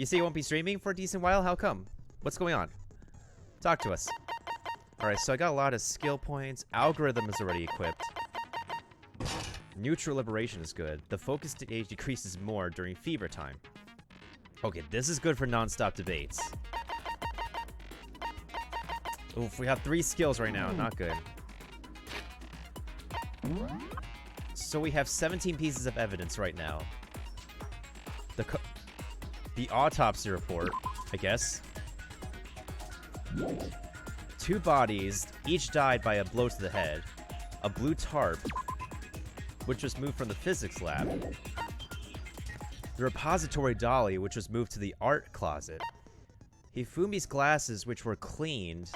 You say you won't be streaming for a decent while? How come? What's going on? Talk to us. Alright, so I got a lot of skill points. Algorithm is already equipped. Neutral liberation is good. The focus stage decreases more during fever time. Okay, this is good for non-stop debates. Oof, we have 3 skills right now. Not good. So we have 17 pieces of evidence right now. The autopsy report, I guess. 2 bodies, each died by a blow to the head. A blue tarp, which was moved from the physics lab. The repository dolly, which was moved to the art closet. Hifumi's glasses, which were cleaned.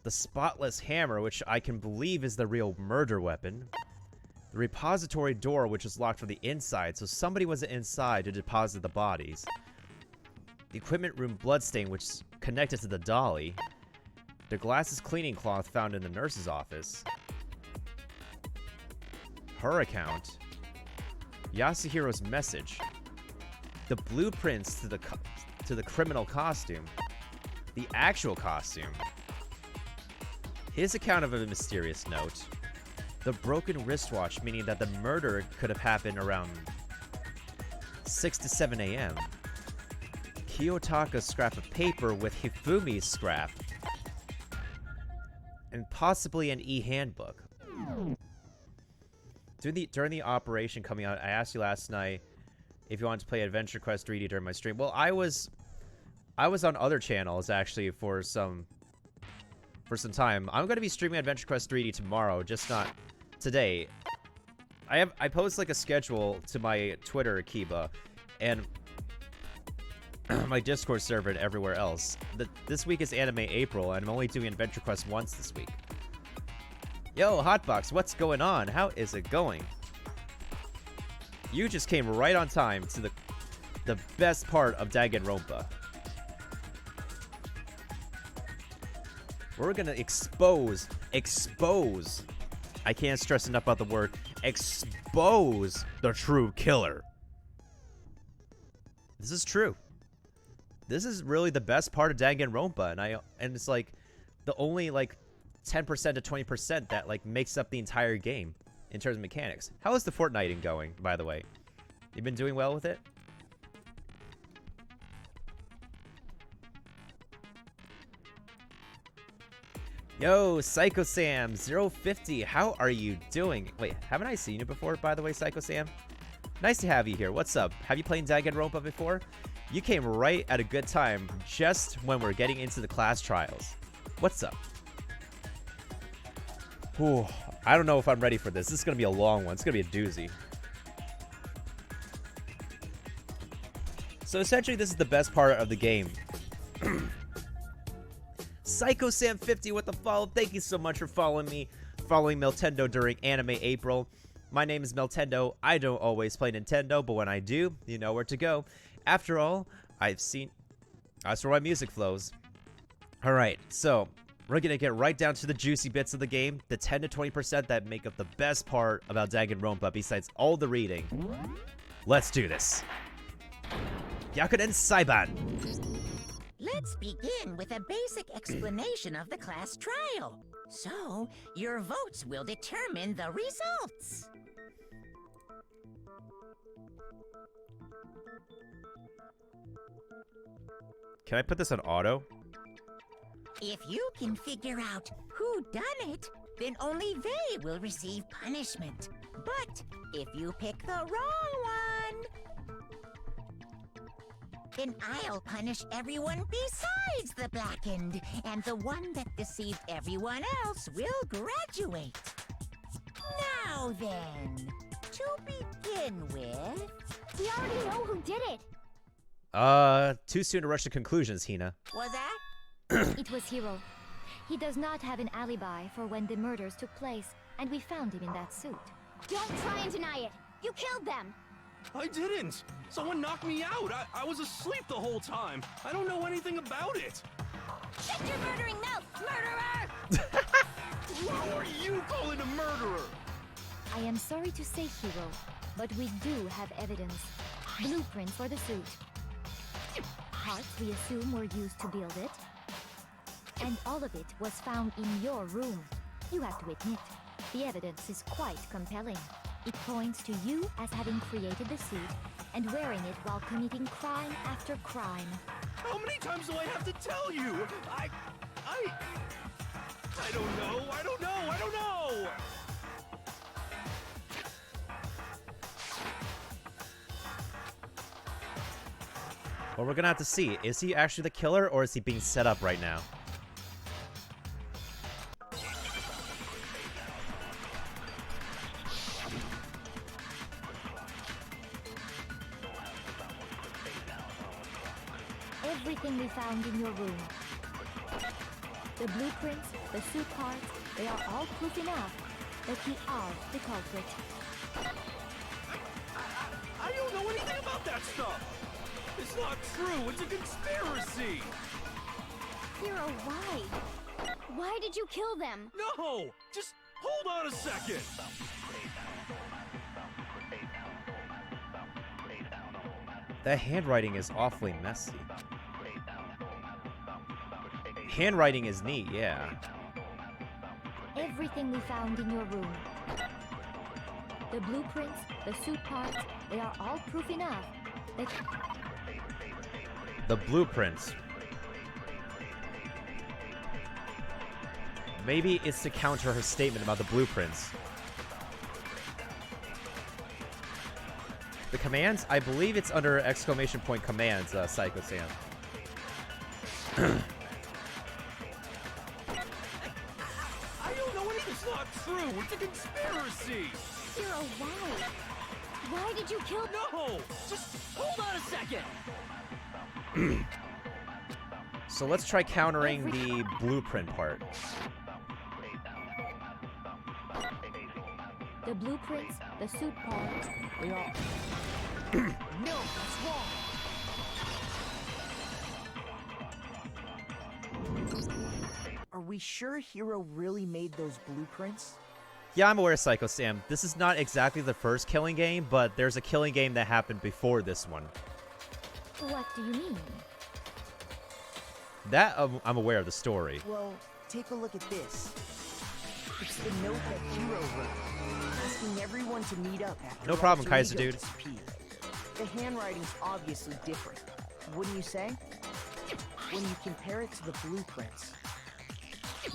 The spotless hammer, which I can believe is the real murder weapon. The repository door, which was locked from the inside, so somebody was inside to deposit the bodies. The equipment room bloodstain, which is connected to the dolly. The glasses cleaning cloth found in the nurse's office. Her account. Yasuhiro's message. The blueprints to the criminal costume. The actual costume. His account of a mysterious note. The broken wristwatch, meaning that the murder could have happened around 6 to 7 a.m. Kiyotaka's scrap of paper with Hifumi's scrap. And possibly an e-handbook. During the operation coming out, I asked you last night if you wanted to play Adventure Quest 3D during my stream. Well, I was on other channels actually for some time. I'm going to be streaming Adventure Quest 3D tomorrow, just not today. I post like a schedule to my Twitter, Akiba, and my Discord server and everywhere else. This week is Anime April, and I'm only doing Adventure Quest once this week. Yo, Hotbox, what's going on? How is it going? You just came right on time to the best part of Danganronpa. We're gonna expose. I can't stress enough about the word expose the true killer. This is true. This is really the best part of Danganronpa, and it's like the only like 10% to 20% that like makes up the entire game in terms of mechanics. How is the Fortniting going, by the way? You been doing well with it? Yo, Psycho Sam 050, how are you doing? Wait, haven't I seen you before, by the way, Psycho Sam? Nice to have you here. What's up? Have you played Danganronpa before? You came right at a good time, just when we're getting into the class trials. What's up? Whew, I don't know if I'm ready for this. This is going to be a long one. It's going to be a doozy. So essentially, this is the best part of the game. Psycho Sam 50 with the follow. Thank you so much for following me, following Meltendo during Anime April. My name is Meltendo. I don't always play Nintendo, but when I do, you know where to go. After all, that's where my music flows. Alright, so we're gonna get right down to the juicy bits of the game, the 10 to 20% that make up the best part about Danganronpa besides all the reading. Let's do this. Yakuden Saiban. Let's begin with a basic explanation of the class trial. So, your votes will determine the results. Can I put this on auto? If you can figure out who done it, then only they will receive punishment. But if you pick the wrong one, then I'll punish everyone besides the blackened, and the one that deceived everyone else will graduate. Now then, to begin with... We already know who did it! Too soon to rush to conclusions, Hina. Was that? It was Hiro. He does not have an alibi for when the murders took place, and we found him in that suit. Don't try and deny it! You killed them! I didn't! Someone knocked me out! I was asleep the whole time! I don't know anything about it! Shut your murdering mouth, murderer! Who are you calling a murderer? I am sorry to say, Hiro, but we do have evidence. Blueprint for the suit. parts we assume were used to build it. And all of it was found in your room. You have to admit, the evidence is quite compelling. It points to you as having created the suit and wearing it while committing crime after crime. How many times do I have to tell you? I don't know. I don't know. I don't know. Well, we're gonna have to see. Is he actually the killer, or is he being set up right now? Everything we found in your room. The blueprints, the suit parts, they are all proof enough that you are the culprit. I don't know anything about that stuff. It's not true. It's a conspiracy. Hero, why? Why did you kill them? No! Just hold on a second. That handwriting is awfully messy. Handwriting is neat, yeah. Everything we found in your room. The blueprints, the suit parts, they are all proof enough that... The blueprints. Maybe it's to counter her statement about the blueprints. The commands? I believe it's under exclamation point commands, Psycho Sam. I don't know anything. It's not true. It's a conspiracy. Hero, why? Why did you kill... No! Just hold on a second. So let's try countering the blueprint part. The blueprints, the suit parts, they are... No, that's wrong. Are we sure Hero really made those blueprints? Yeah, I'm aware, Psycho Sam. This is not exactly the first killing game, but there's a killing game that happened before this one. What do you mean? That, I'm aware of the story. Well, take a look at this. It's the note that Hero wrote, asking everyone to meet up after No problem, Dr. Kaiser Ego dude. disappeared. The handwriting's obviously different, wouldn't you say? When you compare it to the blueprints.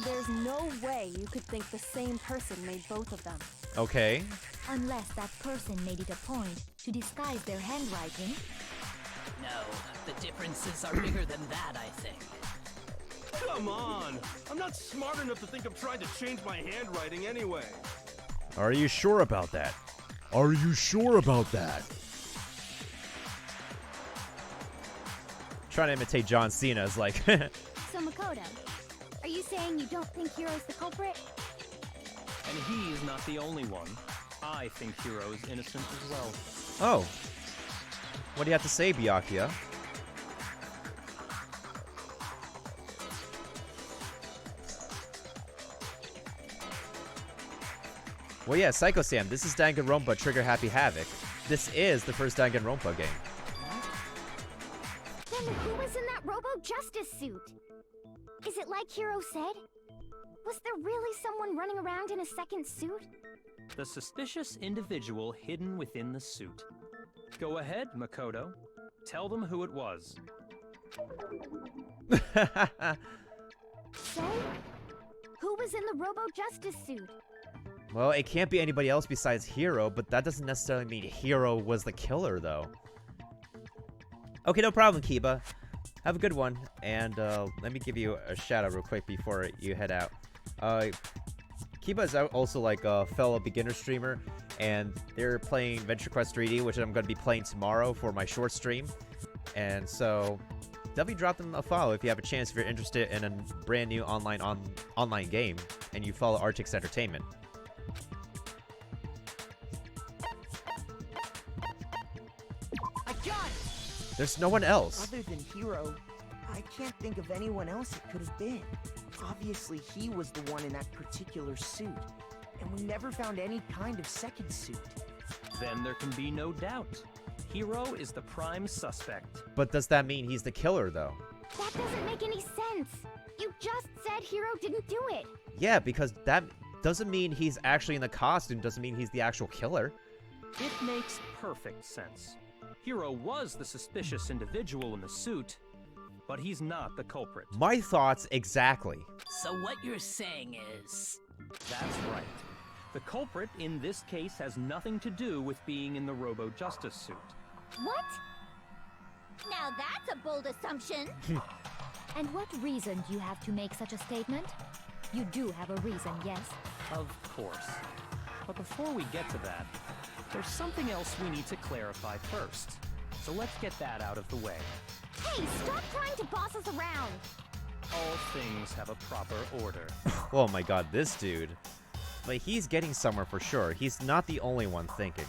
There's no way you could think the same person made both of them. Okay. Unless that person made it a point to disguise their handwriting. No, the differences are bigger than that, I think. Come on. I'm not smart enough to think I'm trying to change my handwriting anyway. Are you sure about that? Are you sure about that? Trying to imitate John Cena is like... So Makoto, are you saying you don't think Hiro's the culprit? And he is not the only one. I think Hiro is innocent as well. Oh. What do you have to say, Byakuya? Well, yeah, Psycho Sam, this is Danganronpa Trigger Happy Havoc. This is the first Danganronpa game. Then who was in that Robo-Justice suit? Is it like Hiro said? Was there really someone running around in a second suit? The suspicious individual hidden within the suit. Go ahead, Makoto. Tell them who it was. So, who was in the Robo-Justice suit? Well, it can't be anybody else besides Hiro, but that doesn't necessarily mean Hiro was the killer, though. Okay, no problem, Kiba. Have a good one, and let me give you a shout-out real quick before you head out. Kiba is also like a fellow beginner streamer, and they're playing Venture Quest 3D, which I'm going to be playing tomorrow for my short stream. And so, definitely drop them a follow if you have a chance, if you're interested in a brand new online game, and you follow Artix Entertainment. I got it! There's no one else. Other than Hiro, I can't think of anyone else it could have been. Obviously, he was the one in that particular suit, and we never found any kind of second suit. Then there can be no doubt. Hiro is the prime suspect. But does that mean he's the killer, though? That doesn't make any sense. You just said Hiro didn't do it. Yeah, because that doesn't mean he's actually in the costume, doesn't mean he's the actual killer. It makes perfect sense. Hiro was the suspicious individual in the suit, but he's not the culprit. My thoughts exactly. So what you're saying is... That's right. The culprit in this case has nothing to do with being in the Robo-Justice suit. What? Now that's a bold assumption. And what reason do you have to make such a statement? You do have a reason, yes? Of course. But before we get to that, there's something else we need to clarify first. So let's get that out of the way. Hey, stop trying to boss us around. All things have a proper order. Oh my god, this dude. But he's getting somewhere for sure. He's not the only one thinking.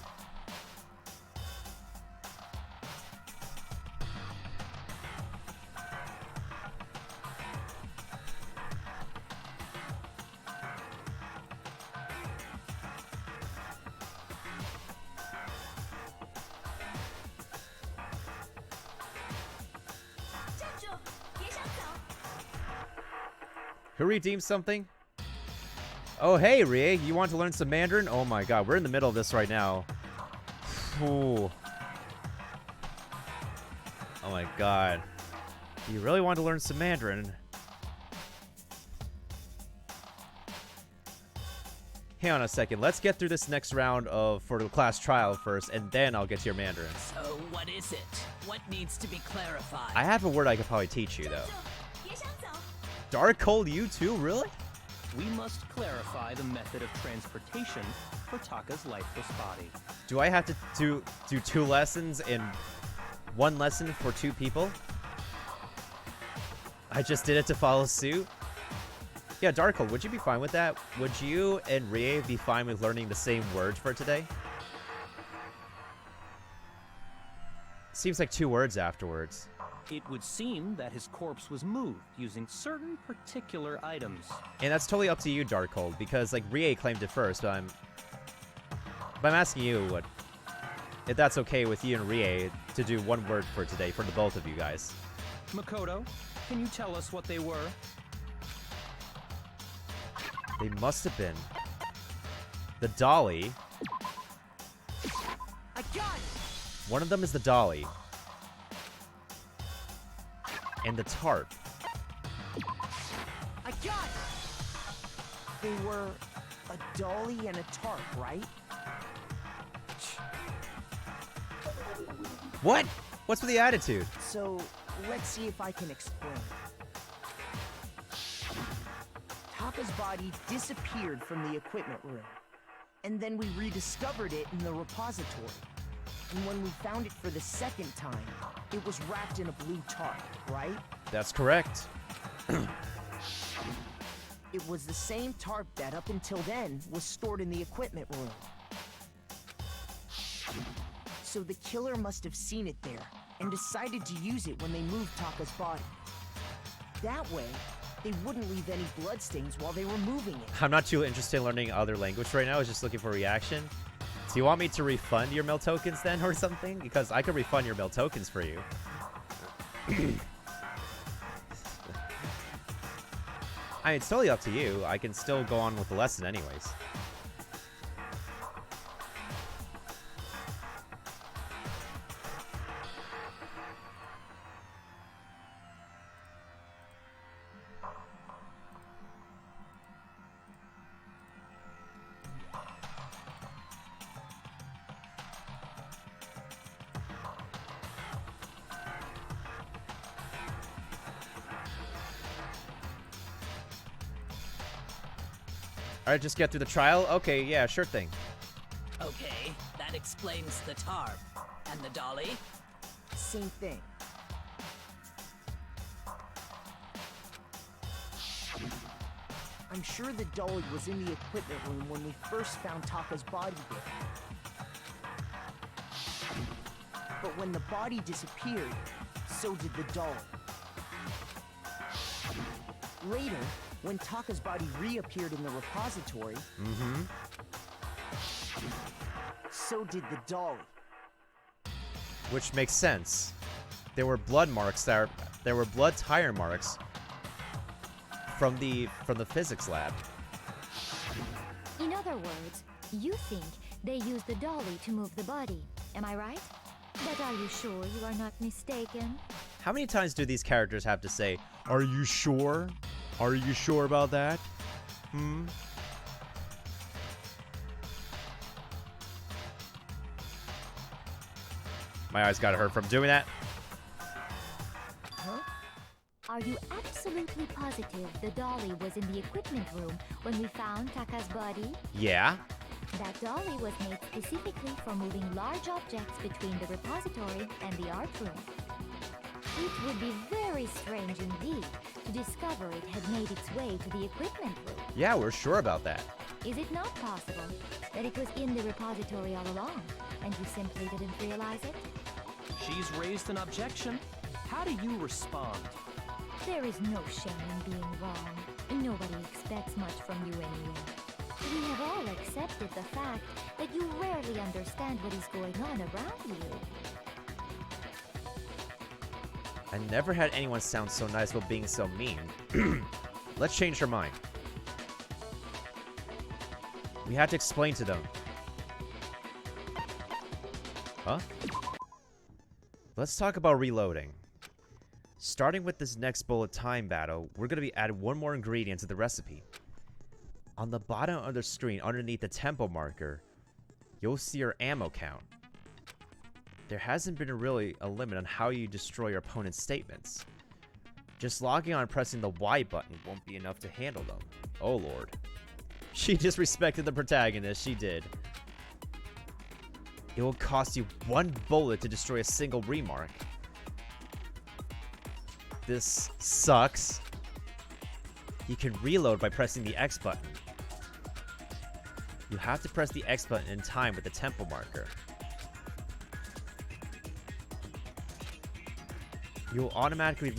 Who redeemed something? Oh, hey, Rie, you want to learn some Mandarin? Oh my god, we're in the middle of this right now. Ooh. Oh my god. You really want to learn some Mandarin? Hang on a second. Let's get through this next round for the class trial first, and then I'll get to your Mandarin. So what is it? What needs to be clarified? I have a word I could probably teach you, though. Dark Cold, you too? Really? We must clarify the method of transportation for Taka's lifeless body. Do I have to do 2 lessons and 1 lesson for 2 people? I just did it to follow suit? Yeah, Darkhold, would you be fine with that? Would you and Rie be fine with learning the same words for today? Seems like 2 words afterwards. It would seem that his corpse was moved using certain particular items. And that's totally up to you, Darkhold, because like Rie claimed it first, but I'm asking you if that's okay with you and Rie to do 1 word for today for the both of you guys. Makoto, can you tell us what they were? They must have been the dolly. I got it! One of them is the dolly. And the tarp. I got it! They were a dolly and a tarp, right? What? What's with the attitude? So, let's see if I can explain. Taka's body disappeared from the equipment room, and then we rediscovered it in the repository. And when we found it for the second time, it was wrapped in a blue tarp, right? That's correct. It was the same tarp that, up until then, was stored in the equipment room. So the killer must have seen it there, and decided to use it when they moved Taka's body. That way, they wouldn't leave any bloodstains while they were moving it. I'm not too interested in learning other language right now. I was just looking for a reaction. Do you want me to refund your mail tokens then or something? Because I could refund your mail tokens for you. I mean, it's totally up to you. I can still go on with the lesson anyways. Alright, just get through the trial? Okay, yeah, sure thing. Okay, that explains the tarp. And the dolly? Same thing. I'm sure the dolly was in the equipment room when we first found Taka's body there. But when the body disappeared, so did the dolly. Later, when Taka's body reappeared in the repository, so did the dolly. Which makes sense. There were blood marks there were blood tire marks from the physics lab. In other words, you think they used the dolly to move the body. Am I right? But are you sure you are not mistaken? How many times do these characters have to say, "Are you sure? Are you sure about that?" My eyes got hurt from doing that. Huh? Are you absolutely positive the dolly was in the equipment room when we found Taka's body? Yeah. That dolly was made specifically for moving large objects between the repository and the art room. It would be very strange indeed to discover it had made its way to the equipment room. Yeah, we're sure about that. Is it not possible that it was in the repository all along, and you simply didn't realize it? She's raised an objection. How do you respond? There is no shame in being wrong. Nobody expects much from you anyway. We have all accepted the fact that you rarely understand what is going on around you. I never had anyone sound so nice while being so mean. Let's change her mind. We had to explain to them. Huh? Let's talk about reloading. Starting with this next bullet time battle, we're going to be adding one more ingredient to the recipe. On the bottom of the screen, underneath the tempo marker, you'll see your ammo count. There hasn't been really a limit on how you destroy your opponent's statements. Just logging on and pressing the Y button won't be enough to handle them. Oh lord. She disrespected the protagonist, she did. It will cost you 1 bullet to destroy a single remark. This sucks. You can reload by pressing the X button. You have to press the X button in time with the tempo marker. You will automatically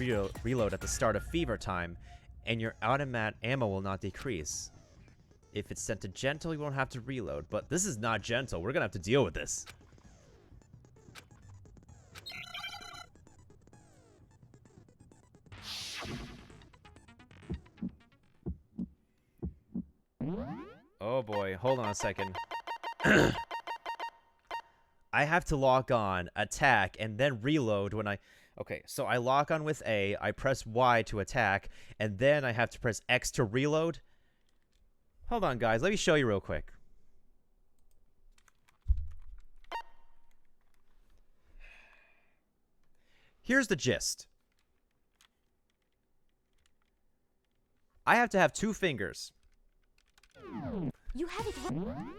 reload at the start of fever time, and your automatic ammo will not decrease. If it's set to gentle, you won't have to reload, but this is not gentle. We're gonna have to deal with this. Oh boy, hold on a second. I have to lock on, attack, and then reload when I... Okay, so I lock on with A, I press Y to attack, and then I have to press X to reload? Hold on, guys, let me show you real quick. Here's the gist. I have to have 2 fingers. You have it wrong.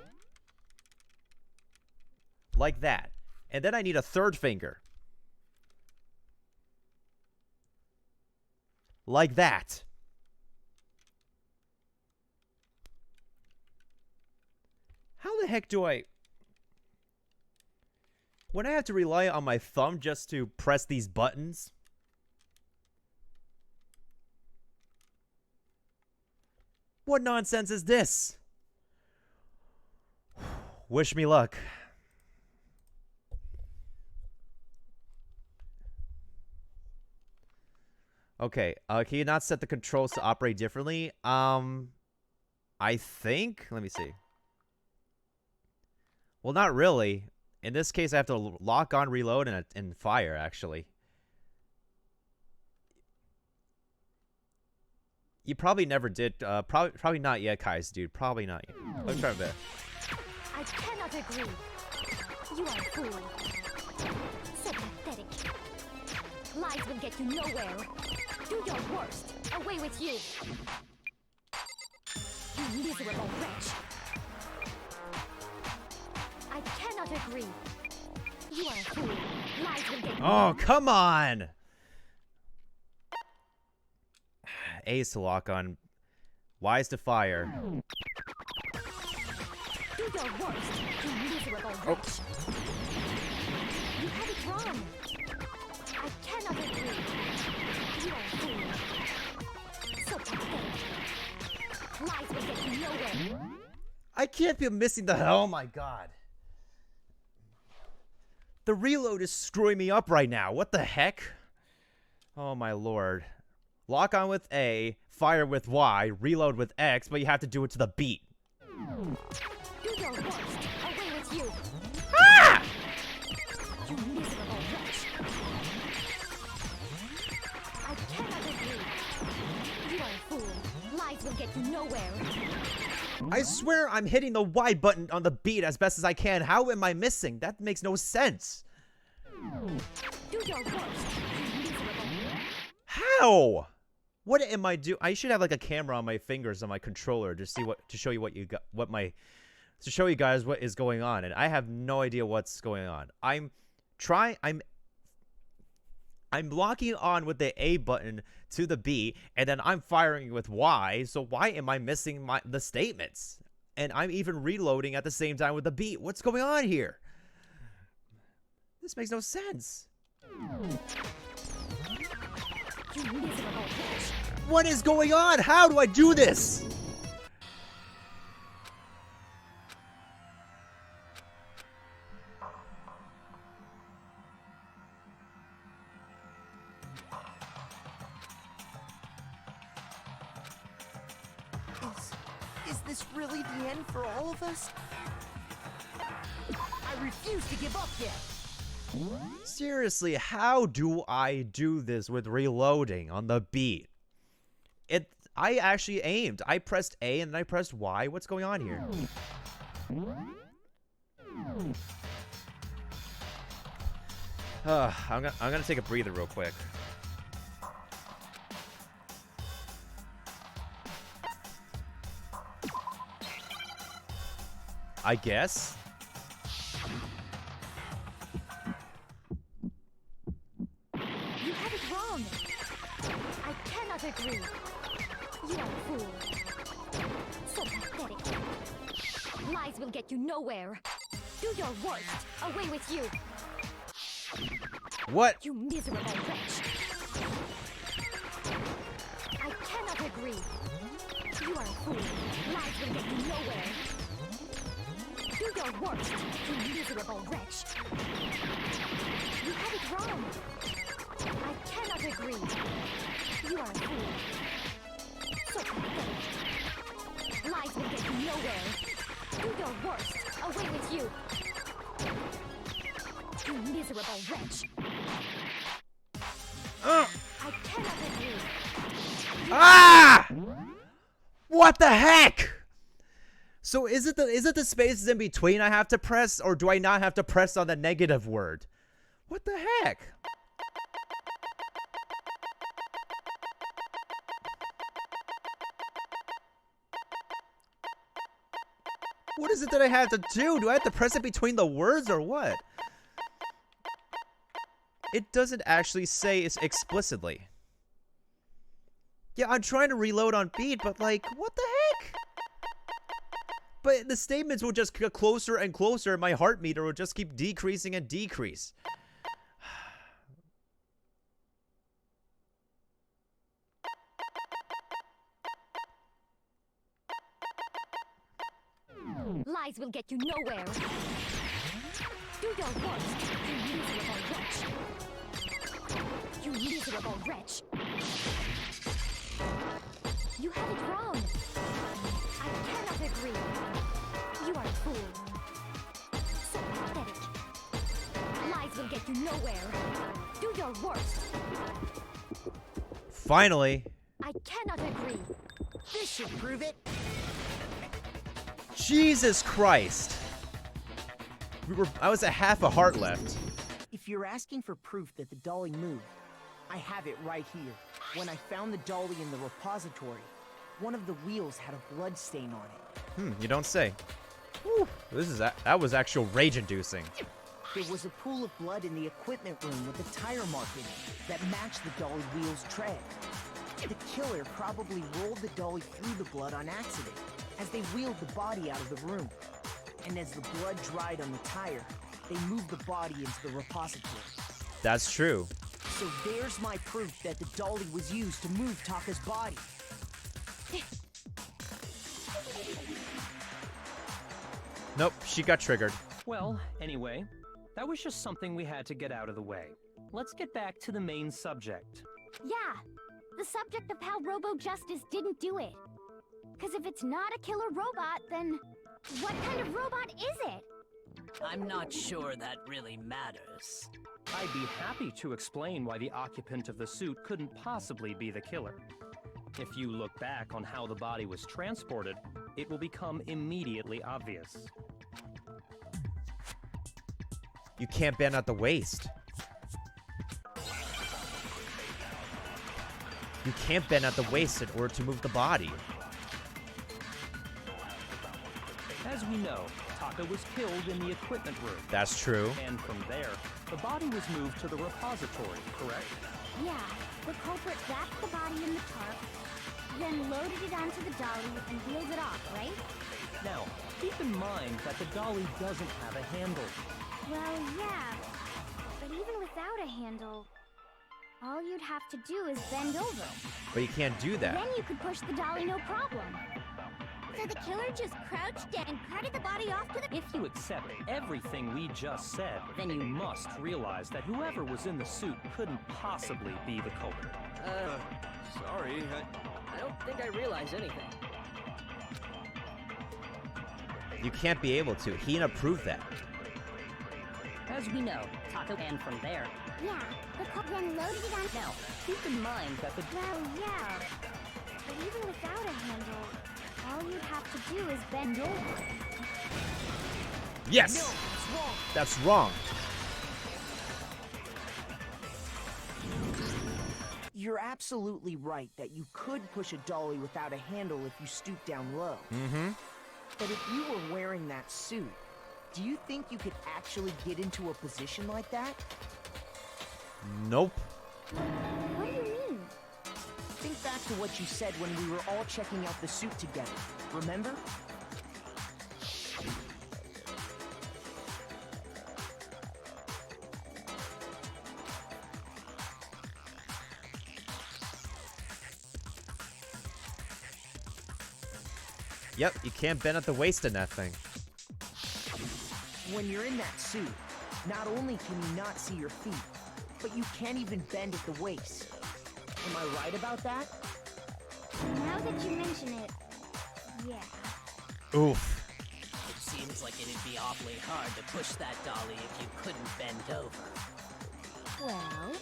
Like that. And then I need a 3rd finger. Like that. How the heck do I... When I have to rely on my thumb just to press these buttons... What nonsense is this? Wish me luck. Okay, can you not set the controls to operate differently? I think? Let me see. Well, not really. In this case, I have to lock on, reload, and fire, actually. You probably never did. Probably not yet, Kai's dude. Probably not yet. Let's try that. I cannot agree. You are a fool. So pathetic. Lies will get you nowhere. Do your worst. Away with you. You miserable wretch. I cannot agree. You are a fool. Lies will get you. Oh, come on! A is to lock on. Y is to fire. Do your worst, you miserable wretch. You have it wrong. I cannot agree. You are a fool. So pathetic. Lies will get you nowhere. I can't be missing the... Oh my god. The reload is screwing me up right now. What the heck? Oh my lord. Lock on with A, fire with Y, reload with X, but you have to do it to the beat. Do your worst. Away with you. Ah! You miserable wretch. I cannot agree. You are a fool. Lies will get you nowhere. I swear I'm hitting the Y button on the beat as best as I can. How am I missing? That makes no sense. Do your worst. You miserable. How? What am I doing? I should have like a camera on my fingers on my controller to see to show you what you got, to show you guys what is going on, and I have no idea what's going on. I'm locking on with the A button to the B, and then I'm firing with Y. So why am I missing the statements? And I'm even reloading at the same time with the beat. What's going on here? This makes no sense. You miserable wretch. What is going on? How do I do this? Is this really the end for all of us? I refuse to give up yet. Seriously, how do I do this with reloading on the beat? I actually aimed. I pressed A and then I pressed Y. What's going on here? I'm gonna take a breather real quick. I guess. You have it wrong. I cannot agree. You are a fool. So pathetic. Lies will get you nowhere. Do your worst. Away with you. What? You miserable wretch. I cannot agree. You are a fool. Lies will get you nowhere. Do your worst, you miserable wretch. You have it wrong. I cannot agree. You are a fool. So pathetic. Lies will get you nowhere. Do your worst. Away with you. You miserable wretch. I cannot agree. Ah! What the heck? So is it the spaces in between I have to press, or do I not have to press on the negative word? What the heck? What is it that I have to do? Do I have to press it between the words or what? It doesn't actually say it explicitly. Yeah, I'm trying to reload on beat, but like, what the heck? But the statements will just get closer and closer, and my heart meter will just keep decreasing and decrease. Lies will get you nowhere. Do your worst, you miserable wretch. You miserable wretch. You have it wrong. I cannot agree. You are a fool. So pathetic. Lies will get you nowhere. Do your worst. Finally. I cannot agree. This should prove it. Jesus Christ. I was at half a heart left. If you're asking for proof that the dolly moved, I have it right here. When I found the dolly in the repository, one of the wheels had a blood stain on it. You don't say. Whew, that was actual rage-inducing. There was a pool of blood in the equipment room with a tire mark in it that matched the dolly wheel's tread. The killer probably rolled the dolly through the blood on accident as they wheeled the body out of the room. And as the blood dried on the tire, they moved the body into the repository. That's true. So there's my proof that the dolly was used to move Taka's body. Nope, she got triggered. Well, anyway, That was just something we had to get out of the way. Let's get back to the main subject. Yeah, the subject of how Robo Justice didn't do it. Because if it's not a killer robot, then what kind of robot is it? I'm not sure that really matters. I'd be happy to explain why the occupant of the suit couldn't possibly be the killer. If you look back on how the body was transported, it will become immediately obvious. You can't bend at the waist. You can't bend at the waist in order to move the body. As we know, Taka was killed in the equipment room. That's true. And from there, the body was moved to the repository, correct? Yeah, the culprit wrapped the body in the tarp, then loaded it onto the dolly and wheeled it off, right? Now, keep in mind that the dolly doesn't have a handle. Well, yeah, but even without a handle, all you'd have to do is bend over. But you can't do that. Then you could push the dolly no problem. So the killer just crouched and carted the body off to the... If you accept everything we just said, then you must realize that whoever was in the suit couldn't possibly be the culprit. Sorry, I don't think I realize anything. You can't be able to. Hina proved that. As we know, Taka and from there. Yeah, the cop then loaded it on... Now, keep in mind that the... Well, yeah, but even without a handle, all you'd have to do is bend over. Yes! No, it's wrong. That's wrong. You're absolutely right that you could push a dolly without a handle if you stoop down low. Mm-hmm. But if you were wearing that suit, do you think you could actually get into a position like that? Nope. What do you mean? Think back to what you said when we were all checking out the suit together. Remember? Yep, you can't bend at the waist in that thing. When you're in that suit, not only can you not see your feet, but you can't even bend at the waist. Am I right about that? Now that you mention it, yeah. Oof. It seems like it'd be awfully hard to push that dolly if you couldn't bend over. Well,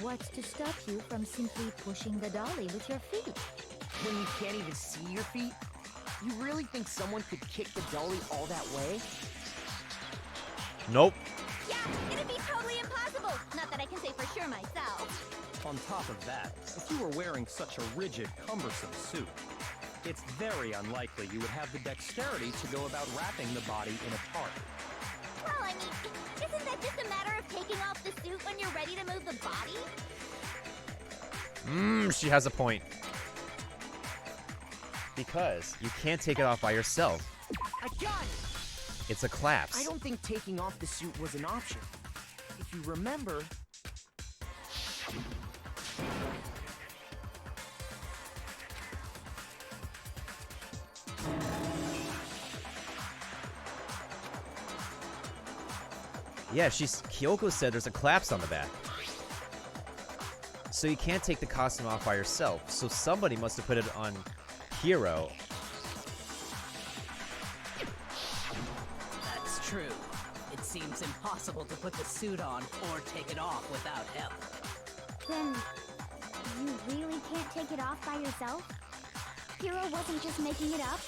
what's to stop you from simply pushing the dolly with your feet? When you can't even see your feet? You really think someone could kick the dolly all that way? Nope. Yeah, it'd be totally impossible. Not that I can say for sure myself. On top of that, if you were wearing such a rigid, cumbersome suit, it's very unlikely you would have the dexterity to go about wrapping the body in a tarp. Well, I mean, isn't that just a matter of taking off the suit when you're ready to move the body? She has a point. Because you can't take it off by yourself. I got it! It's a collapse. I don't think taking off the suit was an option. If you remember... Yeah, Kyoko said there's a collapse on the back. So you can't take the costume off by yourself. So somebody must have put it on Hero. That's true. It seems impossible to put the suit on or take it off without help. Then, you really can't take it off by yourself? Hero wasn't just making it up?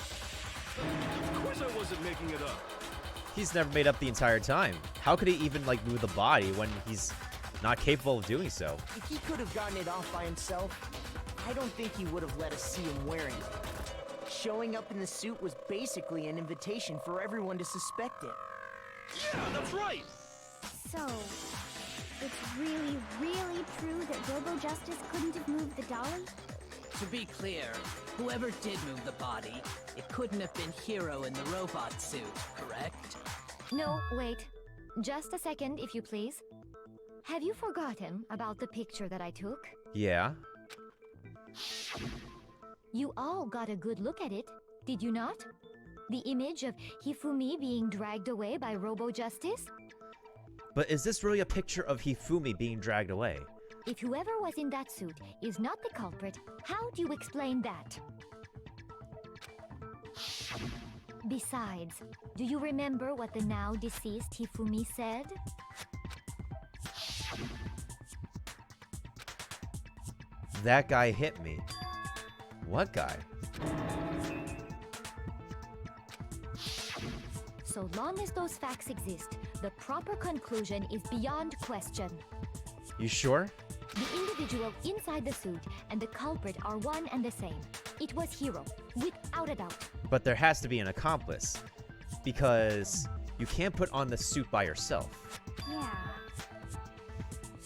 Of course I wasn't making it up. He's never made up the entire time. How could he even, like, move the body when he's not capable of doing so? If he could have gotten it off by himself, I don't think he would have let us see him wearing it. Showing up in the suit was basically an invitation for everyone to suspect it. Yeah, that's right. So, it's really, really true that Robo Justice couldn't have moved the dolly? To be clear, whoever did move the body, it couldn't have been Hero in the robot suit, correct? No, wait. Just a second, if you please. Have you forgotten about the picture that I took? Yeah. You all got a good look at it, did you not? The image of Hifumi being dragged away by Robo Justice? But is this really a picture of Hifumi being dragged away? If whoever was in that suit is not the culprit, how do you explain that? Besides, do you remember what the now deceased Hifumi said? That guy hit me. What guy? So long as those facts exist, the proper conclusion is beyond question. You sure? The individual inside the suit and the culprit are one and the same. It was Hiro, without a doubt. But there has to be an accomplice. Because you can't put on the suit by yourself. Yeah.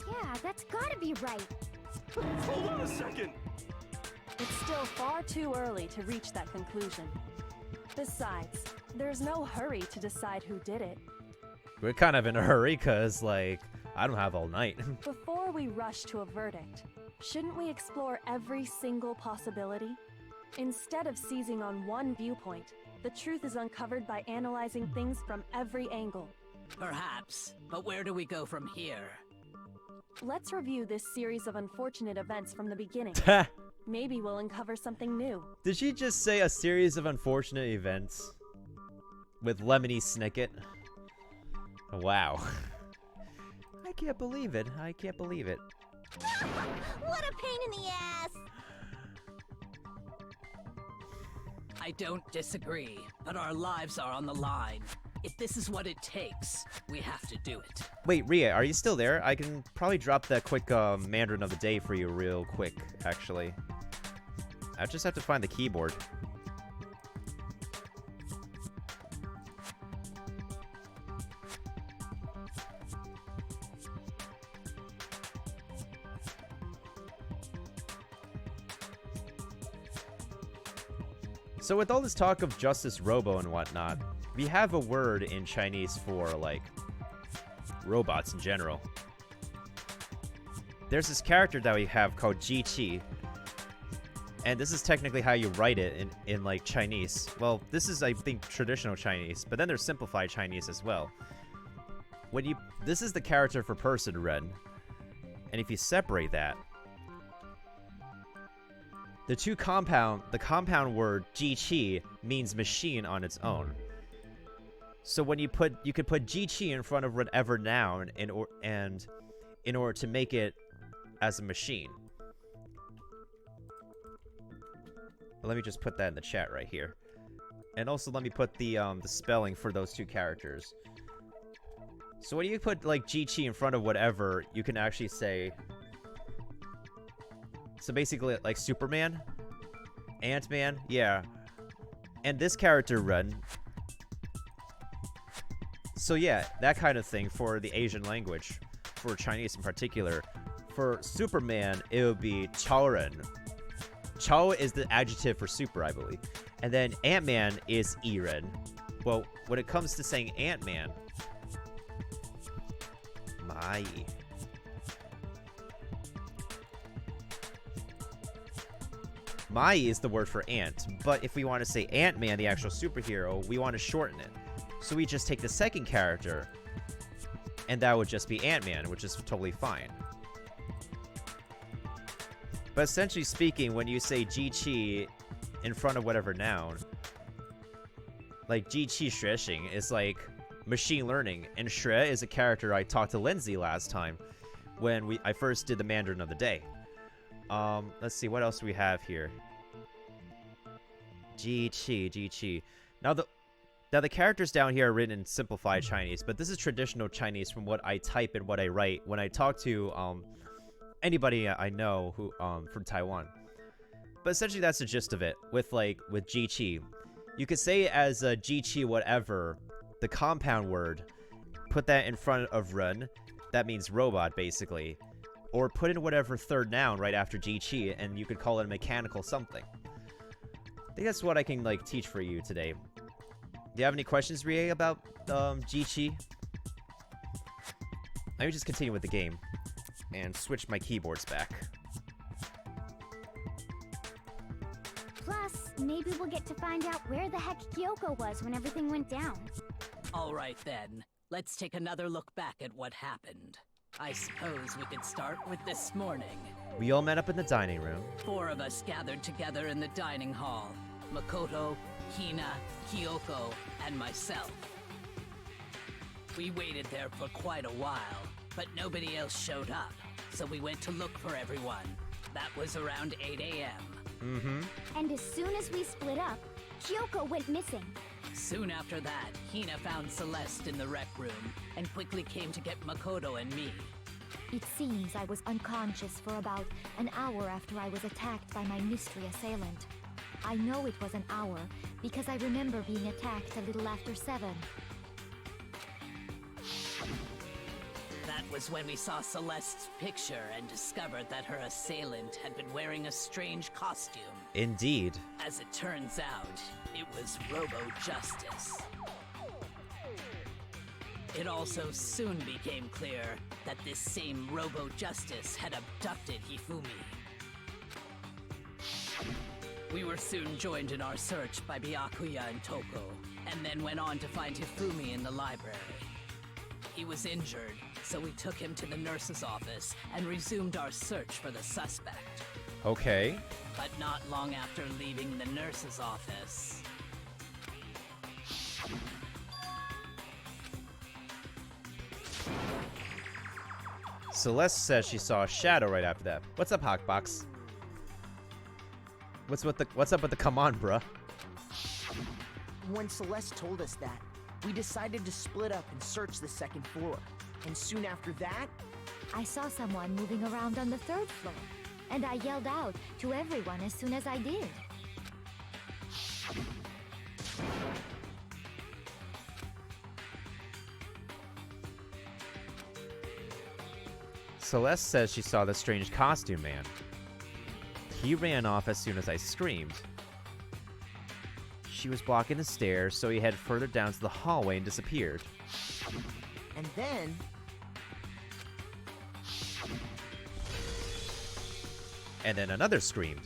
Yeah, that's gotta be right. Hold on a second! It's still far too early to reach that conclusion. Besides, there's no hurry to decide who did it. We're kind of in a hurry because, like, I don't have all night. Before we rush to a verdict, shouldn't we explore every single possibility? Instead of seizing on one viewpoint, the truth is uncovered by analyzing things from every angle. Perhaps, but where do we go from here? Let's review this series of unfortunate events from the beginning. Maybe we'll uncover something new. Did she just say a series of unfortunate events? With Lemony Snicket? Wow. I can't believe it. I can't believe it. What a pain in the ass! I don't disagree, but our lives are on the line. If this is what it takes, we have to do it. Wait, Ria, are you still there? I can probably drop that quick Mandarin of the day for you real quick, actually. I just have to find the keyboard. So with all this talk of Justice Robo and whatnot, we have a word in Chinese for, like, robots in general. There's this character that we have called Ji-Chi, and this is technically how you write it in like, Chinese. Well, this is, I think, traditional Chinese, but then there's simplified Chinese as well. This is the character for person, Ren, and if you separate that, the compound word Ji-Chi means machine on its own. So when you could put Ji-Chi in front of whatever noun in order to make it as a machine. Let me just put that in the chat right here. And also let me put the spelling for those two characters. So when you put like Ji-Chi in front of whatever, you can actually say, so basically like Superman, Ant-Man, yeah. And this character Ren. So yeah, that kind of thing for the Asian language, for Chinese in particular. For Superman, it would be Chaoren. Chao is the adjective for super, I believe. And then Ant-Man is Iren. Well, when it comes to saying Ant-Man, Mai. Mai is the word for ant, but if we want to say Ant-Man, the actual superhero, we want to shorten it. So we just take the second character, and that would just be Ant-Man, which is totally fine. But essentially speaking, when you say Ji-Chi in front of whatever noun, like Ji-Chi Xuexing is like machine learning, and Xue is a character I talked to Lindsay last time when I first did the Mandarin of the day. Let's see, what else do we have here? Ji-Chi. Now the characters down here are written in simplified Chinese, but this is traditional Chinese from what I type and what I write when I talk to anybody I know who from Taiwan. But essentially that's the gist of it. With Ji-Chi, you could say it as a Ji-Chi whatever, the compound word, put that in front of Ren, that means robot basically, or put in whatever third noun right after Ji-Chi, and you could call it a mechanical something. I think that's what I can teach for you today. Do you have any questions, Rie, about Ji-Chi? Let me just continue with the game and switch my keyboards back. Plus, maybe we'll get to find out where the heck Kyoko was when everything went down. All right then. Let's take another look back at what happened. I suppose we could start with this morning. We all met up in the dining room. 4 of us gathered together in the dining hall. Makoto, Hina, Kyoko, and myself. We waited there for quite a while, but nobody else showed up, so we went to look for everyone. That was around 8 a.m. And as soon as we split up, Kyoko went missing. Soon after that, Hina found Celeste in the rec room and quickly came to get Makoto and me. It seems I was unconscious for about an hour after I was attacked by my mystery assailant. I know it was an hour because I remember being attacked a little after 7. That was when we saw Celeste's picture and discovered that her assailant had been wearing a strange costume. Indeed. As it turns out, it was Robo-Justice. It also soon became clear that this same Robo-Justice had abducted Hifumi. We were soon joined in our search by Byakuya and Toko, and then went on to find Hifumi in the library. He was injured, so we took him to the nurse's office and resumed our search for the suspect. Okay. But not long after leaving the nurse's office... Celeste says she saw a shadow right after that. What's up, Hawkbox? What's up with the come on, bruh? When Celeste told us that, we decided to split up and search the second floor. And soon after that, I saw someone moving around on the 3rd floor, and I yelled out to everyone as soon as I did. Celeste says she saw the strange costume man. He ran off as soon as I screamed. She was blocking the stairs, so he headed further down to the hallway and disappeared. and then... And then another screamed.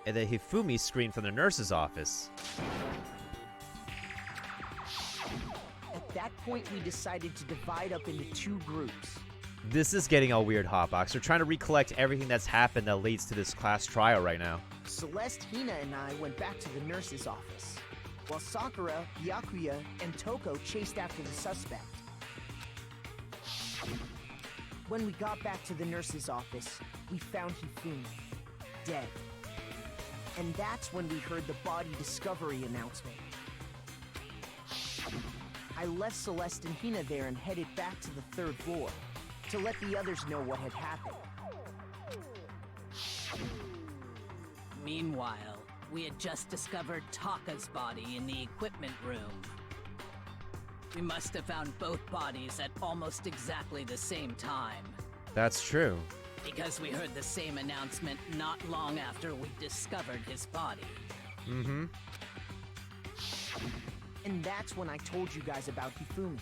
And then Hifumi screamed from the nurse's office. At that point, we decided to divide up into 2 groups. This is getting all weird, Hotbox. We're trying to recollect everything that's happened that leads to this class trial right now. Celeste, Hina, and I went back to the nurse's office, while Sakura, Byakuya, and Toko chased after the suspect. When we got back to the nurse's office, we found Hifumi, dead. And that's when we heard the body discovery announcement. I left Celeste and Hina there and headed back to the 3rd floor to let the others know what had happened. Meanwhile, we had just discovered Taka's body in the equipment room. We must have found both bodies at almost exactly the same time. That's true. Because we heard the same announcement not long after we discovered his body. Mm-hmm. And that's when I told you guys about Hifumi.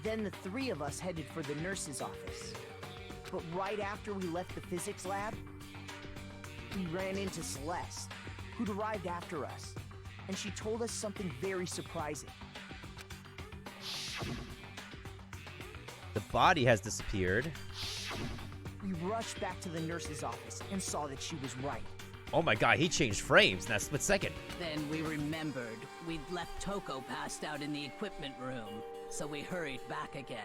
Then the 3 of us headed for the nurse's office. But right after we left the physics lab, we ran into Celeste, who'd arrived after us. And she told us something very surprising. The body has disappeared. We rushed back to the nurse's office and saw that she was right. Oh my god, he changed frames in that split second. Then we remembered we'd left Toko passed out in the equipment room, so we hurried back again.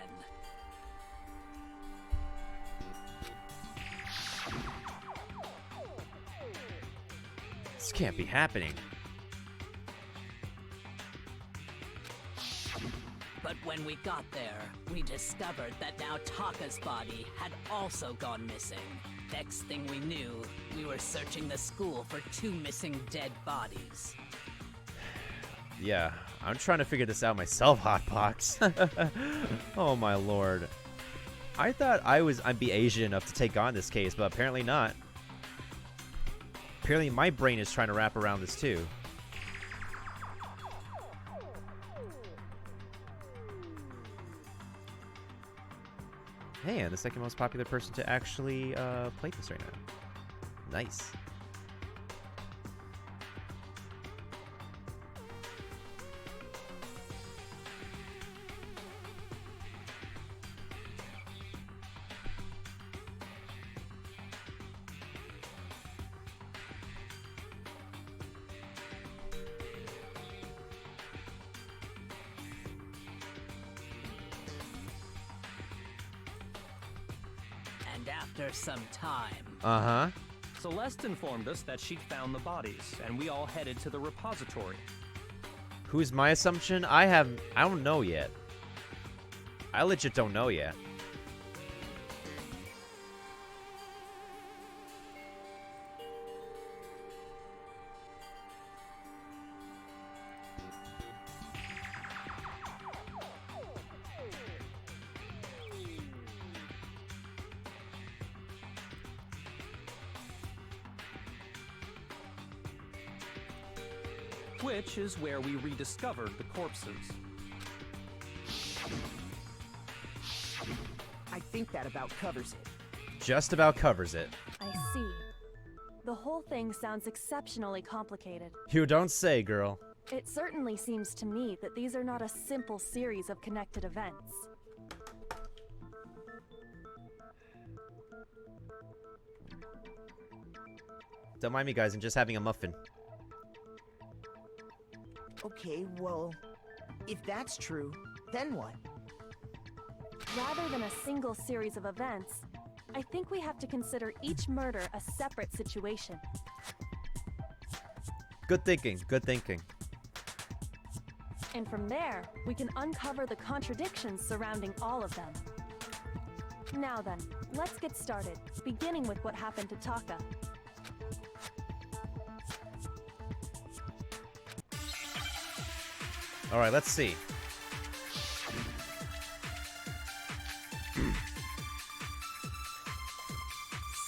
This can't be happening. But when we got there, we discovered that now Taka's body had also gone missing. Next thing we knew, we were searching the school for 2 missing dead bodies. Yeah, I'm trying to figure this out myself, Hotbox. Oh my lord. I thought I'd be Asian enough to take on this case, but apparently not. Apparently my brain is trying to wrap around this too. Hey, I'm the second most popular person to actually play this right now. Nice. after some time. Uh-huh. Celeste informed us that she'd found the bodies, and we all headed to the repository. Who's my assumption? I don't know yet. I legit don't know yet. Which is where we rediscovered the corpses. I think that about covers it. Just about covers it. I see. The whole thing sounds exceptionally complicated. You don't say, girl. It certainly seems to me that these are not a simple series of connected events. Don't mind me, guys. I'm just having a muffin. Okay, well, if that's true, then what? Rather than a single series of events, I think we have to consider each murder a separate situation. Good thinking. Good thinking. And from there, we can uncover the contradictions surrounding all of them. Now then, let's get started, beginning with what happened to Taka. All right, let's see.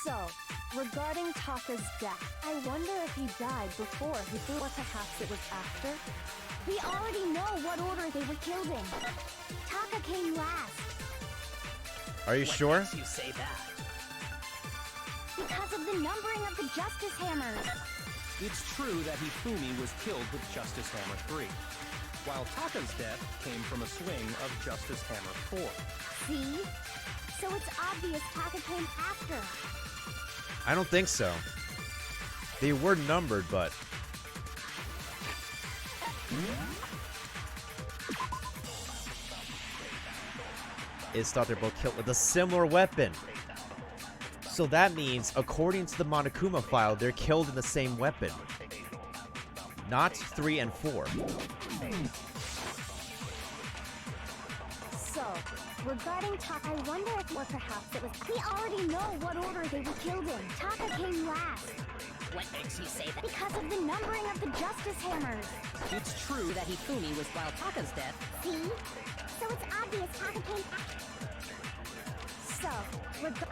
So, regarding Taka's death, I wonder if he died before he threw, or perhaps it was after? We already know what order they were killed in. Taka came last. Are you sure? You say that. Because of the numbering of the Justice Hammers. It's true that Hifumi was killed with Justice Hammer 3, while Taka's death came from a swing of Justice Hammer 4. See? So it's obvious Taka came after. I don't think so. They were numbered, but... It's thought they're both killed with a similar weapon. So that means, according to the Monokuma file, they're killed in the same weapon. Not 3 and 4. So, regarding Taka, I wonder if, or perhaps it was... We already know what order they were killed in. Taka came last. What makes you say that? Because of the numbering of the Justice Hammers. It's true that Hifumi was while Taka's death. See? So it's obvious Taka came after. So,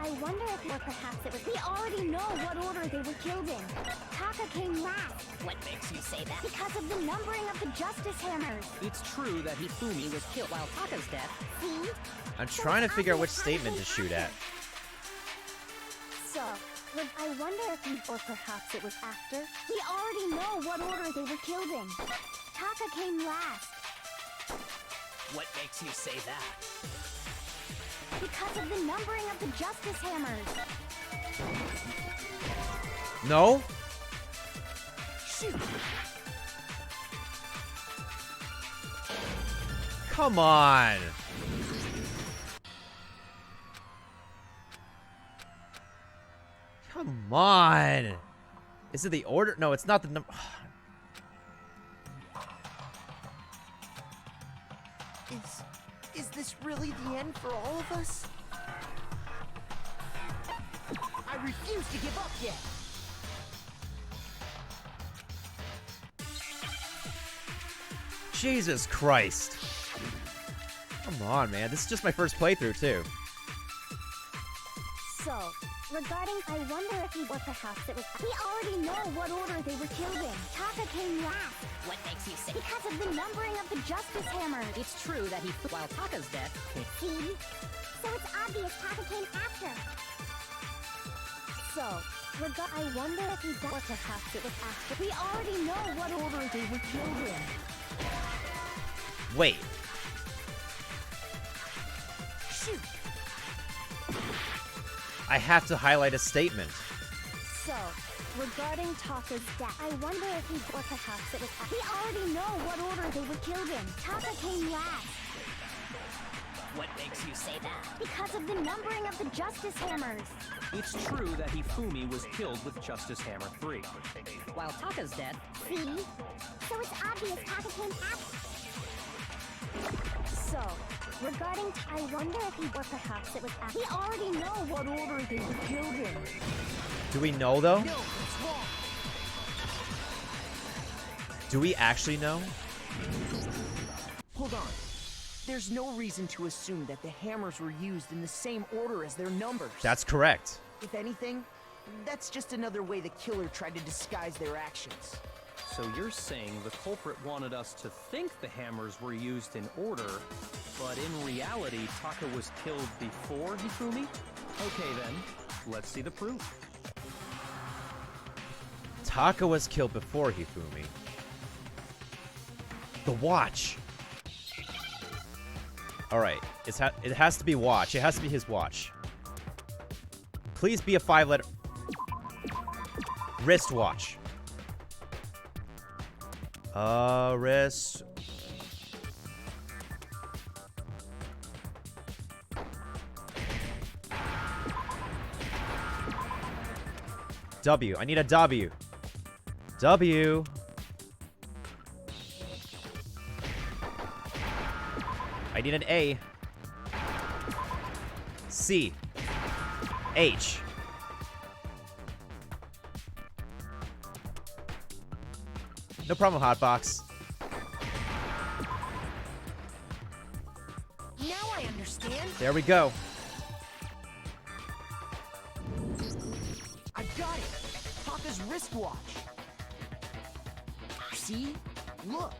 I wonder if, or perhaps it was... We already know what order they were killed in. Taka came last. What makes you say that? Because of the numbering of the Justice Hammers. It's true that Hifumi was killed while Taka's death. See? I'm trying to figure out which statement to shoot at. So, I wonder if we... Or perhaps it was after. We already know what order they were killed in. Taka came last. What makes you say that? Because of the numbering of the Justice Hammers. No? Shoot! Come on! Come on! Is it the order? No, it's not the number. Is this really the end for all of us? I refuse to give up yet! Jesus Christ. Come on, man. This is just my first playthrough, too. So, regarding... I wonder if he... Or perhaps it was... We already know what order they were killed in. Taka came last. What makes you say? Because of the numbering of the Justice Hammers. It's true that while Taka's death. See? So it's obvious Taka came after. So, I wonder if he died... Or perhaps it was after. We already know what order they were killed in. Wait. Shoot! I have to highlight a statement. So, regarding Taka's death, I wonder if he... Or perhaps it was... We already know what order they were killed in. Taka came last. What makes you say that? Because of the numbering of the Justice Hammers. It's true that Hifumi was killed with Justice Hammer 3. While Taka's dead, See? So it's obvious Taka came after. So, Regarding, I wonder if he, or perhaps it was after. We already know what order they were killed in. Do we know, though? No, it's wrong. Do we actually know? Hold on. There's no reason to assume that the hammers were used in the same order as their numbers. That's correct. If anything, that's just another way the killer tried to disguise their actions. So you're saying the culprit wanted us to think the hammers were used in order, but in reality, Taka was killed before Hifumi? Okay then, let's see the proof. Taka was killed before Hifumi. The watch. All right, it has to be watch. It has to be his watch. Please be a 5-letter wristwatch. Wrist. W. I need a W. W. I need an A. C. H. No problem, Hotbox. Now I understand. There we go. I've got it. Taka's wristwatch. See? Look.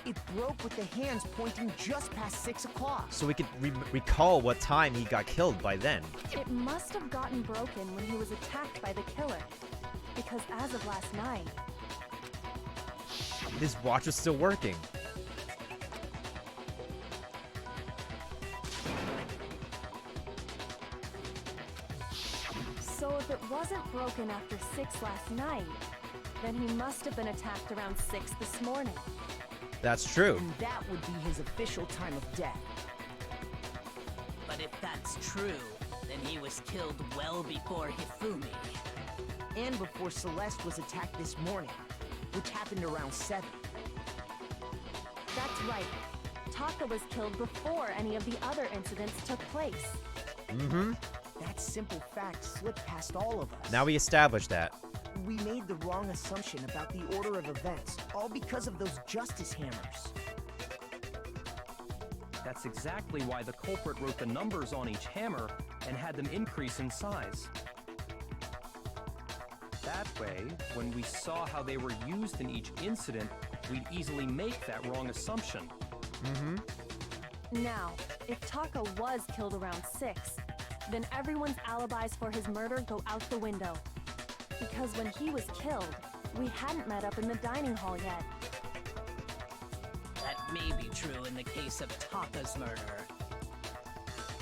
It broke with the hands pointing just past 6 o'clock. So we could recall what time he got killed by then. it must have gotten broken when he was attacked by the killer. Because as of last night, His watch was still working. so if it wasn't broken after 6 last night, then he must have been attacked around 6 this morning. That's true. And that would be his official time of death. but if that's true, then he was killed well before Hifumi. And before Celeste was attacked this morning, which happened around 7. That's right. Taka was killed before any of the other incidents took place. Mm-hmm. That simple fact slipped past all of us. Now we established that. We made the wrong assumption about the order of events, all because of those justice hammers. That's exactly why the culprit wrote the numbers on each hammer and had them increase in size. That way, when we saw how they were used in each incident, we'd easily make that wrong assumption. Mm-hmm. Now, if Taka was killed around 6, then everyone's alibis for his murder go out the window. Because when he was killed, we hadn't met up in the dining hall yet. That may be true in the case of Taka's murder.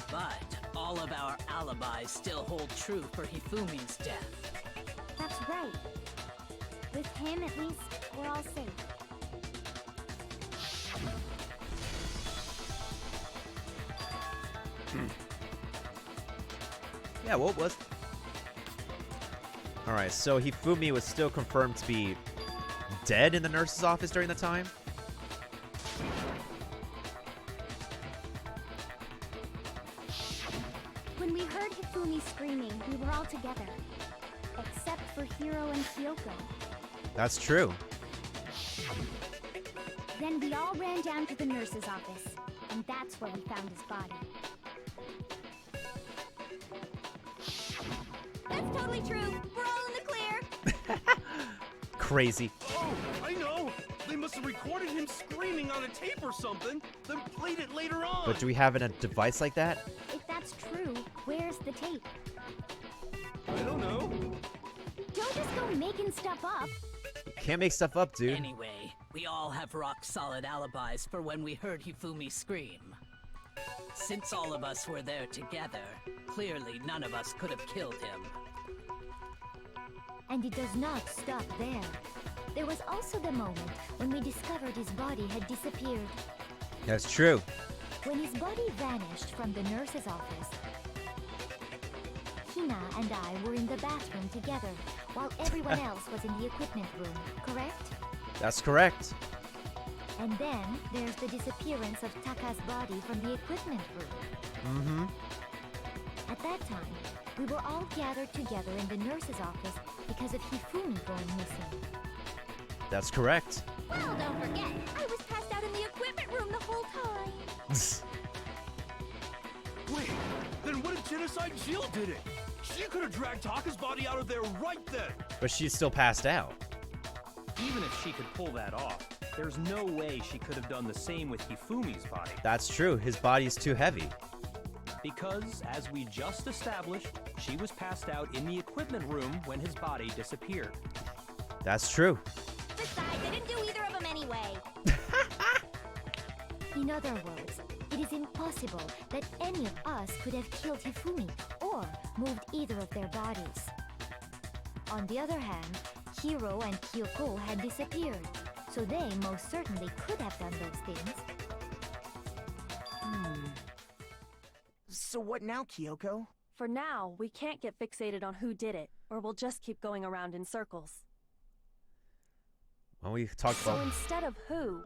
But all of our alibis still hold true for Hifumi's death. That's right. With him, at least, we're all safe. Yeah, what was... Alright, so Hifumi was still confirmed to be dead in the nurse's office during the time? When we heard Hifumi screaming, we were all together. Except for Hiro and Kyoko. That's true. Then we all ran down to the nurse's office, and that's where we found his body. That's totally true. We're all in the clear. Crazy. Oh, I know! They must have recorded him screaming on a tape or something, then played it later on! But do we have a device like that? If that's true, where's the tape? I don't know. Don't just go making stuff up. Can't make stuff up, dude. Anyway, we all have rock-solid alibis for when we heard Hifumi scream. Since all of us were there together, clearly none of us could have killed him. And it does not stop there. There was also the moment when we discovered his body had disappeared. That's true. When his body vanished from the nurse's office, Hina and I were in the bathroom together, while everyone else was in the equipment room, correct? That's correct. And then there's the disappearance of Taka's body from the equipment room. Mm-hmm. At that time, we were all gathered together in the nurse's office because of Hifumi going missing. That's correct. Well, don't forget, I was passed out in the equipment room the whole time. Wait, then what if Genocide Jill did it? She could have dragged Taka's body out of there right then. But she's still passed out. Even if she could pull that off, there's no way she could have done the same with Hifumi's body. That's true. His body's too heavy. Because, as we just established, she was passed out in the equipment room when his body disappeared. That's true. Besides, I didn't do either of them anyway. In other words, it is impossible that any of us could have killed Hifumi or moved either of their bodies. On the other hand, Hiro and Kyoko had disappeared, so they most certainly could have done those things. So what now, Kyoko? For now, we can't get fixated on who did it, or we'll just keep going around in circles. When we talked So about instead of who,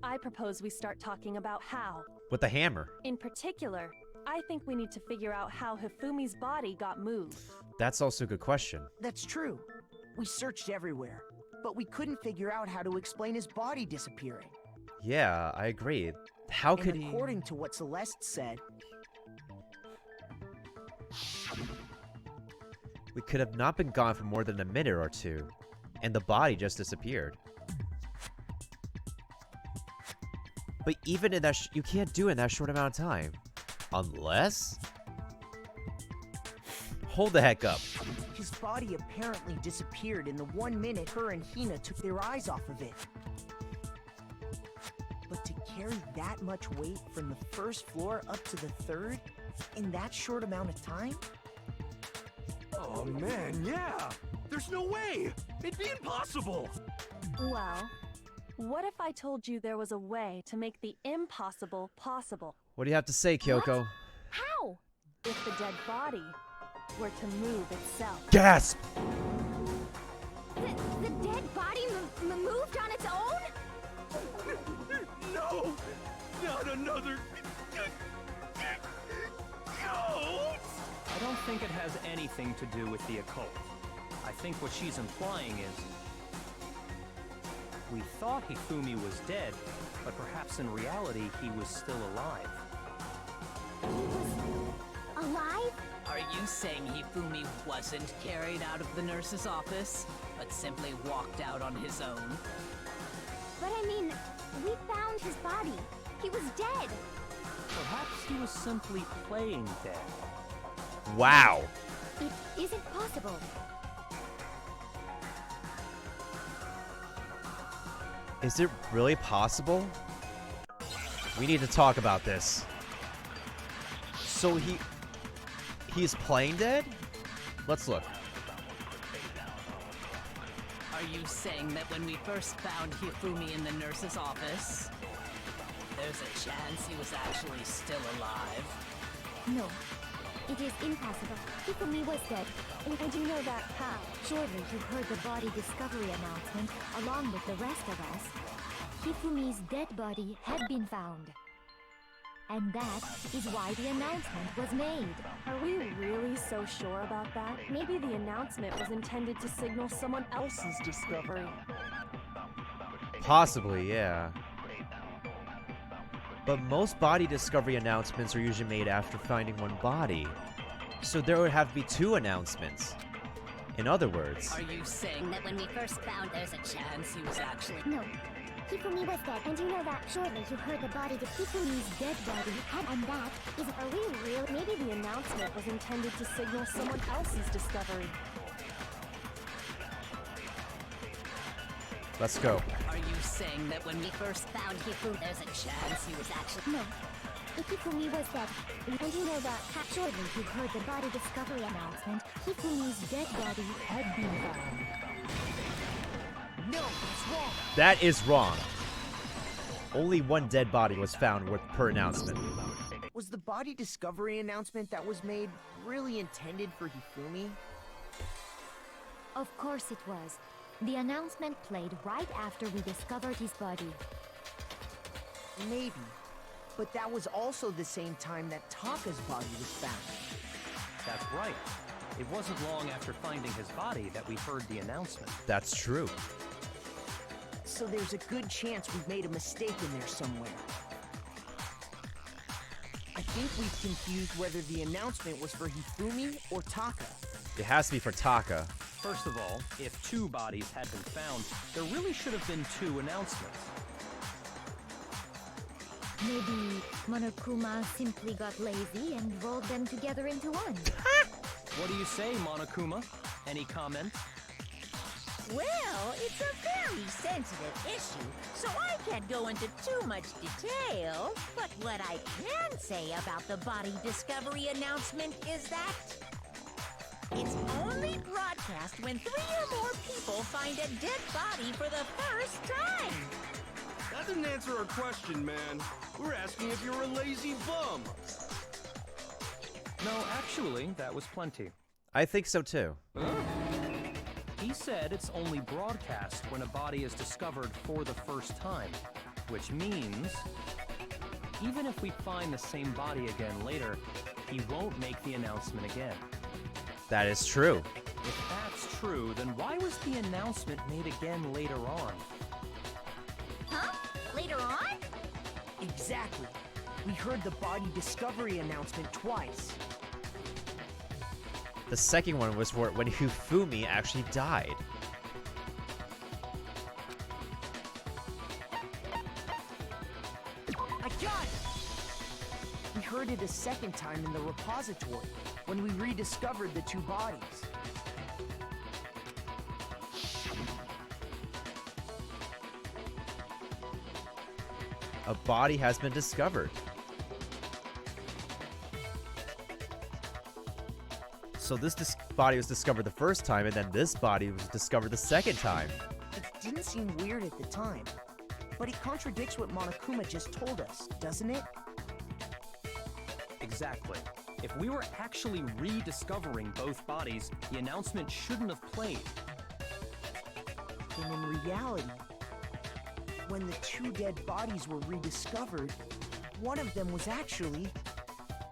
I propose we start talking about how. with the hammer. In particular, I think we need to figure out how Hifumi's body got moved. That's also a good question. That's true. We searched everywhere, but we couldn't figure out how to explain his body disappearing. Yeah, I agree. How could and he? according to what Celeste said, We could have not been gone for more than a minute or two, and the body just disappeared. But even in that, you can't do it in that short amount of time, unless. Hold the heck up. his body apparently disappeared in the 1 minute her and Hina took their eyes off of it. But to carry that much weight from the first floor up to the third in that short amount of time? Oh man, yeah! There's no way! It'd be impossible! Well, what if I told you there was a way to make the impossible possible? What do you have to say, Kyoko? How? If the dead body were to move itself. Gasp! The dead body moved on its own? No! Not another... ghost! I don't think it has anything to do with the occult. I think what she's implying is... we thought Hifumi was dead, but perhaps in reality he was still alive. Alive? Are you saying Hifumi wasn't carried out of the nurse's office, but simply walked out on his own? But I mean, we found his body. He was dead. Perhaps he was simply playing dead. Wow. It isn't possible. Is it really possible? We need to talk about this. So he's playing dead? Let's look. Are you saying that when we first found Hifumi in the nurse's office, there's a chance he was actually still alive? No, it is impossible. Hifumi was dead. And you know that how? Surely you heard the body discovery announcement along with the rest of us. Hifumi's dead body had been found. And that is why the announcement was made. Are we really so sure about that? Maybe the announcement was intended to signal someone else's discovery. Possibly, yeah. But most body discovery announcements are usually made after finding one body. So there would have to be two announcements. In other words... Are you saying that when we first found there's a chance he was actually... No. Hifumi was dead, and you know that. Surely you heard the body. Hifumi's dead body had, and that is... Are we real? Maybe the announcement was intended to signal someone else's discovery. Let's go. Are you saying that when we first found Hifumi, there's a chance he was actually... No. If Hifumi was dead, and you know that. Surely you heard the body discovery announcement. Hifumi's dead body had been found. no, that's wrong. That is wrong. Only one dead body was found per announcement. Was the body discovery announcement that was made really intended for Hifumi? Of course it was. The announcement played right after we discovered his body. Maybe. But that was also the same time that Taka's body was found. That's right. It wasn't long after finding his body that we heard the announcement. That's true. So there's a good chance we've made a mistake in there somewhere. I think we've confused whether the announcement was for Hifumi or Taka. It has to be for Taka. First of all, if 2 bodies had been found, there really should have been 2 announcements. Maybe Monokuma simply got lazy and rolled them together into one. What do you say, Monokuma? Any comment? Well, it's a very sensitive issue, so I can't go into too much detail. But what I can say about the body discovery announcement is that it's only broadcast when 3 or more people find a dead body for the first time. That didn't answer our question, man. We're asking if you're a lazy bum. No, actually, that was plenty. I think so too. He said it's only broadcast when a body is discovered for the first time, which means even if we find the same body again later, he won't make the announcement again. That is true. If that's true, then why was the announcement made again later on? Huh? Later on? Exactly. We heard the body discovery announcement twice. The second one was for when Hifumi actually died. I got it! We heard it a second time in the repository, when we rediscovered the 2 bodies. A body has been discovered. So this body was discovered the first time, and then this body was discovered the second time. It didn't seem weird at the time, but it contradicts what Monokuma just told us, doesn't it? Exactly. If we were actually rediscovering both bodies, the announcement shouldn't have played. And in reality, when the 2 dead bodies were rediscovered, one of them was actually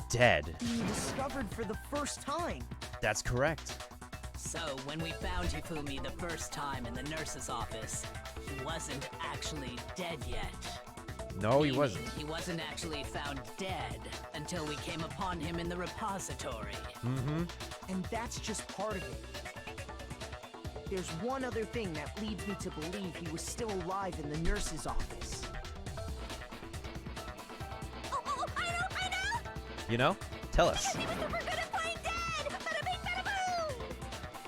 Dead. being discovered for the first time. That's correct. So, when we found Hifumi the first time in the nurse's office, he wasn't actually dead yet. No, he Meaning wasn't. He wasn't actually found dead until we came upon him in the repository. Mm-hmm. And that's just part of it. There's one other thing that leads me to believe he was still alive in the nurse's office. Oh, I know! You know? Tell us. He was super good at playing dead! Bada bing, bada boom!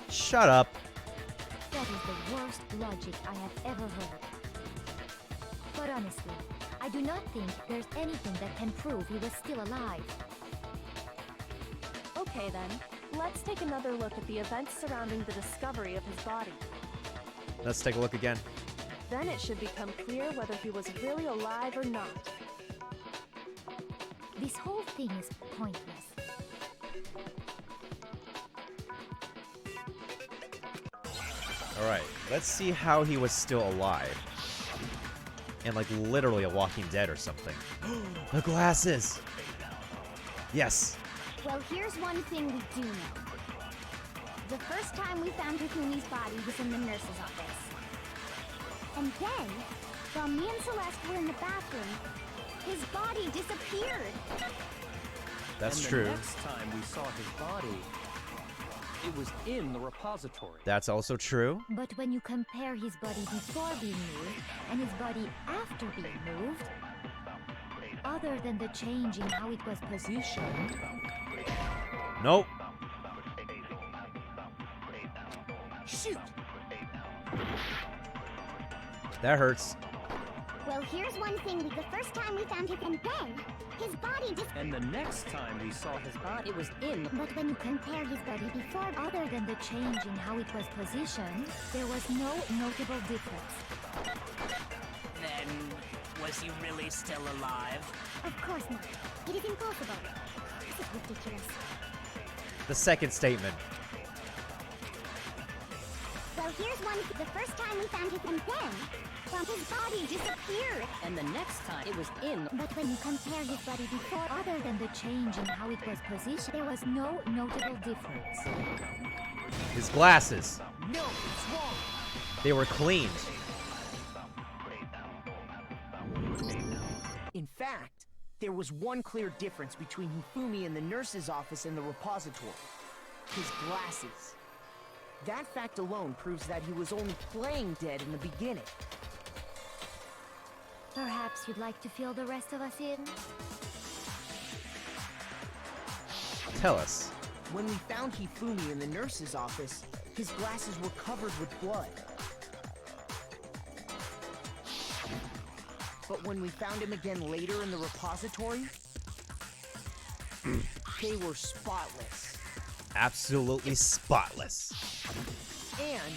Shut up. That is the worst logic I have ever heard. But honestly, I do not think there's anything that can prove he was still alive. Okay then, let's take another look at the events surrounding the discovery of his body. Let's take a look again. Then it should become clear whether he was really alive or not. This whole thing is pointless. Alright, let's see how he was still alive. And like literally a Walking Dead or something. The glasses! Yes! Well, here's one thing we do know. The first time we found Hifumi's body was in the nurse's office. And then, while me and Celeste were in the bathroom, his body disappeared. That's and true. The next time we saw his body, it was in the repository. That's also true. But when you compare his body before being moved and his body after being moved, other than the change in how it was positioned... Nope. Shoot! That hurts. Well, here's one thing. The first time we found him, and then his body And the next time we saw his body, it was in. But when you compare his body before, Other than the change in how it was positioned, there was no notable difference. Then, was Was he really still alive? Of course not. It is impossible. This is ridiculous. The second statement. Well, here's one. The first time we found him, and then, well, his body disappeared. And the next time it was in. But when you compare his body before, Other than the change in how it was positioned, there was no notable difference. His glasses. No, it's wrong. They were cleaned. In fact, there was one clear difference between Hifumi in the nurse's office and the repository. His glasses. That fact alone proves that he was only playing dead in the beginning. Perhaps you'd like to fill the rest of us in? Tell us. When we found Hifumi in the nurse's office, his glasses were covered with blood. But when we found him again later in the repository, they were spotless. Absolutely spotless. And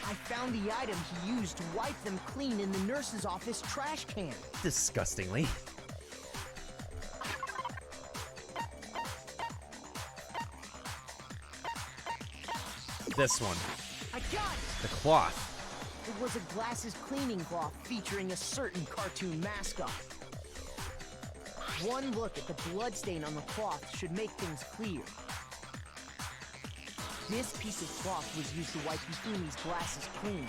I found the item he used to wipe them clean in the nurse's office trash can. Disgustingly. This one. I got it! The cloth. It was a glasses cleaning cloth featuring a certain cartoon mascot. One look at the bloodstain on the cloth should make things clear. This piece of cloth was used to wipe Hifumi's glasses clean.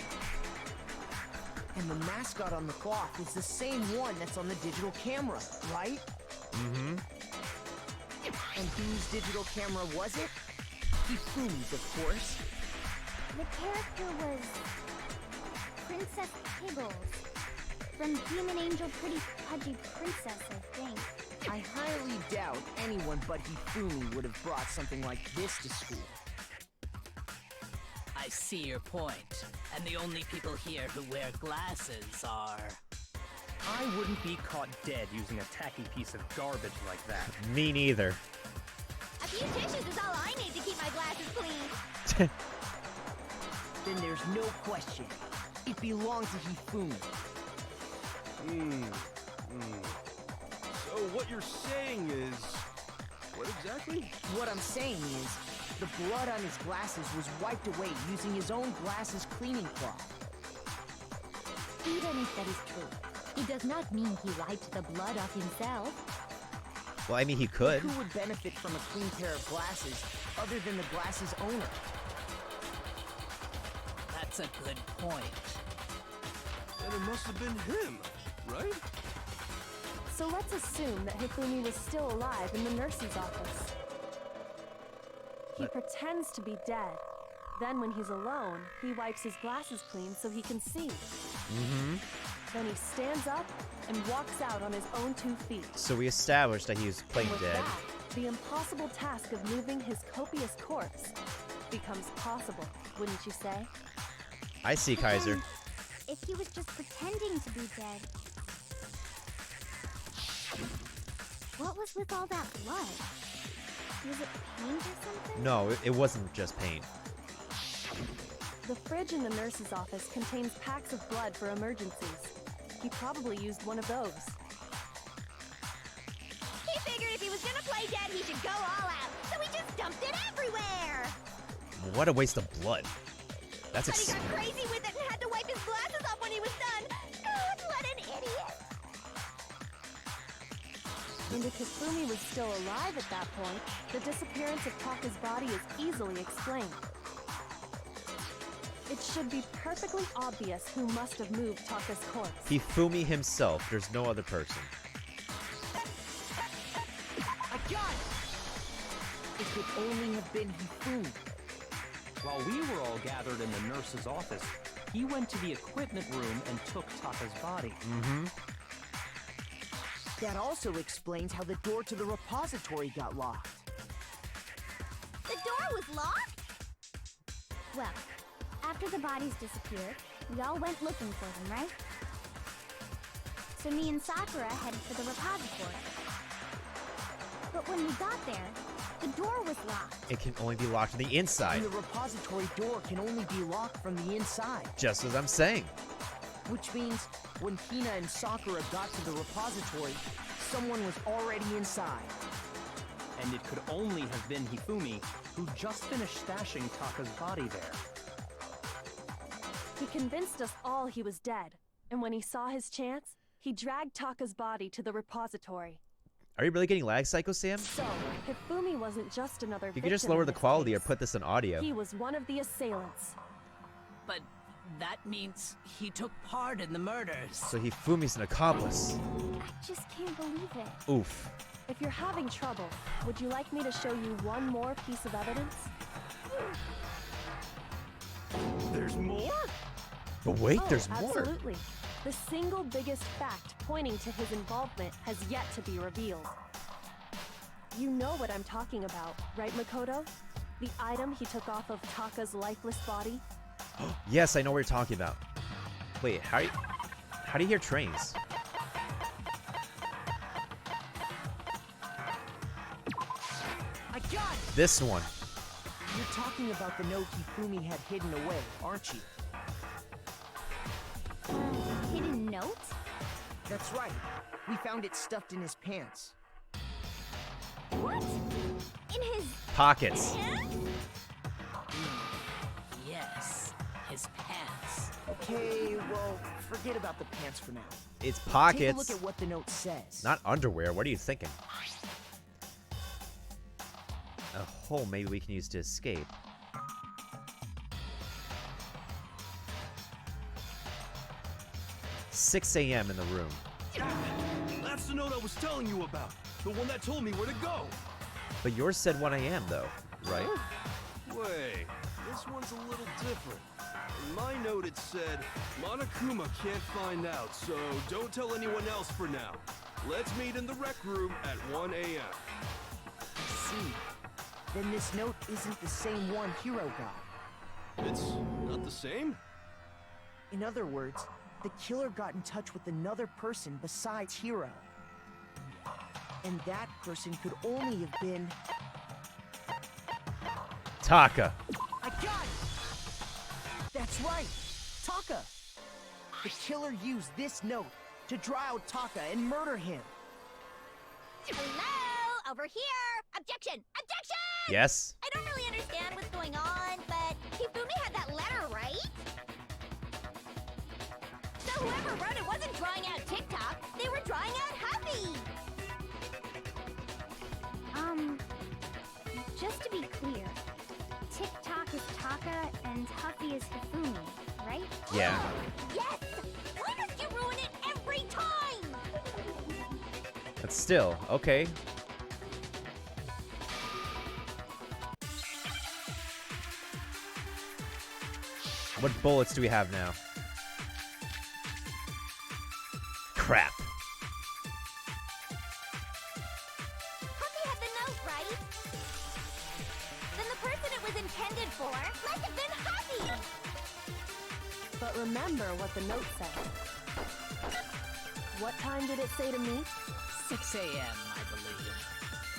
And the mascot on the cloth is the same one that's on the digital camera, right? Mm-hmm. And whose digital camera was it? Hifumi's, of course. the character was Princess Piggles. From Demon Angel Pretty Pudgy Princess, I think. I highly doubt anyone but Hifumi would have brought something like this to school. I see your point. And the only people here who wear glasses are... I wouldn't be caught dead using a tacky piece of garbage like that. Me neither. A few tissues is all I need to keep my glasses clean. Then there's no question. It belonged to Hifumi. So what you're saying is... What exactly? What I'm saying is, the blood on his glasses was wiped away using his own glasses cleaning cloth. Even if that is true, it does not mean he wiped the blood off himself. Well, I mean, he could. Who would benefit from a clean pair of glasses other than the glasses owner? That's a good point. Then it must have been him, right? So let's assume that Hifumi was still alive in the nurse's office. He pretends to be dead. Then when he's alone, he wipes his glasses clean so he can see. Mm-hmm. Then he stands up and walks out on his own 2 feet. So we established that he was playing With dead. that, the impossible task of moving his copious corpse becomes possible, wouldn't you say? I see, Kaiser. If he was just pretending to be dead, what was with all that blood? Was it paint or something? No, it wasn't just paint. The fridge in the nurse's office contains packs of blood for emergencies. He probably used one of those. He figured if he was gonna play dead, he should go all out, so he just dumped it everywhere! What a waste of blood. That's But he got crazy with it and had to wipe his glasses off when he was done! God, what an idiot! And if Hifumi was still alive at that point, the disappearance of Taka's body is easily explained. It should be perfectly obvious who must have moved Taka's corpse. Hifumi himself. There's no other person. I got it! It could only have been Hifumi. While we were all gathered in the nurse's office, he went to the equipment room and took Taka's body. Mm-hmm. That also explains how the door to the repository got locked. The door was locked? Well, after the bodies disappeared, we all went looking for them, right? So me and Sakura headed for the repository. But when we got there, the door was locked. It can only be locked on the inside. And the repository door can only be locked from the inside. Just as I'm saying. Which means when Hina and Sakura got to the repository, someone was already inside. And it could only have been Hifumi, who just finished stashing Taka's body there. He convinced us all he was dead, and when he saw his chance, he dragged Taka's body to the repository. Are you really getting lag, Psycho Sam? So, Hifumi wasn't just another If you victim could just lower in the this quality or case. put this in audio. He was one of the assailants. But that means he took part in the murders. So Hifumi's an accomplice. I just can't believe it. Oof. If you're having trouble, would you like me to show you one more piece of evidence? There's more? But wait, Oh, there's more. Absolutely. The single biggest fact pointing to his involvement has yet to be revealed. You know what I'm talking about, right, Makoto? The item he took off of Taka's lifeless body? Yes, I know what you're talking about. Wait, how do you hear trains? I got it! This one. You're talking about the note Hifumi had hidden away, aren't you? Hidden note? That's right. We found it stuffed in his pants. What? In his Pockets. pants? Yes, his pants. Okay, well, forget about the pants for now. It's Take a pockets. look at what the note says. Not underwear. What are you thinking? A hole maybe we can use to escape. "6 a.m. in the room." That's the note I was telling you about. The one that told me where to go. But yours said 1 a.m. though, right? Wait, this one's a little different. In my note it said, Monokuma can't find out, so don't tell anyone else for now. Let's meet in the rec room at 1 a.m. See, then this note isn't the same one Hiro got. It's not the same? In other words, the killer got in touch with another person besides Hiro. And that person could only have been... Taka. I got it! That's right! Taka! The killer used this note to draw out Taka and murder him. Hello? Over here! Objection! Objection! Yes. I don't really understand what's going on, but Hifumi had that letter, right? So whoever wrote it wasn't drawing out TikTok, they were drawing out Huffy! Just to be clear, TikTok is Taka and Huffy is Hifumi, right? Yeah. Yes! Why must you ruin it every time? But still, okay. What bullets do we have now? Crap. Huffy had the note, right? Then the person it was intended for must have been Huffy! But remember what the note said. What time did it say to meet? 6 a.m., I believe.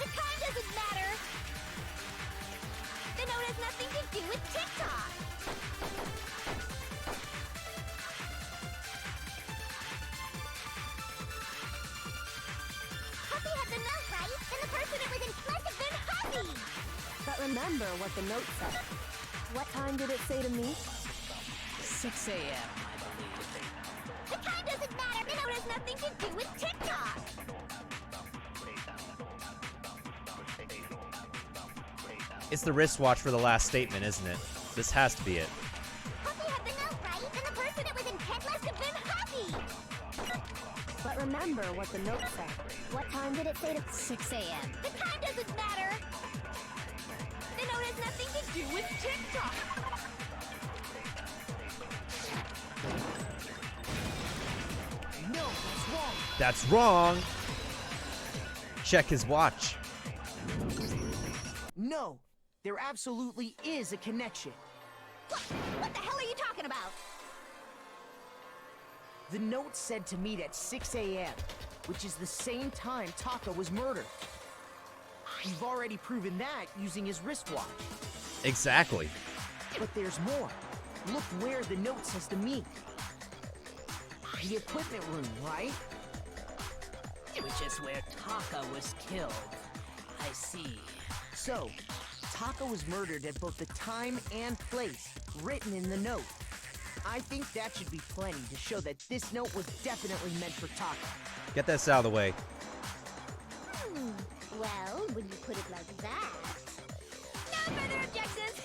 The time doesn't matter! The note has nothing to do with TikTok! Huffy had the note, right? And the person it was in must have been Huffy! But remember what the note said. What time did it say to meet? 6 a.m., I believe. The time doesn't matter! The note has nothing to do with TikTok! It's the wristwatch for the last statement, isn't it? This has to be it. Huffy had the note, right? And the person it was intent must have been Huffy! But remember what the note said. What time did it say to 6 a.m. The time doesn't matter! The note has nothing to do with TikTok! No, that's wrong! That's wrong. Check his watch. No, there absolutely is a connection. What the hell are you talking about? The note said to meet at 6 a.m., which is the same time Taka was murdered. We've already proven that using his wristwatch. Exactly. But there's more. Look where the note says to meet. The equipment room, right? Which is where Taka was killed. I see. So, Taka was murdered at both the time and place written in the note. I think that should be plenty to show that this note was definitely meant for Taka. Get this out of the way. Well, when you put it like that... No further objections!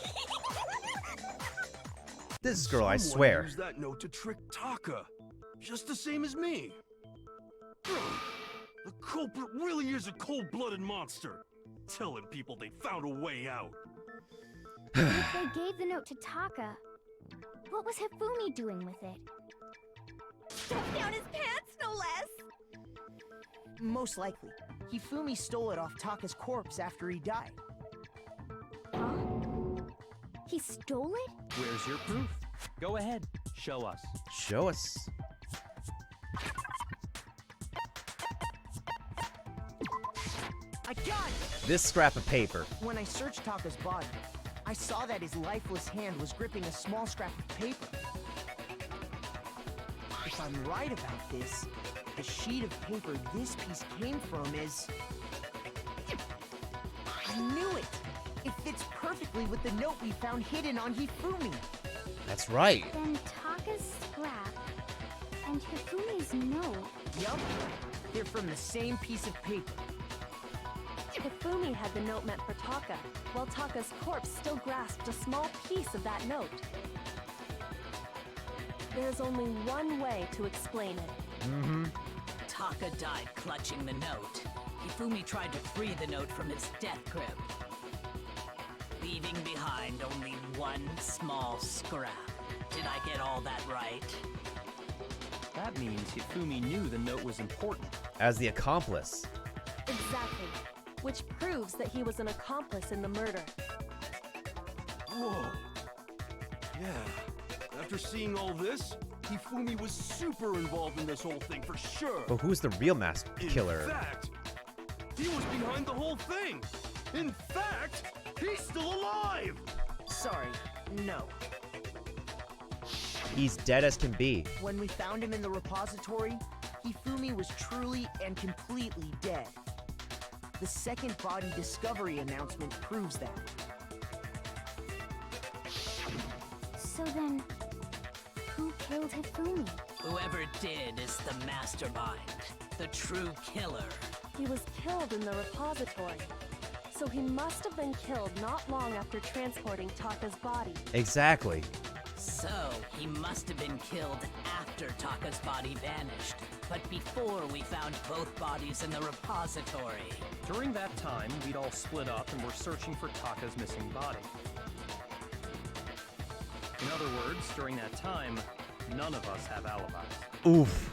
This girl, I Someone swear. used that note to trick Taka, just the same as me. The culprit really is a cold-blooded monster, telling people they found a way out. If they gave the note to Taka, what was Hifumi doing with it? Stuffed down his pants, no less! Most likely, Hifumi stole it off Taka's corpse after he died. Huh? He stole it? Where's your proof? Go ahead, show us. Show us. I got it! This scrap of paper. When I searched Taka's body, I saw that his lifeless hand was gripping a small scrap of paper. If I'm right about this, the sheet of paper this piece came from is... I knew it! It fits perfectly with the note we found hidden on Hifumi. That's right. Then Taka's scrap and Hifumi's note. Yup, they're from the same piece of paper. Hifumi had the note meant for Taka, while Taka's corpse still grasped a small piece of that note. There's only one way to explain it. Mm-hmm. Taka died clutching the note. Hifumi tried to free the note from its death grip, leaving behind only one small scrap. Did I get all that right? That means Hifumi knew the note was important. As the accomplice. Exactly. Which proves that he was an accomplice in the murder. Whoa. Yeah. After seeing all this, Hifumi was super involved in this whole thing for sure. But who's the real master killer? In fact, he was behind the whole thing. In fact, he's still alive. Sorry, no. He's dead as can be. When we found him in the repository, Hifumi was truly and completely dead. The second body discovery announcement proves that. So then, who killed Hifumi? Whoever did is the mastermind, the true killer. He was killed in the repository. So he must have been killed not long after transporting Taka's body. Exactly. So, he must have been killed after Taka's body vanished, but before we found both bodies in the repository. During that time, we'd all split up and were searching for Taka's missing body. In other words, during that time, none of us have alibis. Oof.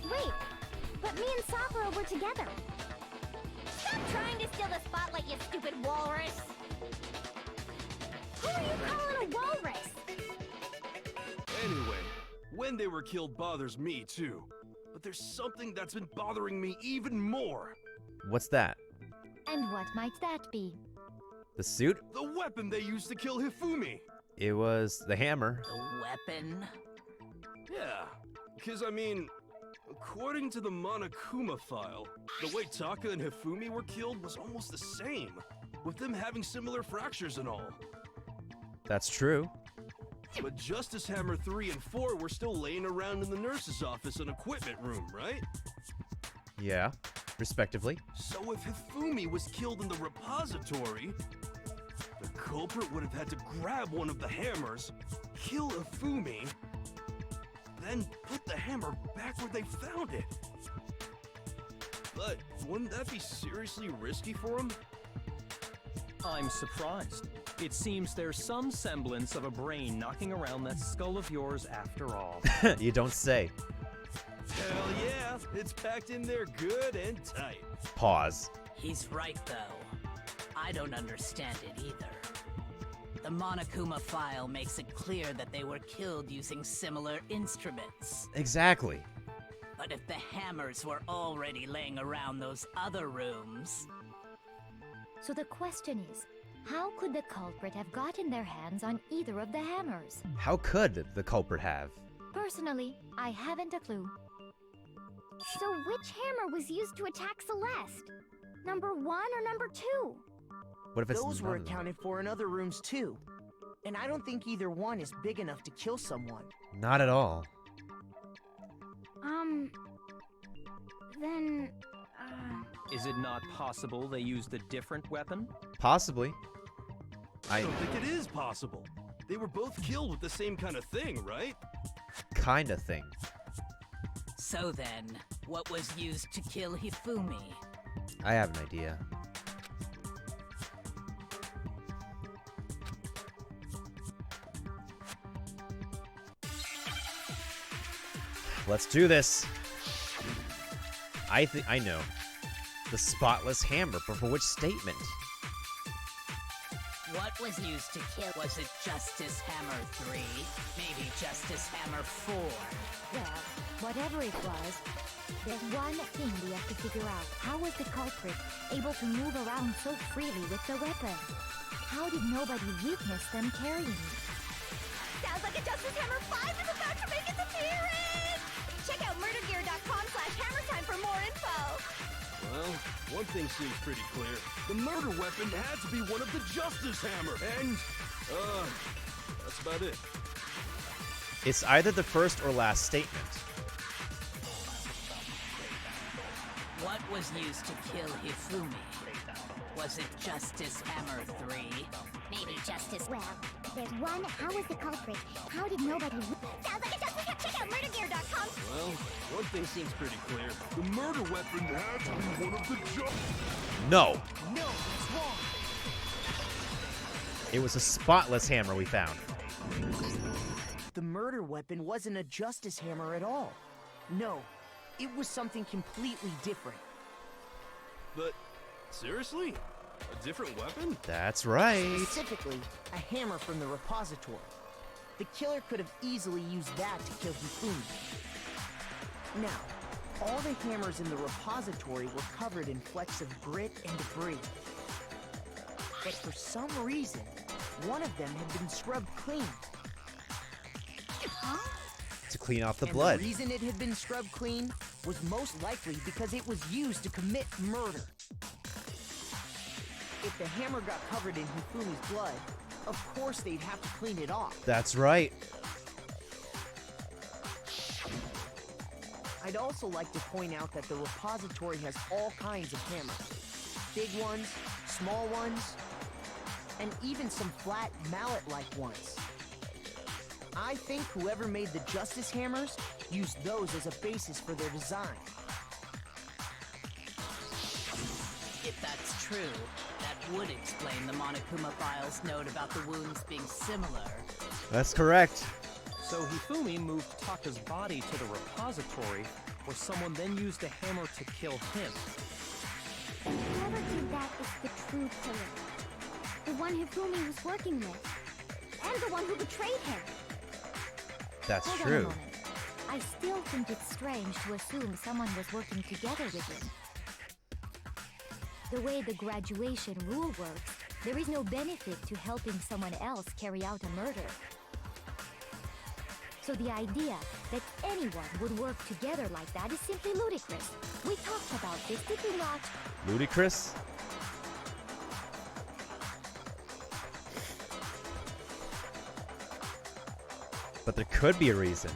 Wait, but me and Sakura were together. Stop trying to steal the spotlight, you stupid walrus! Who are you calling a walrus? Anyway, when they were killed bothers me too. But there's something that's been bothering me even more. What's that? And what might that be? The suit? The weapon they used to kill Hifumi. It was the hammer. The weapon? Yeah, because I mean, according to the Monokuma file, the way Taka and Hifumi were killed was almost the same, with them having similar fractures and all. That's true. But Justice Hammer 3 and 4 were still laying around in the nurse's office and equipment room, right? Yeah, respectively. So if Hifumi was killed in the repository, the culprit would have had to grab one of the hammers, kill Hifumi, then put the hammer back where they found it. But wouldn't that be seriously risky for him? I'm surprised. It seems there's some semblance of a brain knocking around that skull of yours after all. You don't say. Hell yeah, it's packed in there good and tight. Pause. He's right, though. I don't understand it either. The Monokuma file makes it clear that they were killed using similar instruments. Exactly. But if the hammers were already laying around those other rooms... So the question is, how could the culprit have gotten their hands on either of the hammers? How could the culprit have? Personally, I haven't a clue. So which hammer was used to attack Celeste? Number 1 or number 2? What if it's Those none were of them? accounted for in other rooms too. And I don't think either one is big enough to kill someone. Not at all. Then, Is it not possible they used a different weapon? Possibly. I don't think it is possible. They were both killed with the same kind of thing, right? Kind of thing. So then, what was used to kill Hifumi? I have an idea. Let's do this. I know. The spotless hammer, but for which statement? What was used to kill? Was it Justice Hammer 3? Maybe Justice Hammer 4? Well, whatever it was, there's one thing we have to figure out. How was the culprit able to move around so freely with the weapon? How did nobody witness them carrying it? sounds like a Justice Hammer 5 is about to make its appearance! Check out murdergear.com/hammertime for more info! Well, one thing seems pretty clear. The murder weapon had to be one of the Justice Hammer, and, that's about it. It's either the first or last statement. What was used to kill Hifumi? Was it Justice Hammer 3? Maybe Justice... Well, there's one. How was the culprit? How did nobody... Sounds like a Justice Hammer! Check out murdergear.com! Well, one thing seems pretty clear. The murder weapon had to be one of the No! No, it's wrong. It was a spotless hammer we found. The murder weapon wasn't a Justice Hammer at all. No, it was something completely different. But, seriously? A different weapon? That's right. Specifically, a hammer from the repository. The killer could have easily used that to kill Hifumi. Now, all the hammers in the repository were covered in flecks of grit and debris. But for some reason, one of them had been scrubbed clean. To clean off the And blood. the reason it had been scrubbed clean was most likely because it was used to commit murder. If the hammer got covered in Hifumi's blood, of course they'd have to clean it off. That's right. I'd also like to point out that the repository has all kinds of hammers. Big ones, small ones, and even some flat mallet-like ones. I think whoever made the Justice Hammers used those as a basis for their design. If that's true, that would explain the Monokuma file's note about the wounds being similar. That's correct. So Hifumi moved Taka's body to the repository, where someone then used a hammer to kill him. Whoever did that is the true killer. The one Hifumi was working with. And the one who betrayed him. That's Hold on a true. moment. I still think it's strange to assume someone was working together with him. The way the graduation rule works, there is no benefit to helping someone else carry out a murder. So the idea that anyone would work together like that is simply ludicrous. We talked about this, did we not? Ludicrous? But there could be a reason.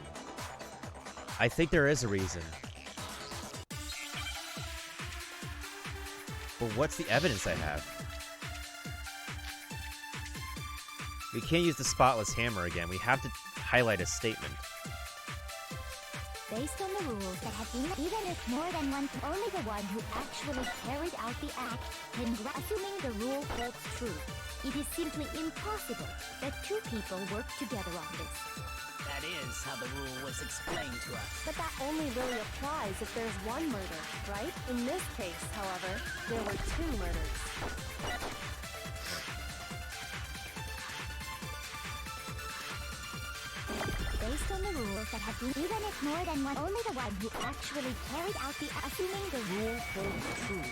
I think there is a reason. But what's the evidence I have? We can't use the spotless hammer again. We have to highlight a statement. Based on the rules that have been, even if more than one, only the one who actually carried out the act can assuming the rule holds true. It is simply impossible that two people work together on this. That is how the rule was explained to us. But that only really applies if there's one murder, right? In this case, however, there were two murders. Based on the rules that have been, even if more than one, only the one who actually carried out the assuming the rule holds true.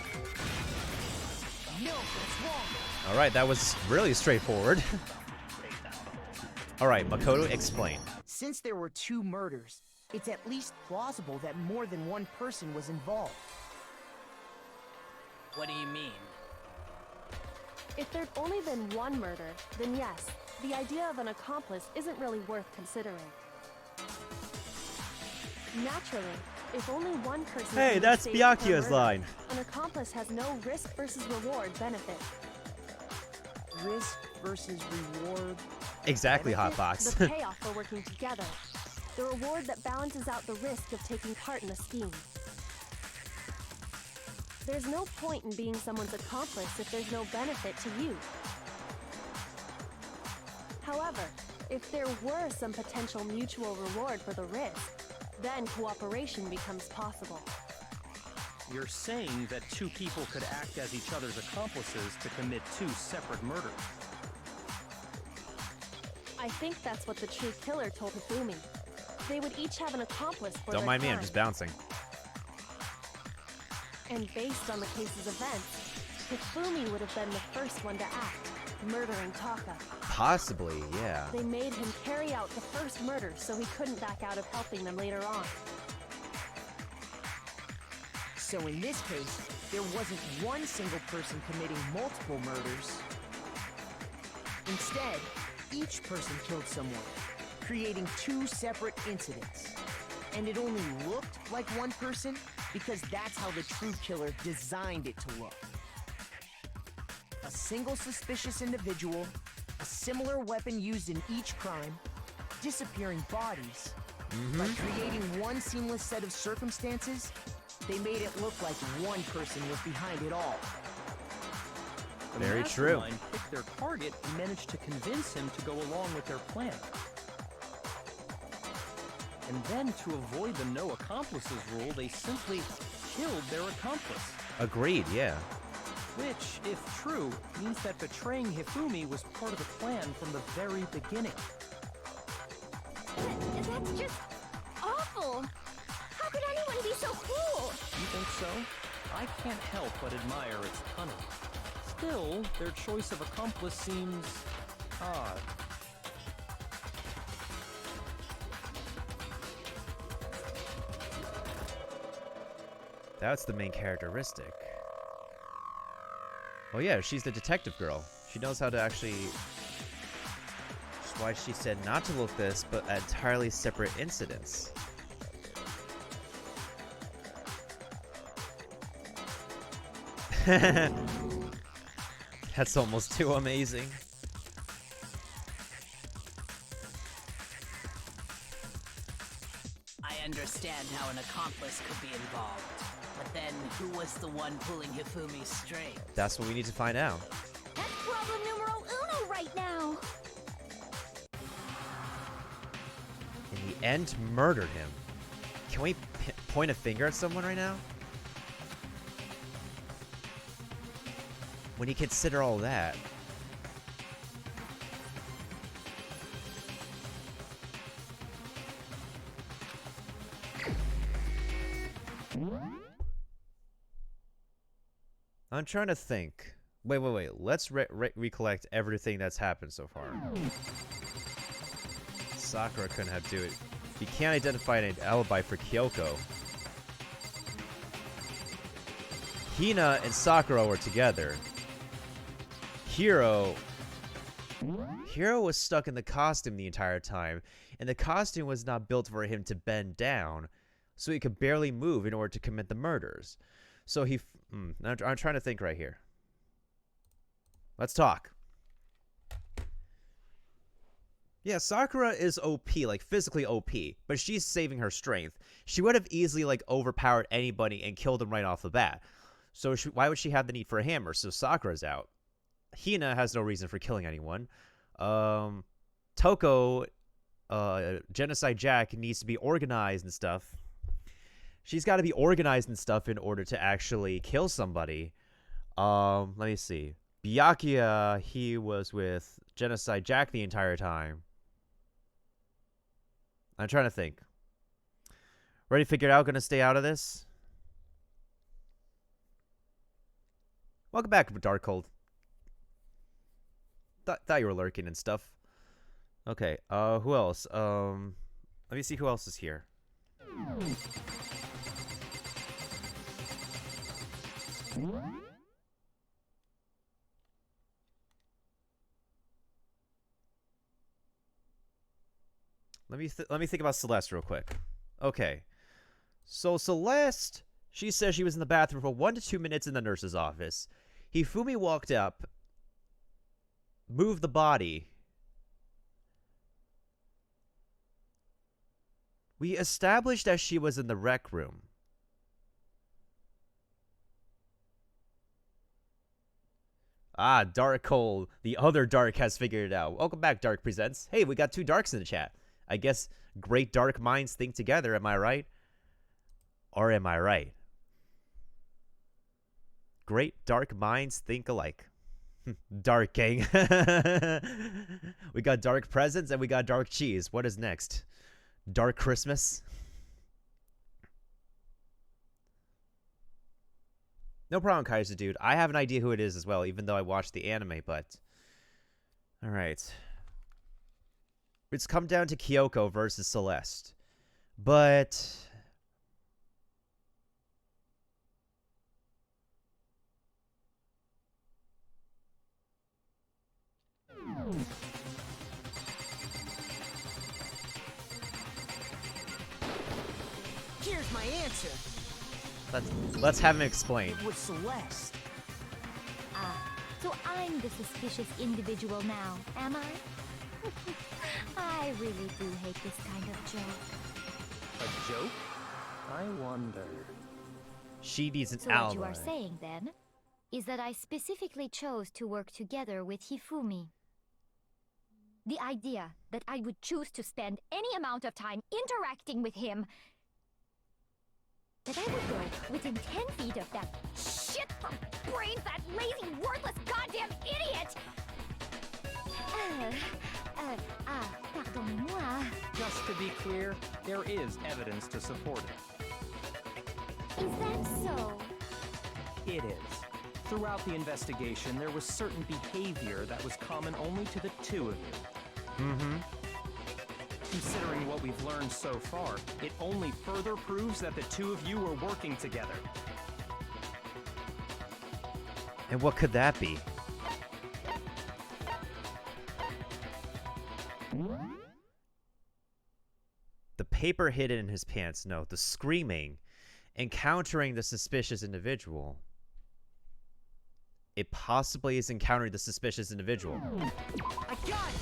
No, that's wrong. Alright, that was really straightforward. Alright, Makoto, explain. Since there were 2 murders, it's at least plausible that more than one person was involved. What do you mean? If there'd only been one murder, then yes, the idea of an accomplice isn't really worth considering. Naturally, if only one person Hey, can that's be saved per Byakuya's murder, line. An accomplice has no risk versus reward benefit. Risk versus reward. Exactly, The Hotbox. payoff for working together. The reward that balances out the risk of taking part in a scheme. There's no point in being someone's accomplice if there's no benefit to you. However, if there were some potential mutual reward for the risk, then cooperation becomes possible. You're saying that 2 people could act as each other's accomplices to commit 2 separate murders. I think that's what the true killer told Hifumi. They would each have an accomplice for Don't their mind me, I'm crime. just bouncing. And based on the case's events, Hifumi would have been the first one to act, murdering Taka. Possibly, yeah. They made him carry out the first murder so he couldn't back out of helping them later on. So in this case, there wasn't one single person committing multiple murders. Instead, each person killed someone, creating 2 separate incidents. And it only looked like one person because that's how the true killer designed it to look. A single suspicious individual, a similar weapon used in each crime, disappearing bodies. By creating one seamless set of circumstances, they made it look like one person was behind it all. The Very true. mastermind picked their target and managed to convince him to go along with their plan. And then, to avoid the no accomplices rule, they simply killed their accomplice. Agreed, yeah. Which, if true, means that betraying Hifumi was part of the plan from the very beginning. That's just awful. How could anyone be so cruel? You think so? I can't help but admire its cunning. Still, their choice of accomplice seems odd. That's the main characteristic. Oh yeah, she's the detective girl. She knows how to actually... That's why she said not to look this, but at entirely separate incidents. That's almost too amazing. I understand how an accomplice could be involved. But then, who was the one pulling Hifumi's strings? That's what we need to find out. That's problem numero uno right now. In the end, murdered him. Can we point a finger at someone right now? When you consider all that. I'm trying to think. Wait. Let's recollect everything that's happened so far. Sakura couldn't have do it. He can't identify an alibi for Kyoko. Hina and Sakura were together. Hiro was stuck in the costume the entire time, and the costume was not built for him to bend down, so he could barely move in order to commit the murders. So I'm trying to think right here. Let's talk. Yeah, Sakura is OP, like physically OP, but she's saving her strength. She would have easily like overpowered anybody and killed him right off the bat. So why would she have the need for a hammer? So Sakura's out. Hina has no reason for killing anyone. Toko, Genocide Jack, needs to be organized and stuff. She's got to be organized and stuff in order to actually kill somebody. Let me see. Byakuya, he was with Genocide Jack the entire time. I'm trying to think. Ready to figure it out? Gonna stay out of this? Welcome back, Darkhold. Thought you were lurking and stuff. Okay, who else? Let me see who else is here. Let me think about Celeste real quick. Okay. So Celeste, she says she was in the bathroom for 1 to 2 minutes in the nurse's office. Hifumi walked up, moved the body. We established that she was in the rec room. Ah, Dark Cole, the other Dark has figured it out. Welcome back, Dark Presents. Hey, we got 2 Darks in the chat. I guess great dark minds think together, am I right? Or am I right? Great dark minds think alike. Dark gang. We got dark presents and we got dark cheese. What is next? Dark Christmas? No problem, Kaiser dude. I have an idea who it is as well, even though I watched the anime, but... Alright. It's come down to Kyoko versus Celeste. But... Here's my answer. Let's have him explain. It was Celeste. Ah, so I'm the suspicious individual now, am I? I really do hate this kind of joke. A joke? I wonder. She needs an So ally. what you are saying, then, is that I specifically chose to work together with Hifumi. The idea that I would choose to spend any amount of time interacting with him, that I would go within 10 feet of that shit from brains, that lazy, worthless, goddamn idiot! Pardonnez-moi. Just to be clear, there is evidence to support it. Is that so? It is. Throughout the investigation, there was certain behavior that was common only to the 2 of you. Mm-hmm. Considering what we've learned so far, it only further proves that the 2 of you were working together. And what could that be? The paper hidden in his pants. No, the screaming. Encountering the suspicious individual. It possibly is encountering the suspicious individual. I got it!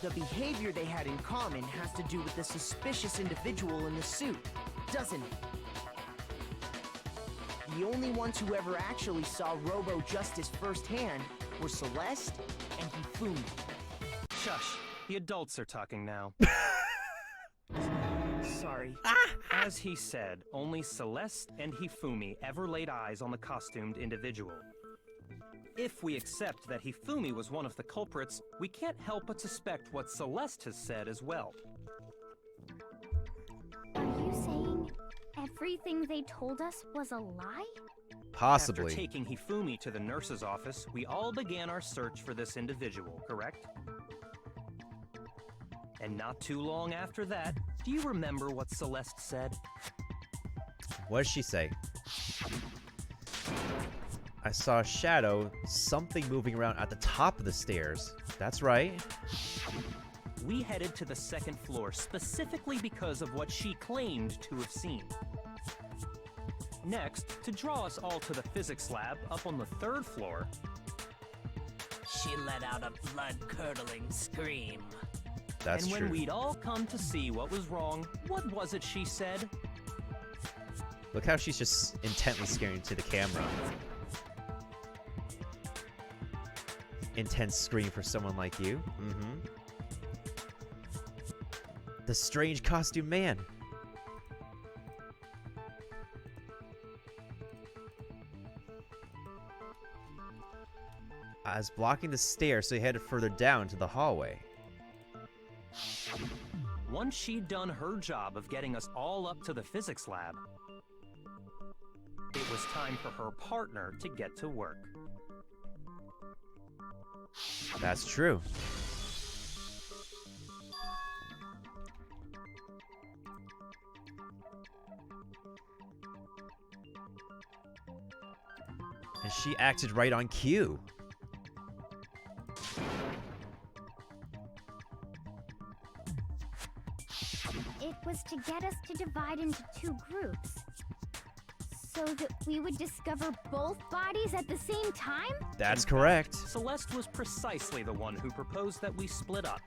The behavior they had in common has to do with the suspicious individual in the suit, doesn't it? The only ones who ever actually saw Robo-Justice firsthand were Celeste and Hifumi. Shush. The adults are talking now. Sorry. As he said, only Celeste and Hifumi ever laid eyes on the costumed individual. If we accept that Hifumi was one of the culprits, we can't help but suspect what Celeste has said as well. Are you saying everything they told us was a lie? Possibly. After taking Hifumi to the nurse's office, we all began our search for this individual, correct? And not too long after that, do you remember what Celeste said? What did she say? I saw a shadow, something moving around at the top of the stairs. That's right. We headed to the 2nd floor specifically because of what she claimed to have seen. Next, to draw us all to the physics lab up on the 3rd floor, She let out a blood-curdling scream. That's and when true. we'd all come to see what was wrong, what was it she said? Look how she's just intently staring to the camera. Intense scream for someone like you. Mm-hmm. The strange costume man. I was blocking the stairs, so he headed further down to the hallway. Once she'd done her job of getting us all up to the physics lab, it was time for her partner to get to work. That's true. And she acted right on cue. It was to get us to divide into two groups. So that we would discover both bodies at the same time? That's correct. Celeste was precisely the one who proposed that we split up.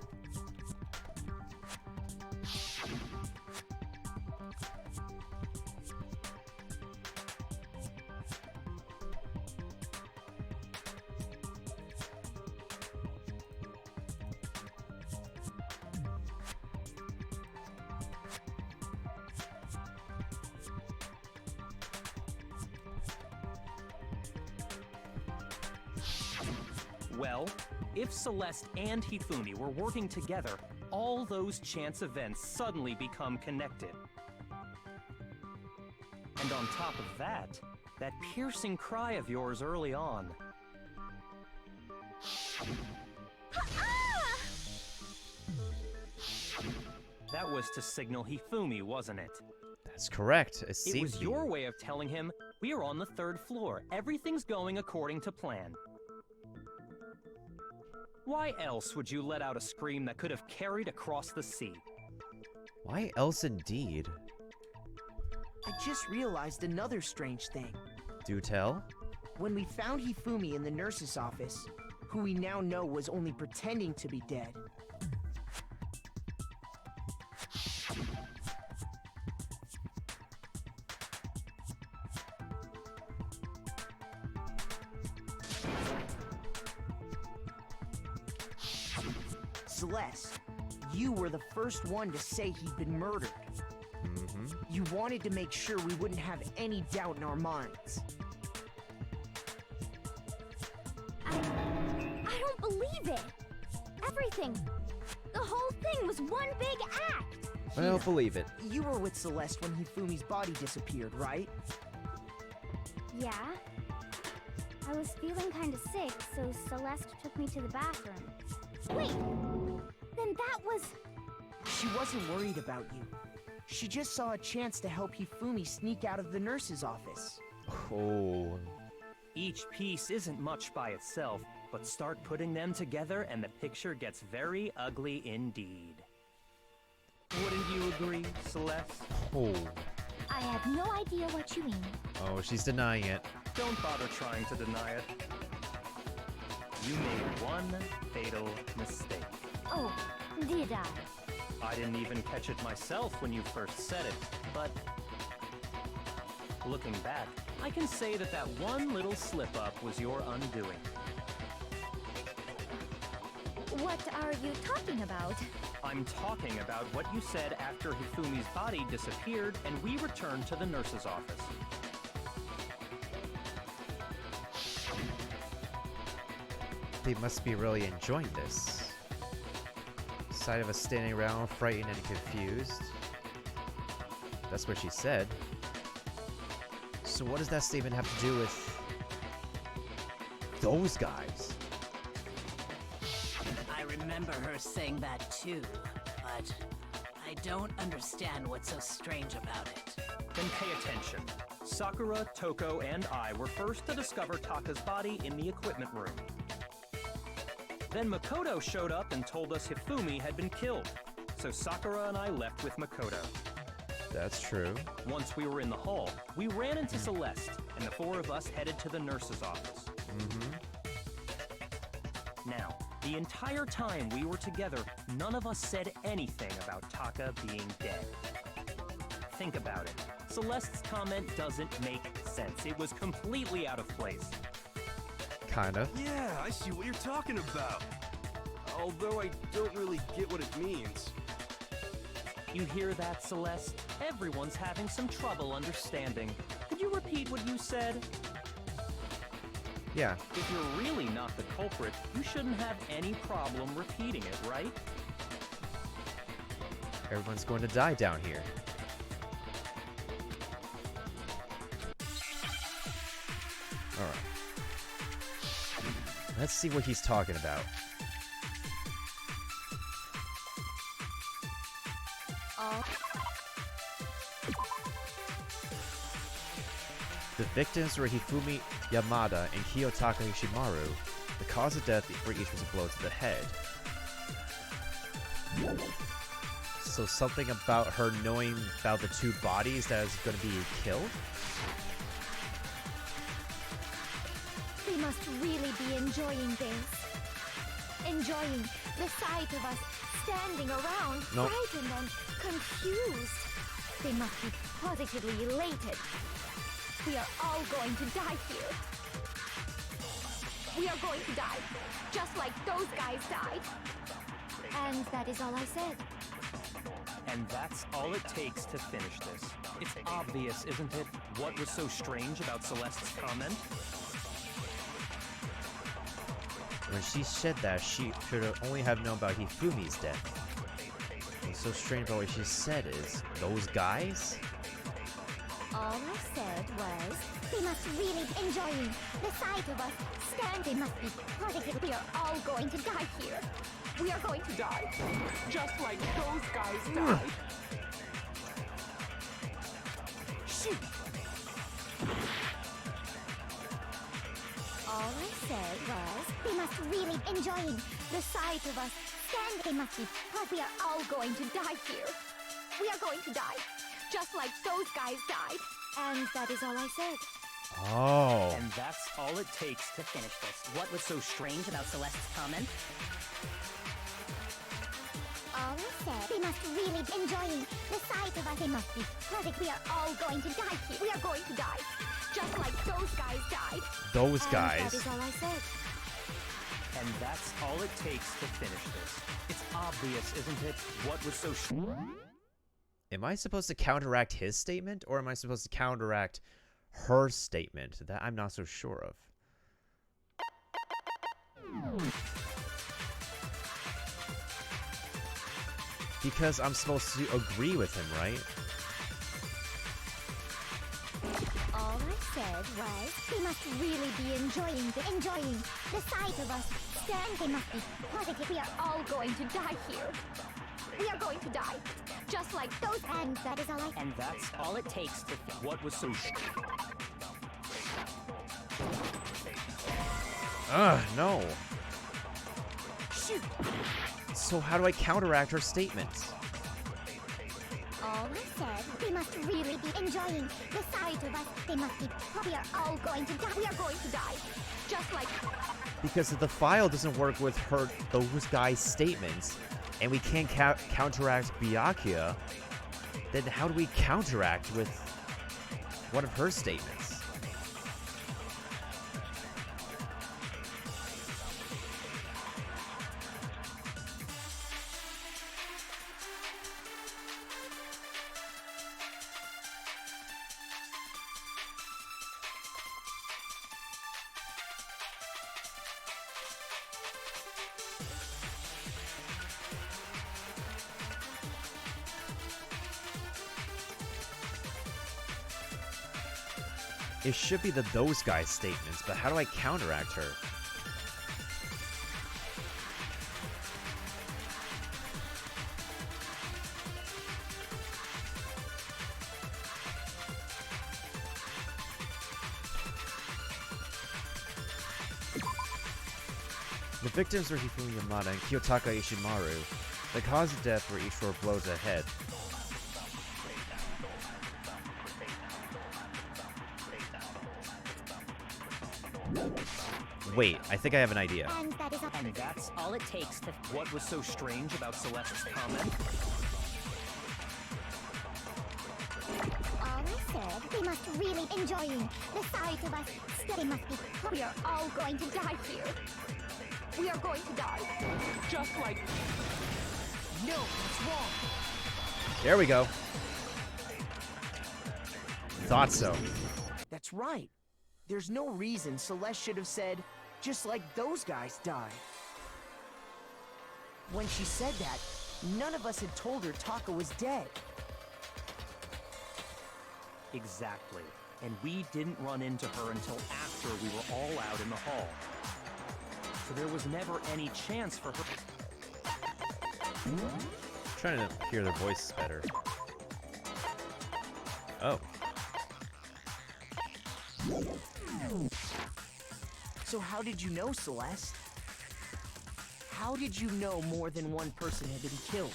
Well, if Celeste and Hifumi were working together, all those chance events suddenly become connected. And on top of that, that piercing cry of yours early on. That was to signal Hifumi, wasn't it? That's correct. It It seemed was to be. your way of telling him, we're on the 3rd floor, everything's going according to plan. Why else would you let out a scream that could have carried across the sea? Why else indeed? I just realized another strange thing. Do tell? When we found Hifumi in the nurse's office, who we now know was only pretending to be dead, Celeste, you were the first one to say he'd been murdered. Mm-hmm. You wanted to make sure we wouldn't have any doubt in our minds. I don't believe it! Everything! The whole thing was one big act! I don't believe it. You were with Celeste when Hifumi's body disappeared, right? Yeah. I was feeling kinda sick, so Celeste took me to the bathroom. Wait! Then that was... She wasn't worried about you. She just saw a chance to help Hifumi sneak out of the nurse's office. Oh. Each piece isn't much by itself, but start putting them together and the picture gets very ugly indeed. Wouldn't you agree, Celeste? Oh. I have no idea what you mean. Oh, she's denying it. Don't bother trying to deny it. You made one fatal mistake. Oh, did I? I didn't even catch it myself when you first said it, but looking back, I can say that that one little slip-up was your undoing. What are you talking about? I'm talking about what you said after Hifumi's body disappeared and we returned to the nurse's office. They must be really enjoying this. Sight of us standing around, frightened and confused. That's what she said. So what does that statement have to do with those guys? I remember her saying that too, but I don't understand what's so strange about it. Then pay attention. Sakura, Toko, and I were first to discover Taka's body in the equipment room. Then Makoto showed up and told us Hifumi had been killed. So Sakura and I left with Makoto. That's true. Once we were in the hall, we ran into Celeste, and the four of us headed to the nurse's office. Mm-hmm. Now, the entire time we were together, none of us said anything about Taka being dead. Think about it. Celeste's comment doesn't make sense. It was completely out of place. Kinda. Yeah, I see what you're talking about. Although I don't really get what it means. You hear that, Celeste? Everyone's having some trouble understanding. Could you repeat what you said? Yeah. If you're really not the culprit, you shouldn't have any problem repeating it, right? Everyone's going to die down here. Alright. Let's see what he's talking about. The victims were Hifumi Yamada and Kiyotaka Ishimaru. The cause of death for each was a blow to the head. So something about her knowing about the two bodies that is going to be killed? They must really be enjoying this. Enjoying the sight of us standing around, Nope. frightened and confused. They must be positively elated. We are all going to die here. We are going to die, just like those guys died. And that is all I said. And that's all it takes to finish this. It's obvious, isn't it? What was so strange about Celeste's comment? When she said that, she should have only have known about Hifumi's death. What's so strange about what she said is, those guys? All I said was, they must really be enjoying the sight of us stand. They must be positive. We are all going to die here. We are going to die, just like those guys died. Shoot! All I said was, they must really be enjoying the sight of us stand. They must be positive. We are all going to die here. We are going to die, just like those guys died. And that is all I said. Oh. And that's all it takes to finish this. What was so strange about Celeste's comment? All I said, they must really be enjoying the sight of us. They must be positive. We are all going to die here. We are going to die, just like those guys died. Those And guys. that is all I said. And that's all it takes to finish this. It's obvious, isn't it? What was so Am I supposed to counteract his statement, or am I supposed to counteract her statement? That I'm not so sure of. Because I'm supposed to agree with him, right? All I said was, they must really be enjoying the sight of us stand. They must be positive. We are all going to die here. We are going to die, just like those. And that is all I. And that's all it takes to What was so Ugh, no. Shoot! So how do I counteract her statements? All I said, they must really be enjoying the sight of us. They must be. We are all going to die. We are going to die, just like. Because if the file doesn't work with those guys' statements, and we can't counteract Byakuya, then how do we counteract with one of her statements? It should be those guys' statements, but how do I counteract her? The victims were Hifumi Yamada and Kiyotaka Ishimaru. The cause of death were each for blows to the head. Wait, I think I have an idea. And that is all. And that's all it takes to What was so strange about Celeste's comment? All I said, they must really enjoying the sight of us. They must be. We are all going to die here. We are going to die, just like. No, it's wrong. There we go. Thought so. That's right. There's no reason Celeste should have said, just like those guys died. When she said that, none of us had told her Taka was dead. Exactly. And we didn't run into her until after we were all out in the hall. So there was never any chance for her. Trying to hear their voices better. Oh. So how did you know, Celeste? How did you know more than one person had been killed?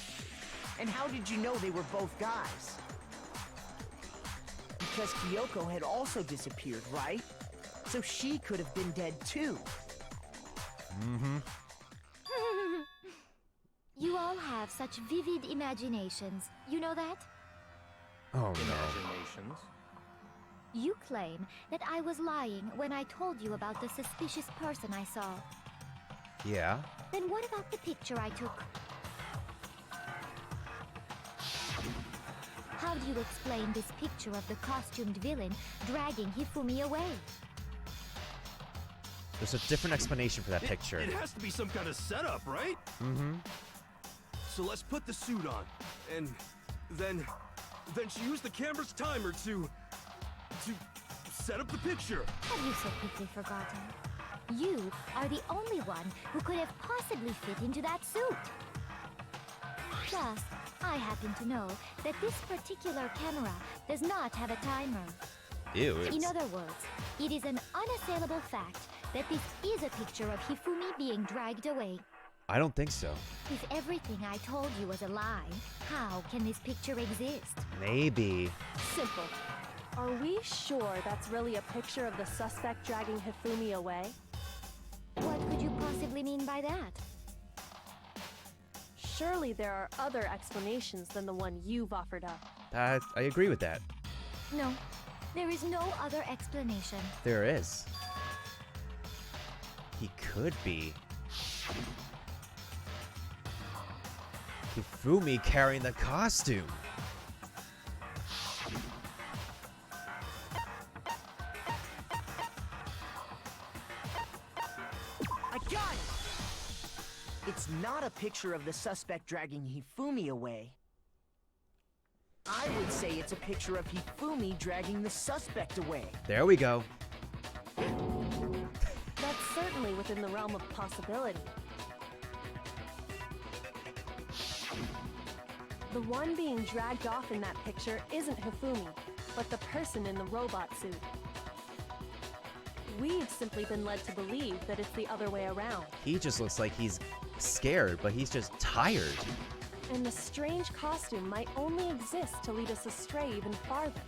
And how did you know they were both guys? Because Kyoko had also disappeared, right? So she could have been dead too. Mm-hmm. You all have such vivid imaginations. You know that? Oh no. Imaginations. You claim that I was lying when I told you about the suspicious person I saw. Yeah. Then what about the picture I took? How do you explain this picture of the costumed villain dragging Hifumi away? There's a different explanation for that picture. It has to be some kind of setup, right? Mm-hmm. So let's put the suit on, and then she used the camera's timer to set up the picture. Have you so quickly forgotten? You are the only one who could have possibly fit into that suit. Plus, I happen to know that this particular camera does not have a timer. Ew. In other words, it is an unassailable fact that this is a picture of Hifumi being dragged away. I don't think so. If everything I told you was a lie, how can this picture exist? Maybe. Simple. Are we sure that's really a picture of the suspect dragging Hifumi away? What could you possibly mean by that? Surely there are other explanations than the one you've offered up. I agree with that. No, there is no other explanation. There is. He could be Hifumi carrying the costume. I got it! It's not a picture of the suspect dragging Hifumi away. I would say it's a picture of Hifumi dragging the suspect away. There we go. That's certainly within the realm of possibility. The one being dragged off in that picture isn't Hifumi, but the person in the robot suit. We've simply been led to believe that it's the other way around. He just looks like he's scared, but he's just tired. And the strange costume might only exist to lead us astray even farther.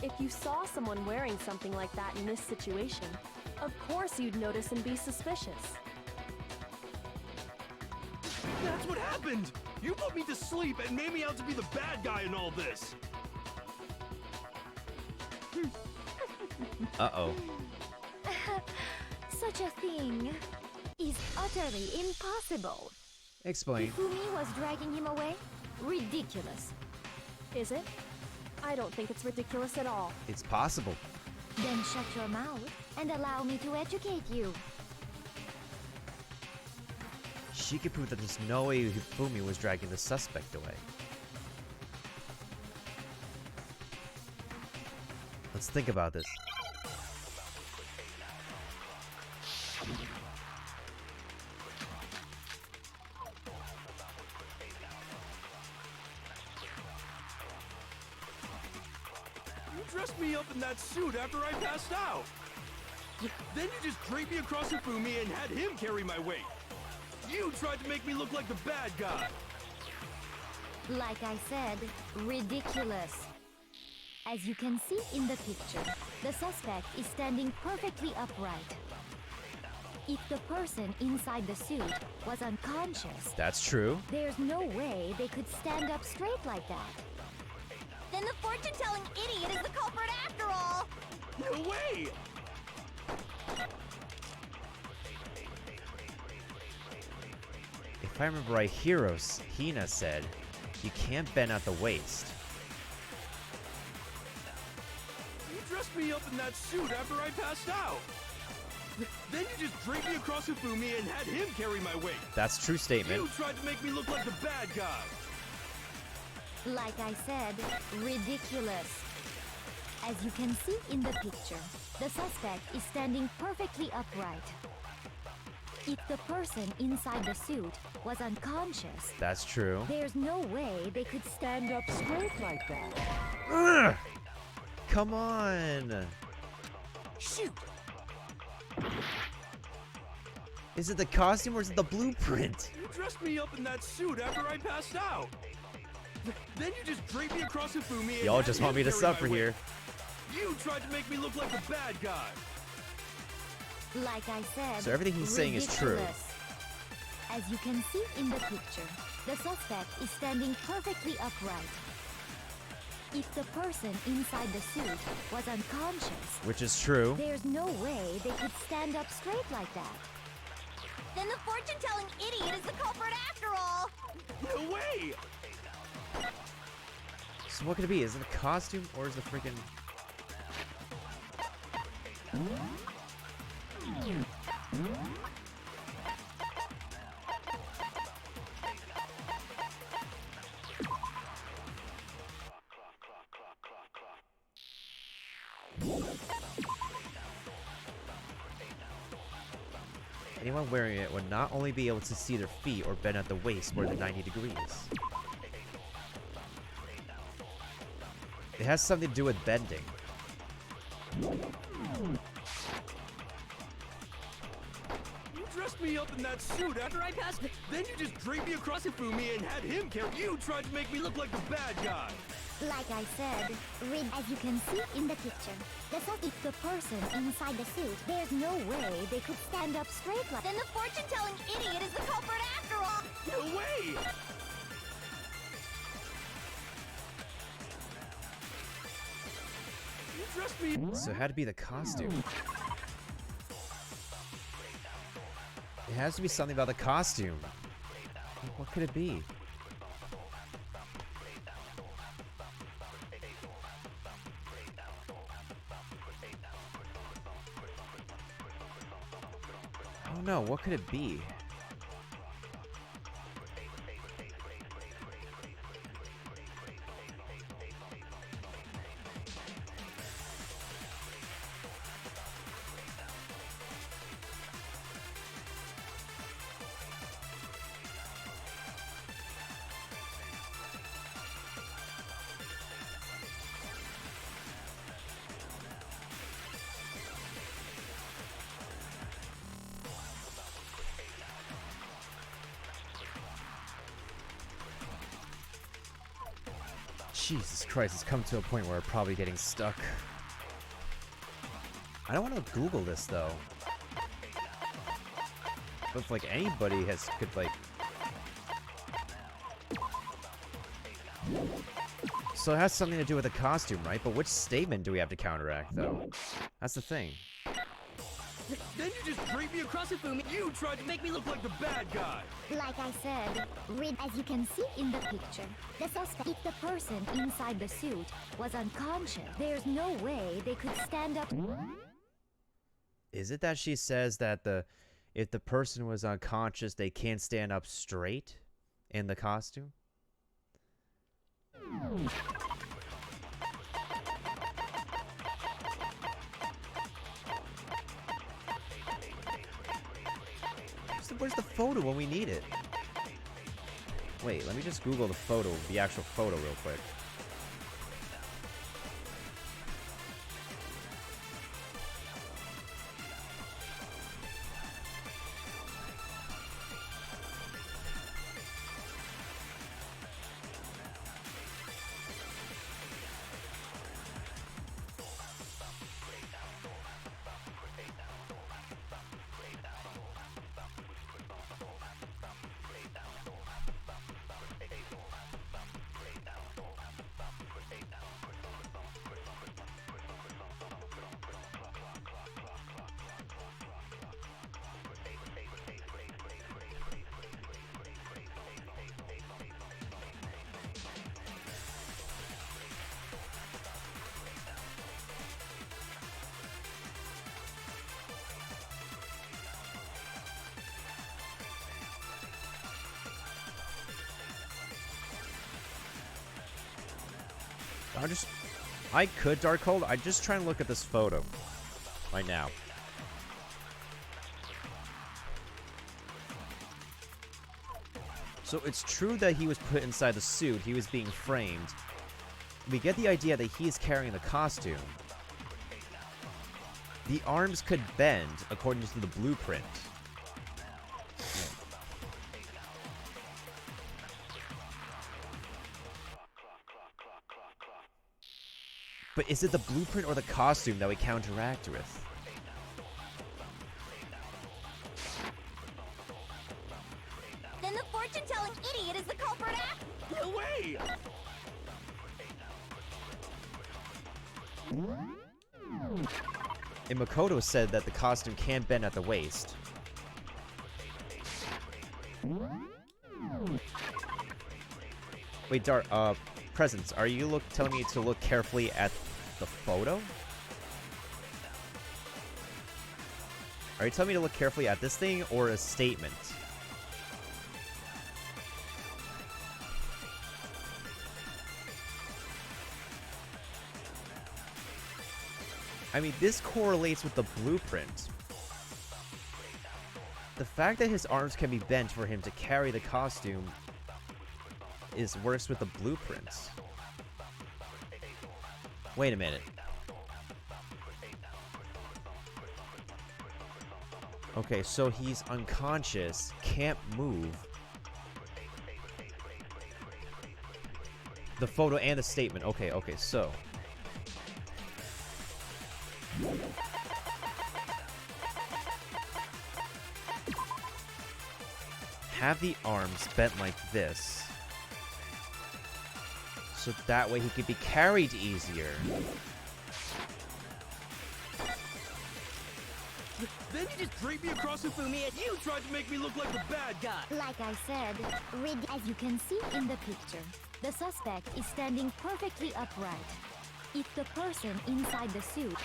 If you saw someone wearing something like that in this situation, of course you'd notice and be suspicious. That's what happened! You put me to sleep and made me out to be the bad guy in all this! Uh-oh. Such a thing is utterly impossible. Explain. Hifumi was dragging him away? Ridiculous. Is it? I don't think it's ridiculous at all. It's possible. Then shut your mouth and allow me to educate you. She could prove that there's no way Hifumi was dragging the suspect away. Let's think about this. You dressed me up in that suit after I passed out! Then you just draped me across Hifumi and had him carry my weight! You tried to make me look like the bad guy! Like I said, ridiculous. As you can see in the picture, the suspect is standing perfectly upright. If the person inside the suit was unconscious, That's true. there's no way they could stand up straight like that. Then the fortune-telling idiot is the culprit after all! No way! If I remember right, Hina said, you can't bend at the waist. You dressed me up in that suit after I passed out! Then you just draped me across Hifumi and had him carry my weight! That's true statement. You tried to make me look like the bad guy! Like I said, ridiculous. As you can see in the picture, the suspect is standing perfectly upright. If the person inside the suit was unconscious, That's true. there's no way they could stand up straight like that. Ugh! come on. Shoot! Is it the costume or is it the blueprint? You dressed me up in that suit after I passed out. Then you just draped me across Hifumi and Y'all had just him want me to carry suffer my weight. here. You tried to make me look like the bad guy. Like I said, So everything he's saying is true. ridiculous. As you can see in the picture, the suspect is standing perfectly upright. If the person inside the suit was unconscious, Which is true. there's no way they could stand up straight like that. Then the fortune-telling idiot is the culprit after all! No way! So what could it be? Is it a costume or is it freaking... Anyone wearing it would not only be able to see their feet or bend at the waist more than 90 degrees. It has something to do with bending. You dressed me up in that suit after I passed. Then you just draped me across Hifumi and had him carry. You tried to make me look like the bad guy. Like I said, as you can see in the picture, if the person inside the suit, there's no way they could stand up straight like. Then the fortune-telling idiot is the culprit after all! No way! You dressed me. So it had to be the costume. It has to be something about the costume. What could it be? Oh no, what could it be? Jesus Christ, it's come to a point where we're probably getting stuck. I don't want to Google this though. But if like anybody could like... So it has something to do with the costume, right? But which statement do we have to counteract though? That's the thing. Then you just draped me across Hifumi. You tried to make me look like the bad guy. Like I said, as you can see in the picture, if the person inside the suit was unconscious, there's no way they could stand up. Is it that she says that if the person was unconscious, they can't stand up straight in the costume? Where's the photo when we need it? Wait, let me just Google the photo, the actual photo real quick. I could Darkhold. I'm just trying to look at this photo right now. So it's true that he was put inside the suit. He was being framed. we get the idea that he's carrying the costume. The arms could bend according to the blueprint. But is it the blueprint or the costume that we counteract with? Then the fortune-telling idiot is the culprit. No way! And Makoto said that the costume can bend at the waist. Wait, Presence, are you telling me to look carefully at the photo? Are you telling me to look carefully at this thing or a statement? I mean, this correlates with the blueprint. The fact that his arms can be bent for him to carry the costume works with the blueprints. Wait a minute. Okay, so he's unconscious, can't move. The photo and the statement. Okay, so. Have the arms bent like this. So that way he could be carried easier. Then you just draped me across Hifumi and you tried to make me look like the bad guy. Like I said, as you can see in the picture, the suspect is standing perfectly upright. If the person inside the suit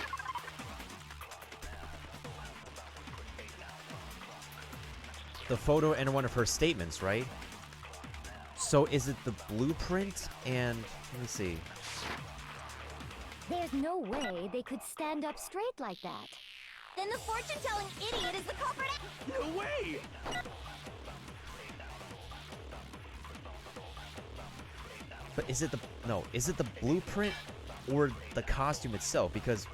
the photo and one of her statements, right? So is it the blueprint and... let me see. There's no way they could stand up straight like that. Then the fortune-telling idiot is the culprit. No way! But is it the... no, is it the blueprint or the costume itself? Because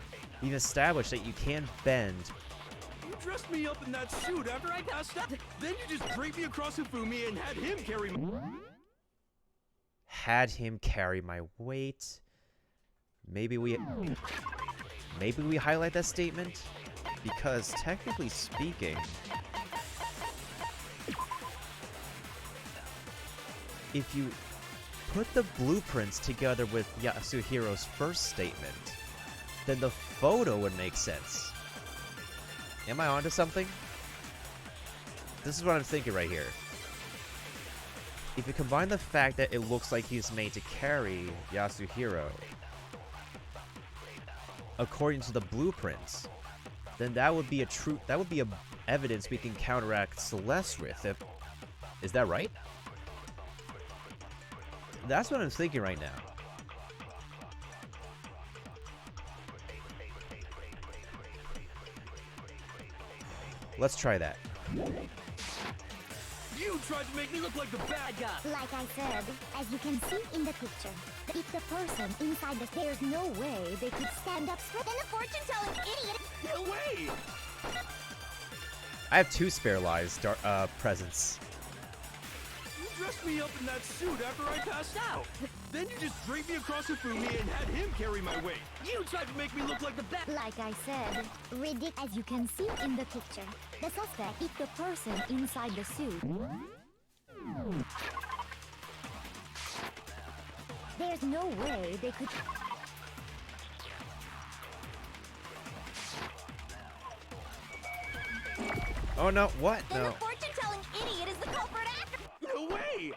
we've established that you can bend... You dressed me up in that suit after I passed out. Then you just draped me across Hifumi and had him carry me. Had him carry my weight. Maybe we highlight that statement? Because technically speaking, if you put the blueprints together with Yasuhiro's first statement, then the photo would make sense. Am I onto something? This is what I'm thinking right here. If you combine the fact that it looks like he's made to carry Yasuhiro, according to the blueprints, then that would be a evidence we can counteract Celeste with. Is that right? That's what I'm thinking right now. Let's try that. You tried to make me look like the bad guy. Like I said, as you can see in the picture, if the person inside the there's no way they could stand up straight. Then the fortune-telling idiot. No way! I have 2 spare lives, Presence. You dressed me up in that suit after I passed out. Then you just draped me across Hifumi and had him carry my weight. You tried to make me look like the bad. like I said, as you can see in the picture, the suspect is the person inside the suit. There's no way they could... Oh no, what? Then No. the fortune-telling idiot is the culprit. No way!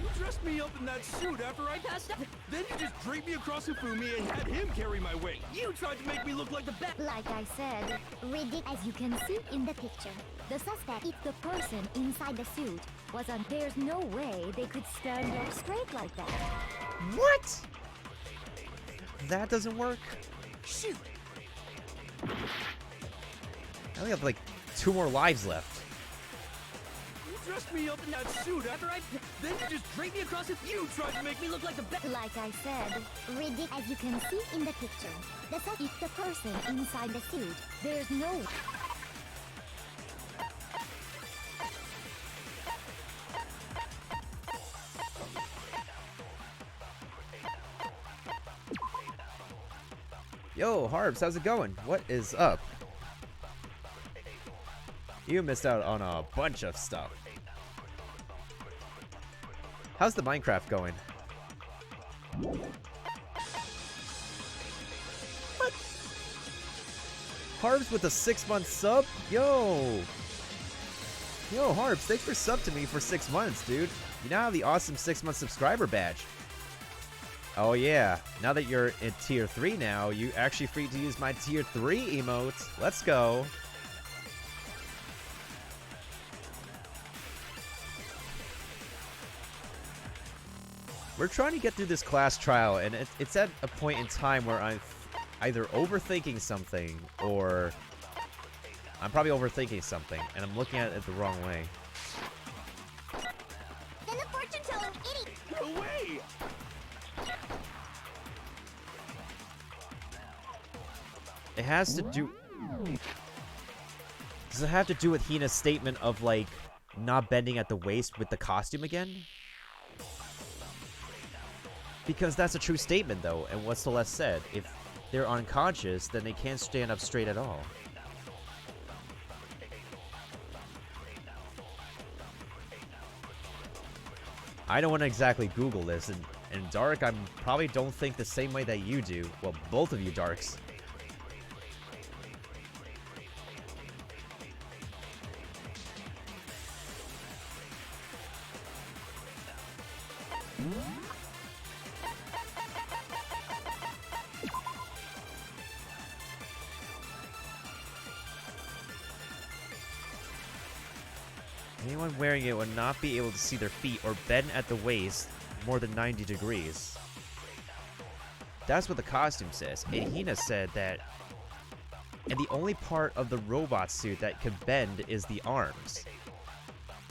You dressed me up in that suit after I passed out. Then you just draped me across Hifumi and had him carry my weight. You tried to make me look like the bad. Like I said, as you can see in the picture, the suspect is the person inside the suit was on. There's no way they could stand up straight like that. What? That doesn't work? Shoot! I only have like 2 more lives left. You dressed me up in that suit after then you just draped me across it. You tried to make me look like the best. Like I said, as you can see in the picture, if the person inside the suit, there's no... Yo, Harbs, how's it going? What is up? You missed out on a bunch of stuff. How's the Minecraft going? What? Harbs with a 6-month sub? Yo! Yo, Harbs, thanks for sub to me for 6 months, dude. You now have the awesome 6-month subscriber badge. Oh yeah, now that you're in tier 3 now, you actually free to use my tier 3 emotes. Let's go. We're trying to get through this class trial, and it's at a point in time where I'm either overthinking something, or I'm probably overthinking something, and I'm looking at it the wrong way. Then the fortune-telling idiot! No way! It has to do... Does it have to do with Hina's statement of, like, not bending at the waist with the costume again? Because that's a true statement, though, and what Celeste said. If they're unconscious, then they can't stand up straight at all. I don't want to exactly Google this, and Dark, I probably don't think the same way that you do. Well, both of you Darks. Anyone wearing it would not be able to see their feet or bend at the waist more than 90 degrees. That's what the costume says. And Hina said that... And the only part of the robot suit that can bend is the arms,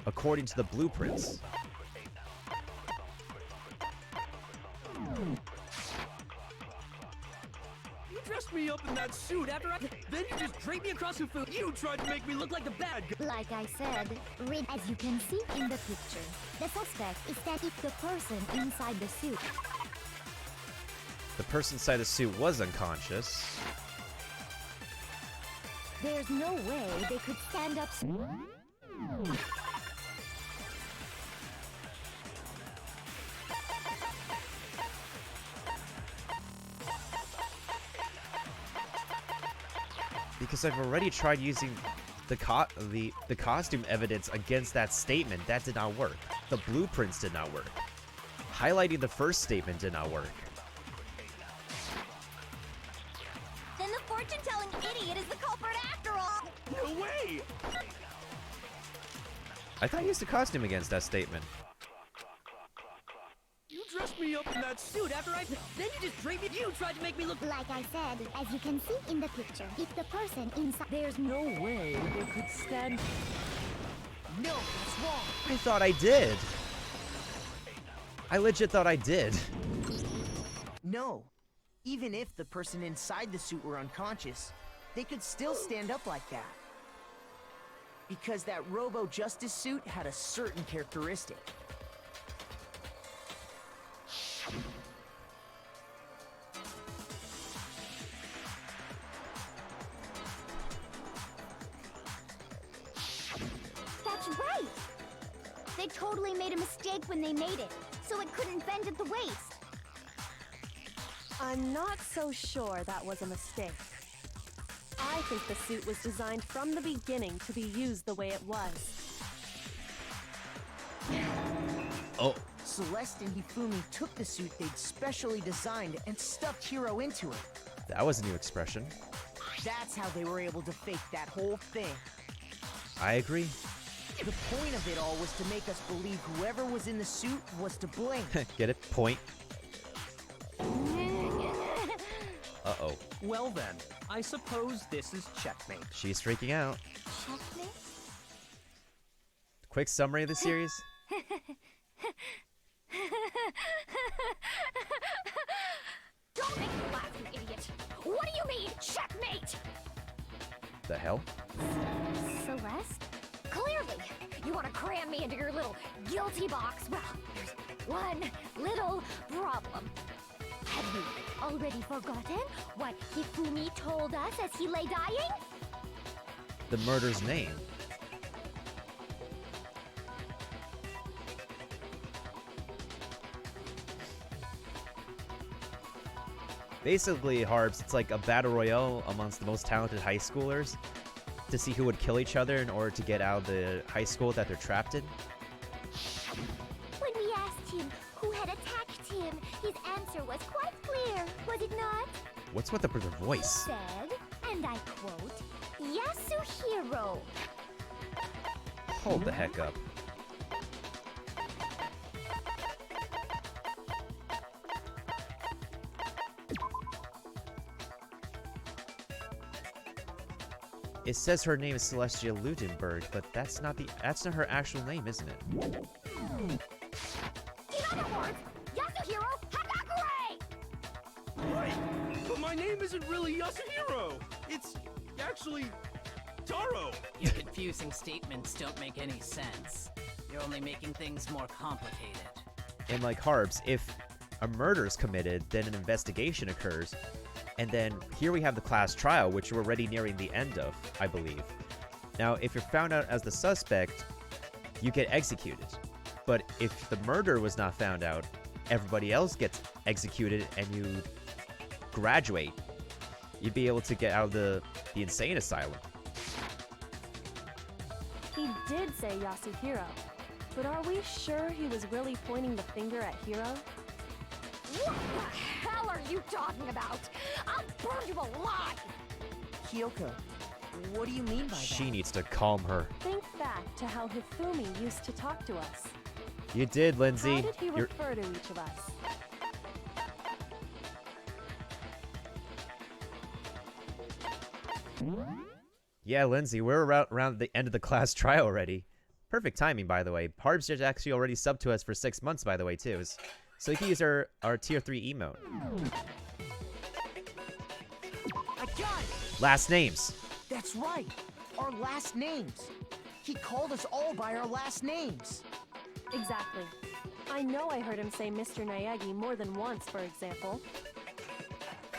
according to the blueprints. You dressed me up in that suit after then you just draped me across the food. You tried to make me look like the bad guy. Like I said, as you can see in the picture, the suspect is that if the person inside the suit... The person inside the suit was unconscious. There's no way they could stand up... Because I've already tried using the costume evidence against that statement. That did not work. The blueprints did not work. Highlighting the first statement did not work. Then the fortune-telling idiot is the culprit after all! No way! I thought I used a costume against that statement. You dressed me up in that suit after then you just draped me. You tried to make me look... Like I said, as you can see in the picture, if the person inside... There's no way they could stand... No, that's wrong. I thought I did. I legit thought I did. No. Even if the person inside the suit were unconscious, they could still stand up like that. Because that Robo-Justice suit had a certain characteristic. That's right! They totally made a mistake when they made it, so it couldn't bend at the waist. I'm not so sure that was a mistake. I think the suit was designed from the beginning to be used the way it was. Oh. Celeste and Hifumi took the suit they'd specially designed and stuffed Hiro into it. That was a new expression. That's how they were able to fake that whole thing. I agree. The point of it all was to make us believe whoever was in the suit was to blame. Get it? Point. Uh-oh. Well then, I suppose this is checkmate. She's freaking out. Checkmate? Quick summary of the series. Don't make me laugh, you idiot! What do you mean, checkmate? The hell? Celeste? Clearly, you want to cram me into your little guilty box. Well, there's one little problem. Have you already forgotten what Hifumi told us as he lay dying? The murder's name. Basically, Harps, it's like a battle royale amongst the most talented high schoolers to see who would kill each other in order to get out of the high school that they're trapped in. When we asked him who had attacked him, his answer was quite clear, was it not? What's with the voice? Said, and I quote, Yasuhiro. Hold the heck up. It says her name is Celestia Ludenberg, but that's not her actual name, isn't it? In other words, Yasuhiro Hagakure! Right, but my name isn't really Yasuhiro. It's actually Taro. Your confusing statements don't make any sense. You're only making things more complicated. And like Harps, if a murder is committed, then an investigation occurs. And then here we have the class trial, which we're already nearing the end of, I believe. Now, if you're found out as the suspect, you get executed. But if the murder was not found out, everybody else gets executed and you graduate. You'd be able to get out of the insane asylum. He did say Yasuhiro, but are we sure he was really pointing the finger at Hiro? What the hell are you talking about? I'll burn you alive! Kyoko, what do you mean by that? She needs to calm her. Think back to how Hifumi used to talk to us. You did, Lindsay. How did he refer to each of us? Yeah, Lindsay, we're around the end of the class trial already. Perfect timing, by the way. Harbs just actually already subbed to us for 6 months, by the way, too. So you can use our tier 3 emote. I got it! Last names. That's right! Our last names! He called us all by our last names! Exactly. I know I heard him say Mr. Naegi more than once, for example.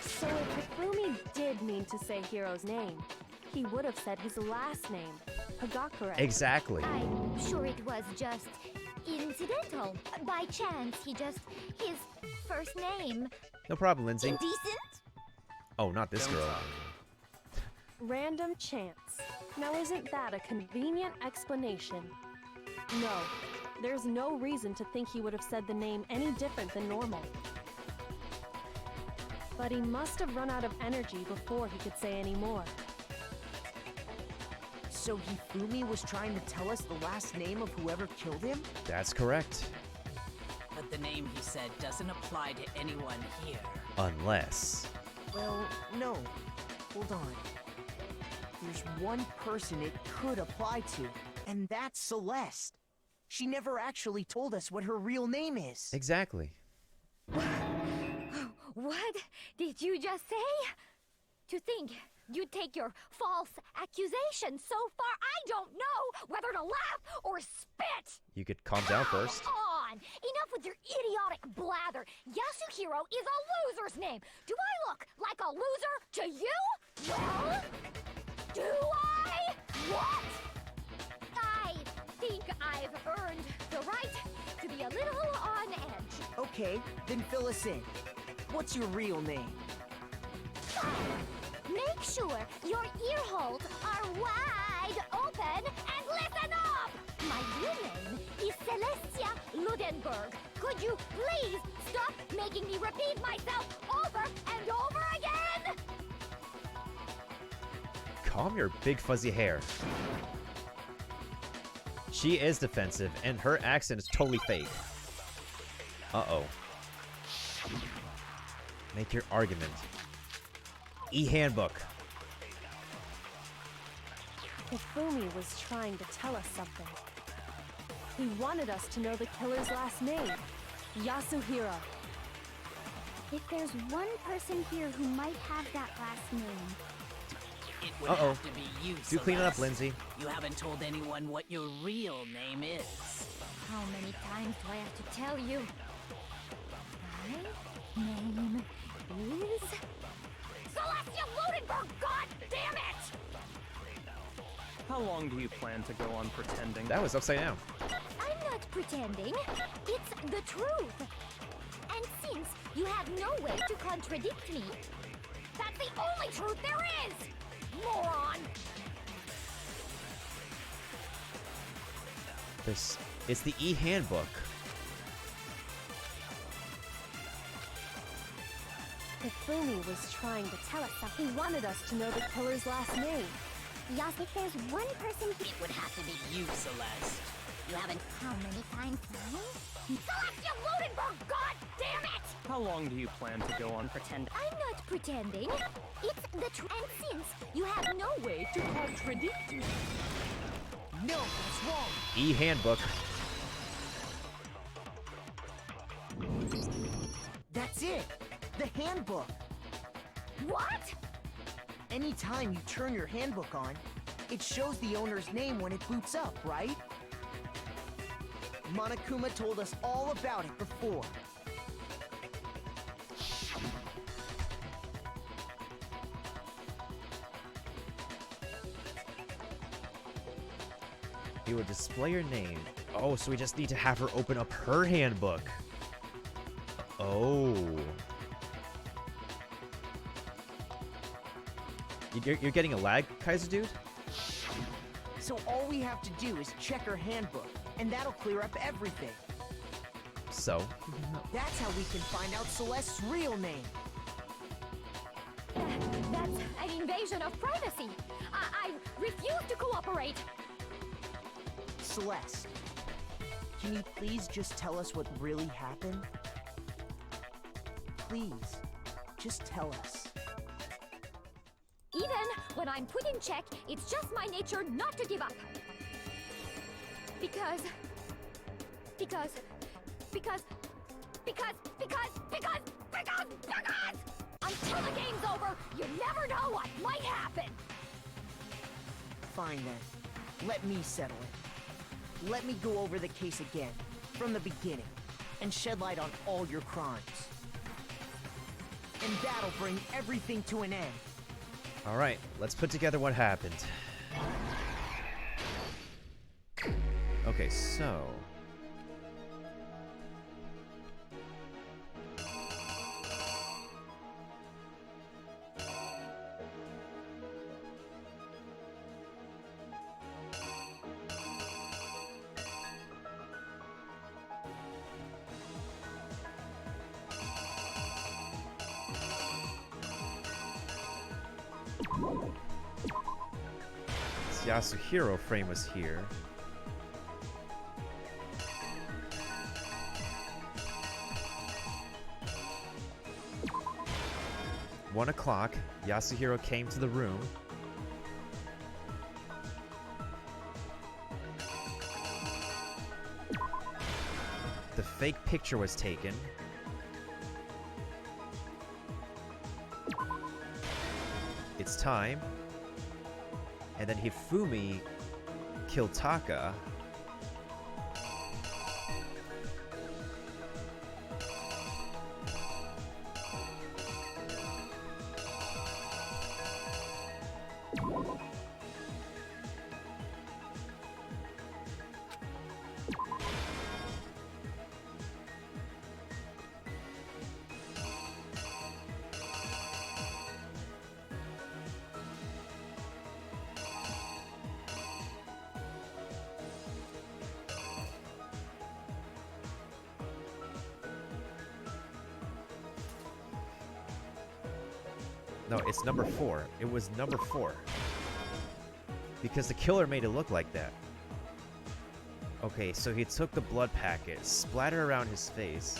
So if Hifumi did mean to say Hiro's name, he would have said his last name, Hagakure. Exactly. I'm sure it was just incidental. By chance, his first name. No problem, Lindsay. Indecent? Oh, not this girl. Random chance. Now isn't that a convenient explanation? No, there's no reason to think he would have said the name any different than normal. But he must have run out of energy before he could say any more. So Hifumi was trying to tell us the last name of whoever killed him? That's correct. But the name he said doesn't apply to anyone here. Unless... Well, no. Hold on. There's one person it could apply to, and that's Celeste. She never actually told us what her real name is. Exactly. What did you just say? To think you'd take your false accusation so far, I don't know whether to laugh or spit! You could calm down first. Come on! Enough with your idiotic blather! Yasuhiro is a loser's name! Do I look like a loser to you? Well, do I? What? I think I've earned the right to be a little on edge. Okay, then fill us in. What's your real name? Make sure your ear holes are wide open and listen up! My real name is Celestia Ludenberg. Could you please stop making me repeat myself over and over again? Calm your big fuzzy hair. She is defensive, and her accent is totally fake. Uh-oh. Make your argument. E-handbook. Hifumi was trying to tell us something. He wanted us to know the killer's last name, Yasuhiro. If there's one person here who might have that last name, It would have to be you, Do clean it up, Celeste. Lindsay. You haven't told anyone what your real name is. How many times do I have to tell you? My name is... Celestia Ludenberg, god damn it! How long do you plan to go on pretending? That was upside down. I'm not pretending. It's the truth. And since you have no way to contradict me, that's the only truth there is! Moron! This is the e-handbook. Hifumi was trying to tell us something. He wanted us to know the killer's last name. Yas, if there's one person It would have to be you, Celeste. You haven't. How many times now? Celestia Ludenberg, god damn it! How long do you plan to go on pretending? I'm not pretending. It's the truth. And since you have no way to contradict me. No, that's wrong. E-handbook. That's it. The handbook. What? Anytime you turn your handbook on, it shows the owner's name when it boots up, right? Monokuma told us all about it before. He would display your name. Oh, so we just need to have her open up her handbook. Oh. You're getting a lag, Kaiser dude? So all we have to do is check her handbook, and that'll clear up everything. So? That's how we can find out Celeste's real name. That's an invasion of privacy. I refuse to cooperate. Celeste, can you please just tell us what really happened? Please, just tell us. Even when I'm put in check, it's just my nature not to give up. Because until the game's over, you never know what might happen. Fine then, let me settle it. Let me go over the case again, from the beginning, and shed light on all your crimes. And that'll bring everything to an end. All right, let's put together what happened. Okay, so... Yasuhiro frame was here. One o'clock, Yasuhiro came to the room. The fake picture was taken. It's time. And then Hifumi killed Taka. No, it's number 4. It was number 4. Because the killer made it look like that. Okay, so he took the blood packet, splattered around his face.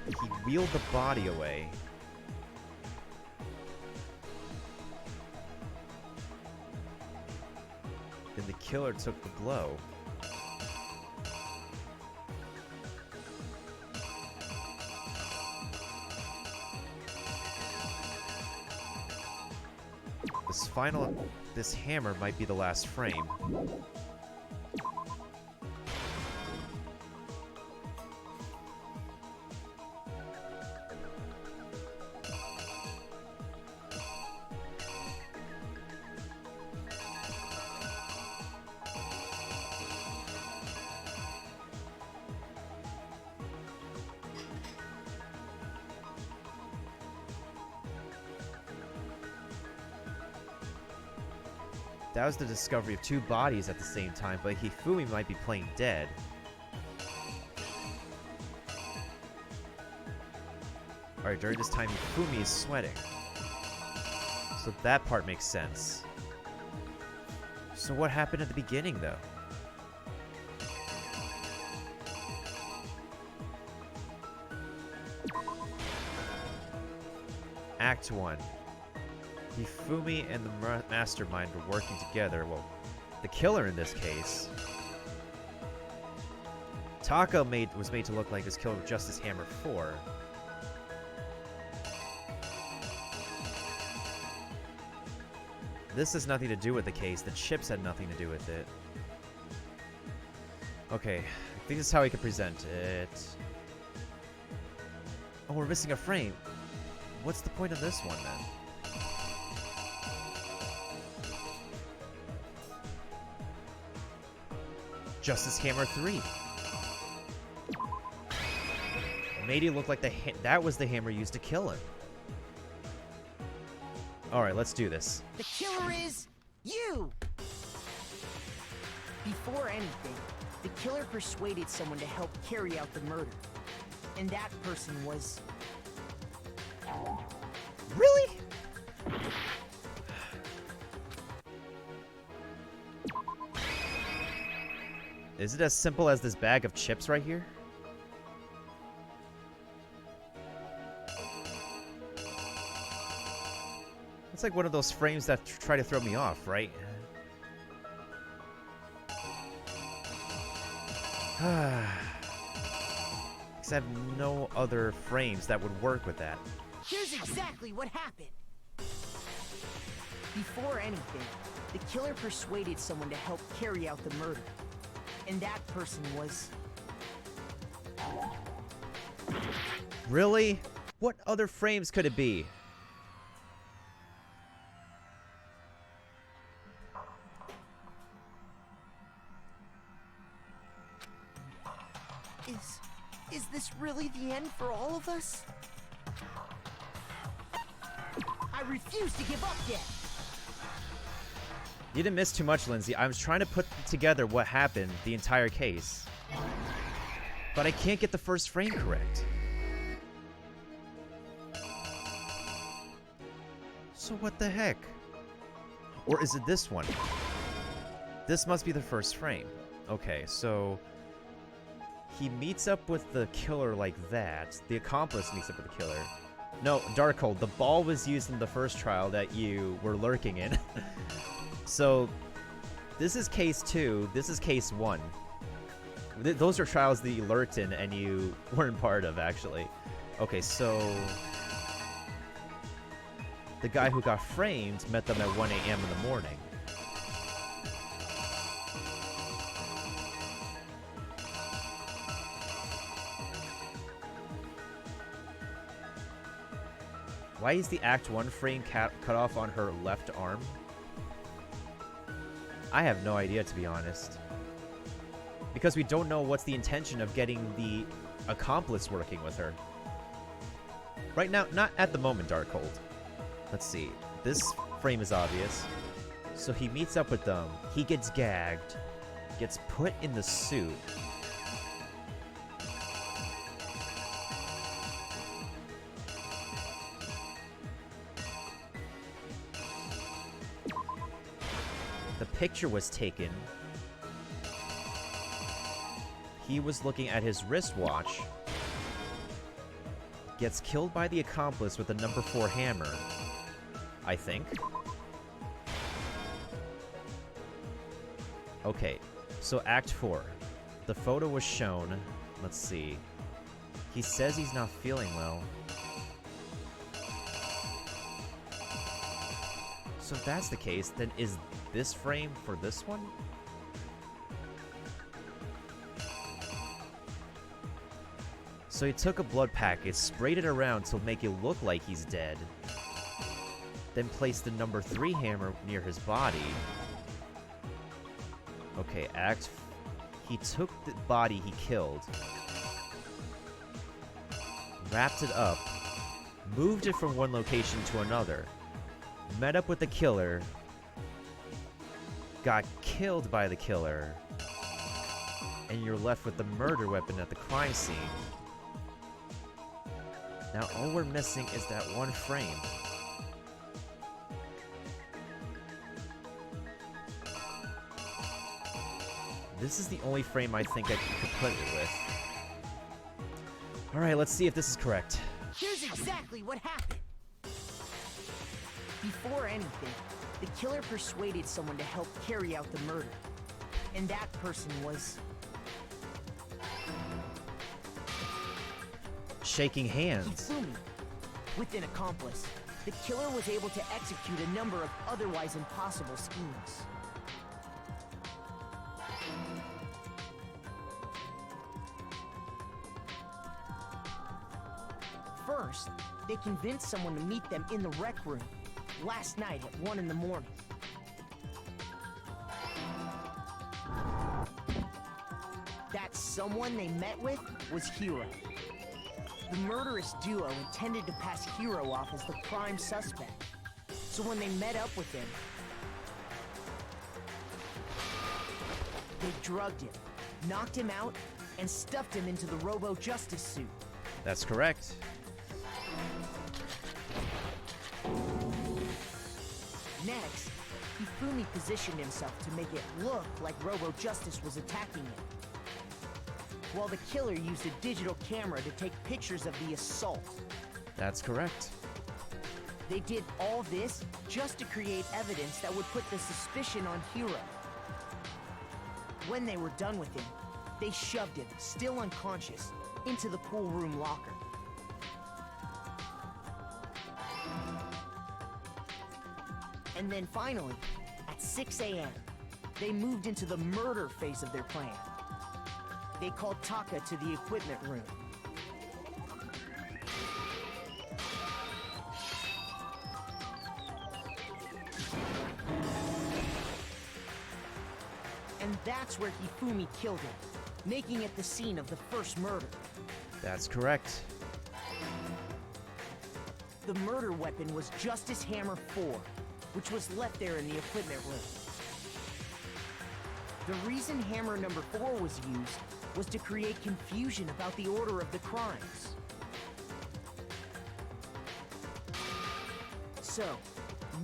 He wheeled the body away. Then the killer took the blow. This hammer might be the last frame. That was the discovery of two bodies at the same time, but Hifumi might be playing dead. Alright, during this time, Hifumi is sweating. So that part makes sense. So what happened at the beginning, though? Act 1. Hifumi and the mastermind were working together. Well, the killer in this case. Taka was made to look like this killer with Justice Hammer 4. This has nothing to do with the case. The chips had nothing to do with it. Okay, I think this is how we can present it. Oh, we're missing a frame. What's the point of this one, then? Justice Hammer 3. Made it look like that was the hammer used to kill him. Alright, let's do this. The killer is you! Before anything, the killer persuaded someone to help carry out the murder. And that person was... Really? Is it as simple as this bag of chips right here? It's like one of those frames that try to throw me off, right? Because I have no other frames that would work with that. Here's exactly what happened. Before anything, the killer persuaded someone to help carry out the murder. And that person was... Really? What other frames could it be? Is this really the end for all of us? I refuse to give up yet! You didn't miss too much, Lindsay. I was trying to put together what happened, the entire case. But I can't get the first frame correct. So what the heck? Or is it this one? This must be the first frame. Okay, so... he meets up with the killer like that. The accomplice meets up with the killer. No, Darkhold, the ball was used in the first trial that you were lurking in. So, this is case 2, this is case 1. Those are trials that you lurked in and you weren't part of, actually. Okay, so... the guy who got framed met them at 1 a.m. in the morning. Why is the Act 1 frame cut off on her left arm? I have no idea, to be honest. Because we don't know what's the intention of getting the accomplice working with her. Right now, not at the moment, Darkhold. Let's see. This frame is obvious. So he meets up with them. He gets gagged. Gets put in the suit. The picture was taken. He was looking at his wristwatch. gets killed by the accomplice with the number 4 hammer. I think. Okay, so Act 4. The photo was shown. Let's see. He says he's not feeling well. So if that's the case, then is this frame for this one? So he took a blood packet, sprayed it around to make it look like he's dead, then placed the number 3 hammer near his body. Okay, he took the body he killed, wrapped it up, moved it from one location to another, met up with the killer, got killed by the killer, and you're left with the murder weapon at the crime scene. Now all we're missing is that one frame. This is the only frame I think I could put it with. Alright, let's see if this is correct. Here's exactly what happened. Before anything, the killer persuaded someone to help carry out the murder. And that person was... Shaking hands. Hifumi. With an accomplice, the killer was able to execute a number of otherwise impossible schemes. First, they convinced someone to meet them in the rec room last night at 1 in the morning. That someone they met with was Hiro. The murderous duo intended to pass Hiro off as the prime suspect. So when they met up with him, they drugged him, knocked him out, and stuffed him into the Robo-Justice suit. That's correct. Next, Hifumi positioned himself to make it look like Robo-Justice was attacking him, while the killer used a digital camera to take pictures of the assault. That's correct. They did all this just to create evidence that would put the suspicion on Hiro. When they were done with him, they shoved him, still unconscious, into the pool room locker. And then finally, at 6 a.m., they moved into the murder phase of their plan. They called Taka to the equipment room. And that's where Hifumi killed him, making it the scene of the first murder. That's correct. The murder weapon was Justice Hammer 4, which was left there in the equipment room. The reason hammer number 4 was used was to create confusion about the order of the crimes. So,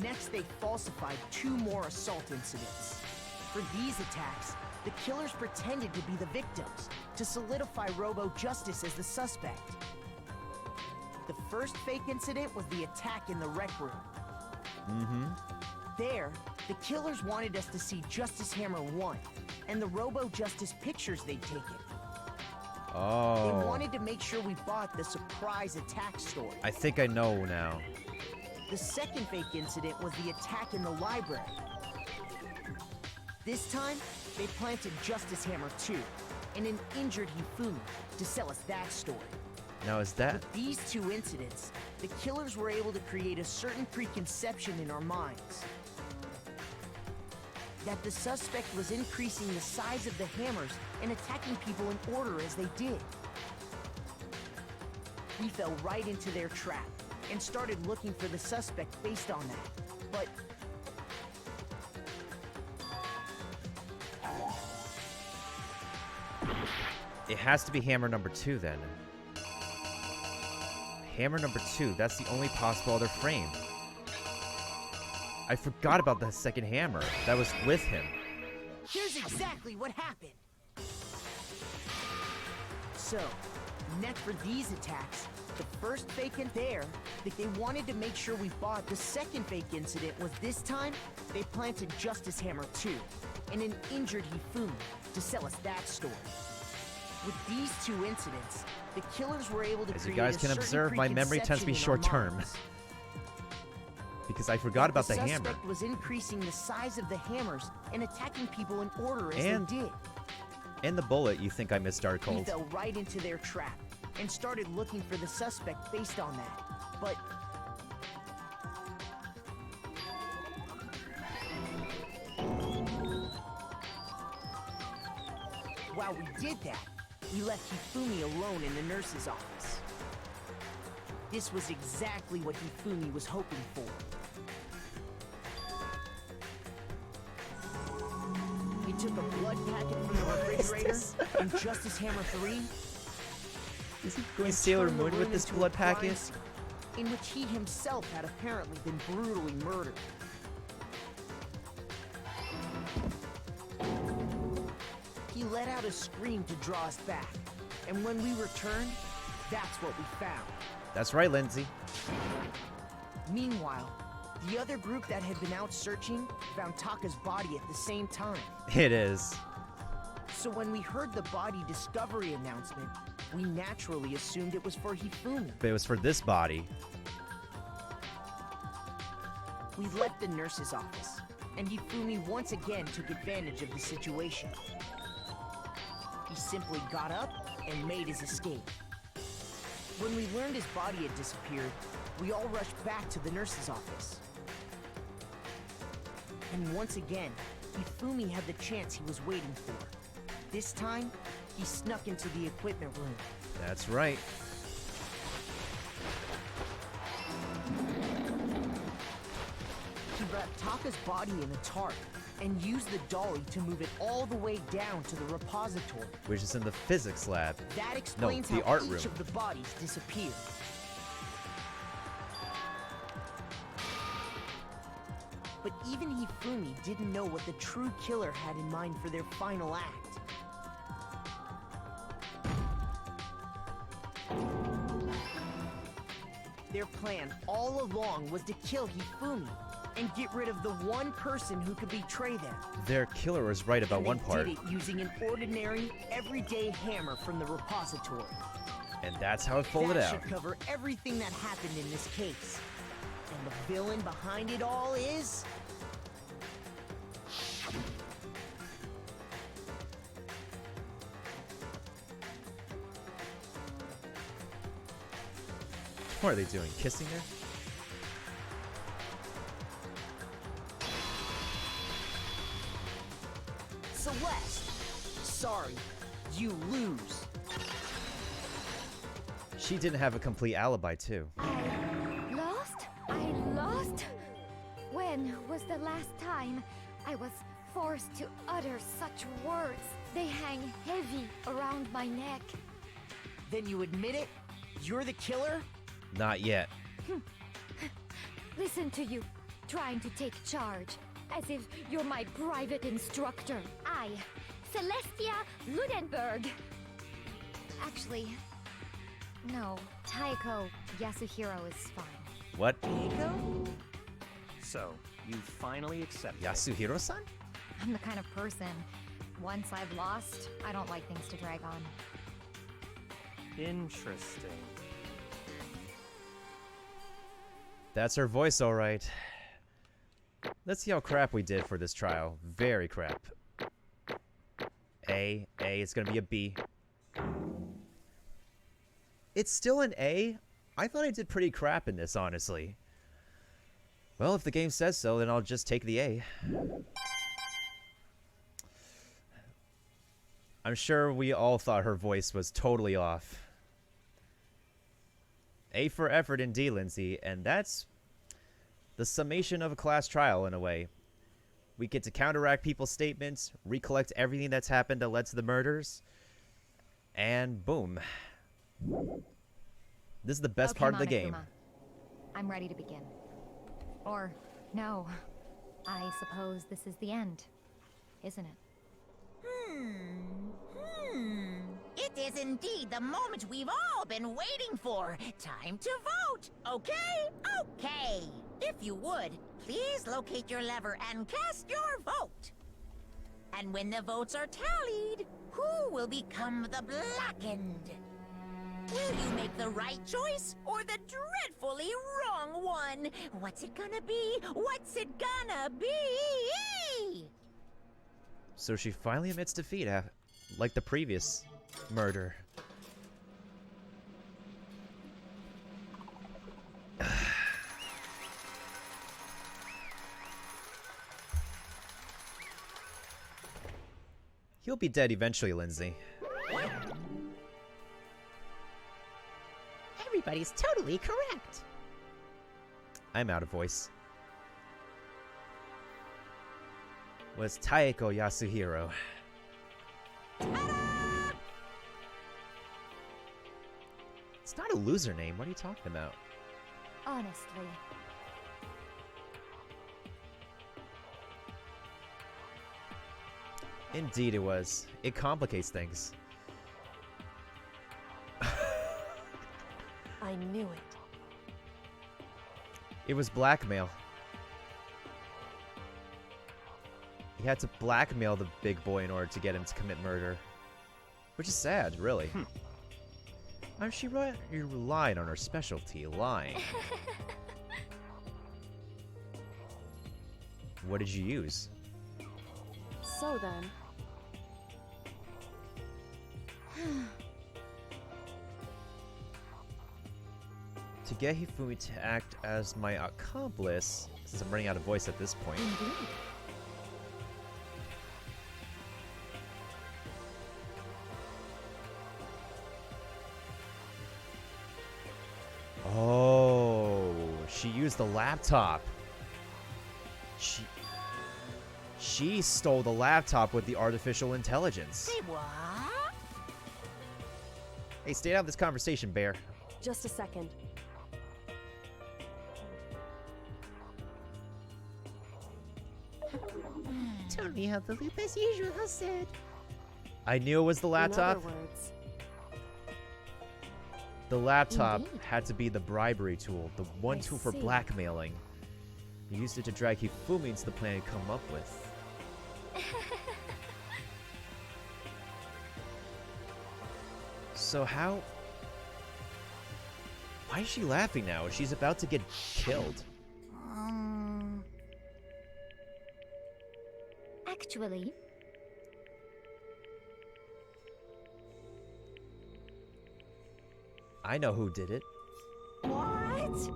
next they falsified 2 more assault incidents. For these attacks, the killers pretended to be the victims to solidify Robo-Justice as the suspect. The first fake incident was the attack in the rec room. There, the killers wanted us to see Justice Hammer 1 and the Robo-Justice pictures they'd taken. Oh. They wanted to make sure we bought the surprise attack story. I think I know now. The second fake incident was the attack in the library. This time, they planted Justice Hammer 2 and an injured Hifumi to sell us that story. Now is that... With these 2 incidents, the killers were able to create a certain preconception in our minds. That the suspect was increasing the size of the hammers and attacking people in order as they did. We fell right into their trap and started looking for the suspect based on that. But it has to be hammer number 2 then. Hammer number 2, that's the only possible other frame. I forgot about the second hammer that was with him. here's exactly what happened. So, next for these attacks, the first vacant there, that they wanted to make sure we bought the second fake incident was this time, they planted Justice Hammer 2 and an injured Hifumi to sell us that story. With these two incidents, the killers were able to As you create guys a can certain observe, my memory tends to be preconception in our short-term. minds. Because I forgot about the hammer. suspect was increasing the size of the hammers and attacking people in order as And they did. And the bullet, you think I missed Dark We Cold. fell right into their trap and started looking for the suspect based on that. But while we did that, we left Hifumi alone in the nurse's office. This was exactly what Hifumi was hoping for. He took a blood packet from the refrigerator and Justice Hammer 3. Is he going and Sailor turned the Moon with room this into a blood crime packet? scene in which he himself had apparently been brutally murdered. He let out a scream to draw us back, and when we returned, that's what we found. That's right, Lindsay. Meanwhile, the other group that had been out searching found Taka's body at the same time. It is. So when we heard the body discovery announcement, we naturally assumed it was for Hifumi. But it was for this body. We left the nurse's office, and Hifumi once again took advantage of the situation. He simply got up and made his escape. When we learned his body had disappeared, we all rushed back to the nurse's office. And once again, Hifumi had the chance he was waiting for. This time, he snuck into the equipment room. That's right. He wrapped Taka's body in a tarp and used the dolly to move it all the way down to the repository. Which is in the physics lab. That explains the how art each room. of the bodies disappeared. But even Hifumi didn't know what the true killer had in mind for their final act. Their plan all along was to kill Hifumi and get rid of the one person who could betray them. Their killer was right about And one they part. did it using an ordinary, everyday hammer from the repository. And that's how it folded That out. should cover everything that happened in this case. And the villain behind it all is... What are they doing? Kissing her? Celeste. Sorry, you lose. She didn't have a complete alibi, too. I lost? I lost? When was the last time I was forced to utter such words? They hang heavy around my neck. Then you admit it? You're the killer? Not yet. Listen to you, trying to take charge, as if you're my private instructor. I, Celestia Ludenberg. Actually, no, Taiko Yasuhiro is fine. What? Eiko? So, you finally accept it. Yasuhiro-san? I'm the kind of person, once I've lost, I don't like things to drag on. Interesting. That's her voice, alright. Let's see how crap we did for this trial. Very crap. A. It's gonna be a B. It's still an A? I thought I did pretty crap in this, honestly. Well, if the game says so, then I'll just take the A. I'm sure we all thought her voice was totally off. A for effort indeed, Lindsay, and that's the summation of a class trial in a way. We get to counteract people's statements, recollect everything that's happened that led to the murders, and boom. This is the best part of the game. Monokuma. I'm ready to begin. Or, no. I suppose this is the end, isn't it? It is indeed the moment we've all been waiting for. Time to vote, okay? Okay. If you would, please locate your lever and cast your vote. And when the votes are tallied, who will become the Blackened? Will you make the right choice or the dreadfully wrong one? What's it gonna be? What's it gonna be? So she finally admits defeat, like the previous murder. He'll be dead eventually, Lindsay. Everybody's totally correct. I'm out of voice. Was Taeko Yasuhiro. It's not a loser name. What are you talking about? Honestly. Indeed it was. It complicates things. I knew it. It was blackmail. He had to blackmail the big boy in order to get him to commit murder. Which is sad, really. She relied on her specialty, lying. What did you use? So then, To get Hifumi to act as my accomplice, since I'm running out of voice at this point. Indeed. Oh, she used the laptop. She stole the laptop with the artificial intelligence. Say what? Hey, stay out of this conversation, Bear. just a second. Told me how the loop as usual said. I knew it was the laptop. In other words, The laptop Indeed. had to be the bribery tool, the one I tool for see. blackmailing. He used it to drag Hifumi into the plan he'd come up with. So how... Why is she laughing now? She's about to get killed. Actually, I know who did it. what?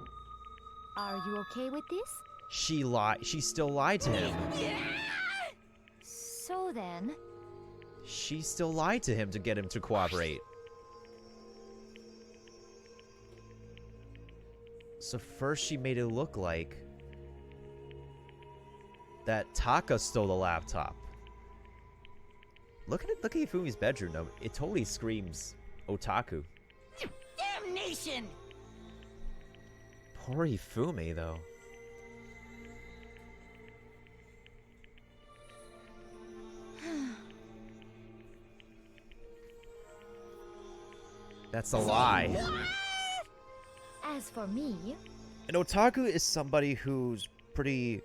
Are you okay with this? She lied. She still lied to him. So then, She still lied to him to get him to cooperate. So first she made it look like that Taka stole the laptop. Look at Hifumi's bedroom though. It totally screams otaku. Damnation! Poor Hifumi though. That's a lie. as for me, An otaku is somebody who's pretty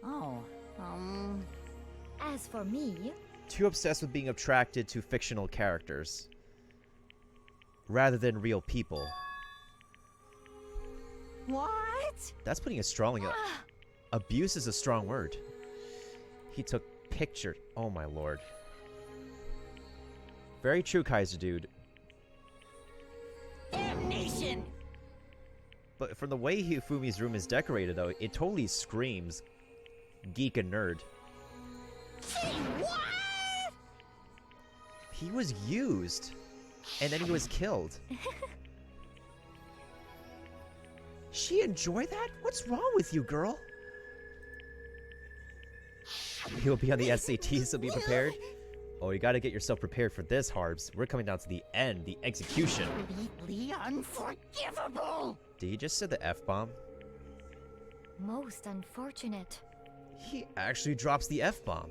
as for me, too obsessed with being attracted to fictional characters rather than real people. What? That's putting it strongly. Abuse is a strong word. He took pictures. Oh my lord. Very true, Kaiser dude. Damnation! But from the way Hifumi's room is decorated, though, it totally screams geek and nerd. Say what? He was used, and then he was killed. She enjoyed that? What's wrong with you, girl? He'll be on the SAT, so be prepared. Oh, you gotta get yourself prepared for this, Harbs. We're coming down to the end, the execution. Completely unforgivable! Did he just say the F-bomb? most unfortunate. He actually drops the F-bomb.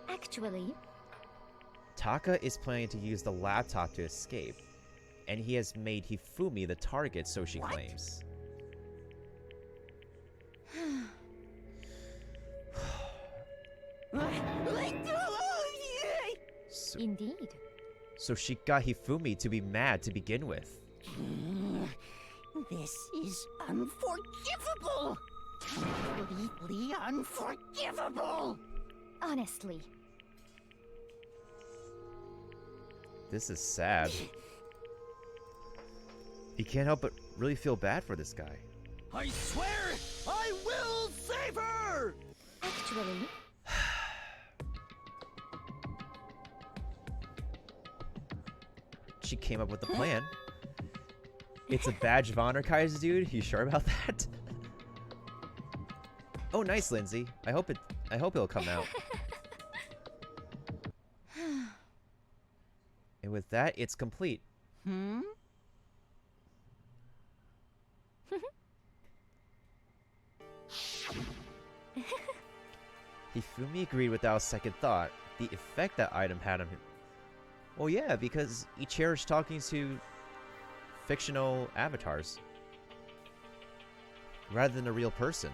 Actually, Taka is planning to use the laptop to escape, and he has made Hifumi the target, so she claims. Indeed. So she got Hifumi to be mad to begin with. This is unforgivable! Completely unforgivable! Honestly. This is sad. You can't help but really feel bad for this guy. I swear I will save her! Actually, She came up with a plan. It's a badge of honor, Kaiser dude. You sure about that? Oh, nice, Lindsay. I hope it'll come out. And with that, it's complete. Hifumi agreed without a second thought. The effect that item had on him. Well, yeah, because he cherished talking to fictional avatars rather than a real person.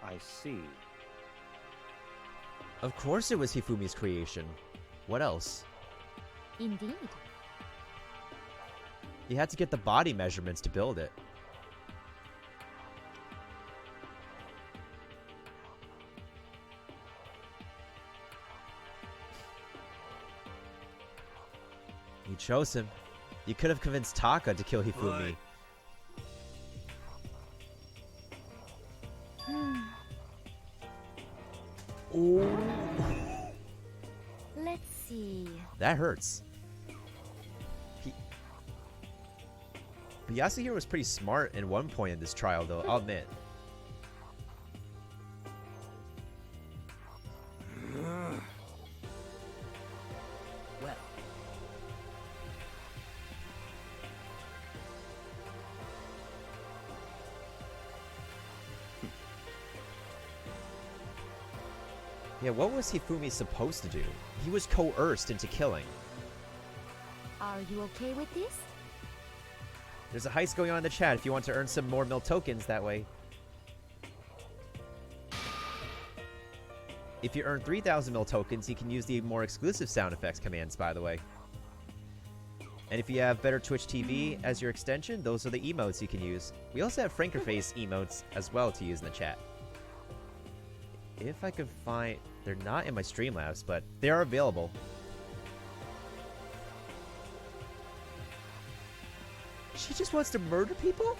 I see. Of course it was Hifumi's creation. What else? indeed. You had to get the body measurements to build it. You chose him. You could have convinced Taka to kill Hifumi. Oh. Let's see. That hurts. But Yasuhiro was pretty smart in one point in this trial, though, I'll admit. Well, Yeah, what was Hifumi supposed to do? He was coerced into killing. Are you okay with this? There's a heist going on in the chat if you want to earn some more mil tokens that way. If you earn 3,000 mil tokens, you can use the more exclusive sound effects commands, by the way. And if you have better Twitch TV as your extension, those are the emotes you can use. We also have Frankerface emotes as well to use in the chat. If I could find... They're not in my Streamlabs, but they are available. She just wants to murder people?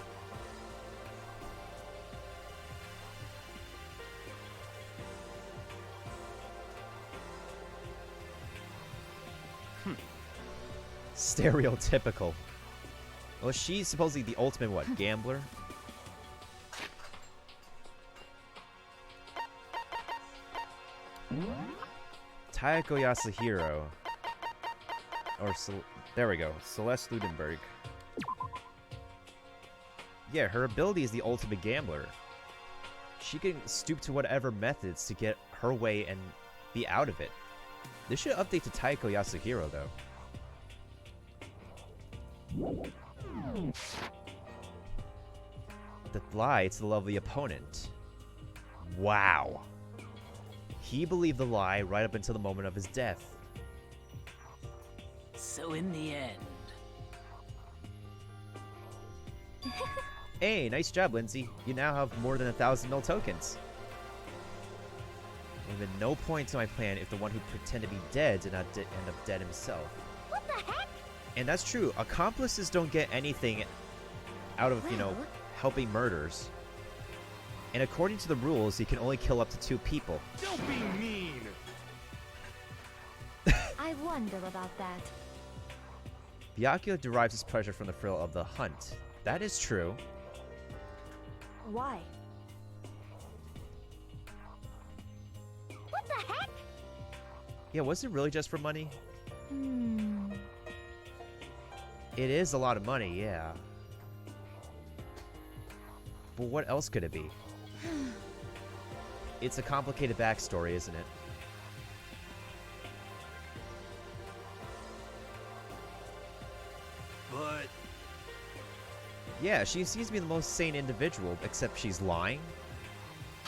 Stereotypical. Well, she's supposedly the ultimate, what, gambler? Taeko Yasuhiro. Or, there we go. Celeste Ludenberg. Yeah, her ability is the ultimate gambler. She can stoop to whatever methods to get her way and be out of it. This should update to Taeko Yasuhiro, though. The lie to the level of the opponent. Wow. He believed the lie right up until the moment of his death. so in the end, Hey, nice job, Lindsay. You now have more than 1,000 mil tokens. There's been no point to my plan if the one who pretended to be dead did not end up dead himself. What the heck? And that's true. Accomplices don't get anything out of, helping murders. And according to the rules, you can only kill up to 2 people. Don't be mean! I wonder about that. Byakuya derives his pleasure from the thrill of the hunt. That is true. Why? What the heck? Yeah, was it really just for money? Hmm. It is a lot of money, yeah. But what else could it be? It's a complicated backstory, isn't it? But Yeah, she seems to be the most sane individual, except she's lying.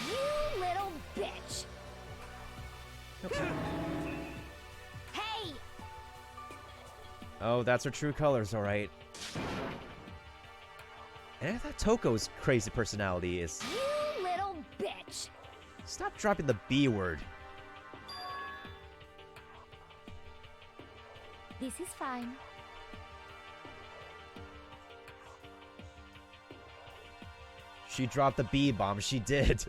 You little bitch! Hey! Oh, that's her true colors, alright. And I thought Toko's crazy personality is... You little bitch! Stop dropping the B word. This is fine. She dropped the B bomb, she did.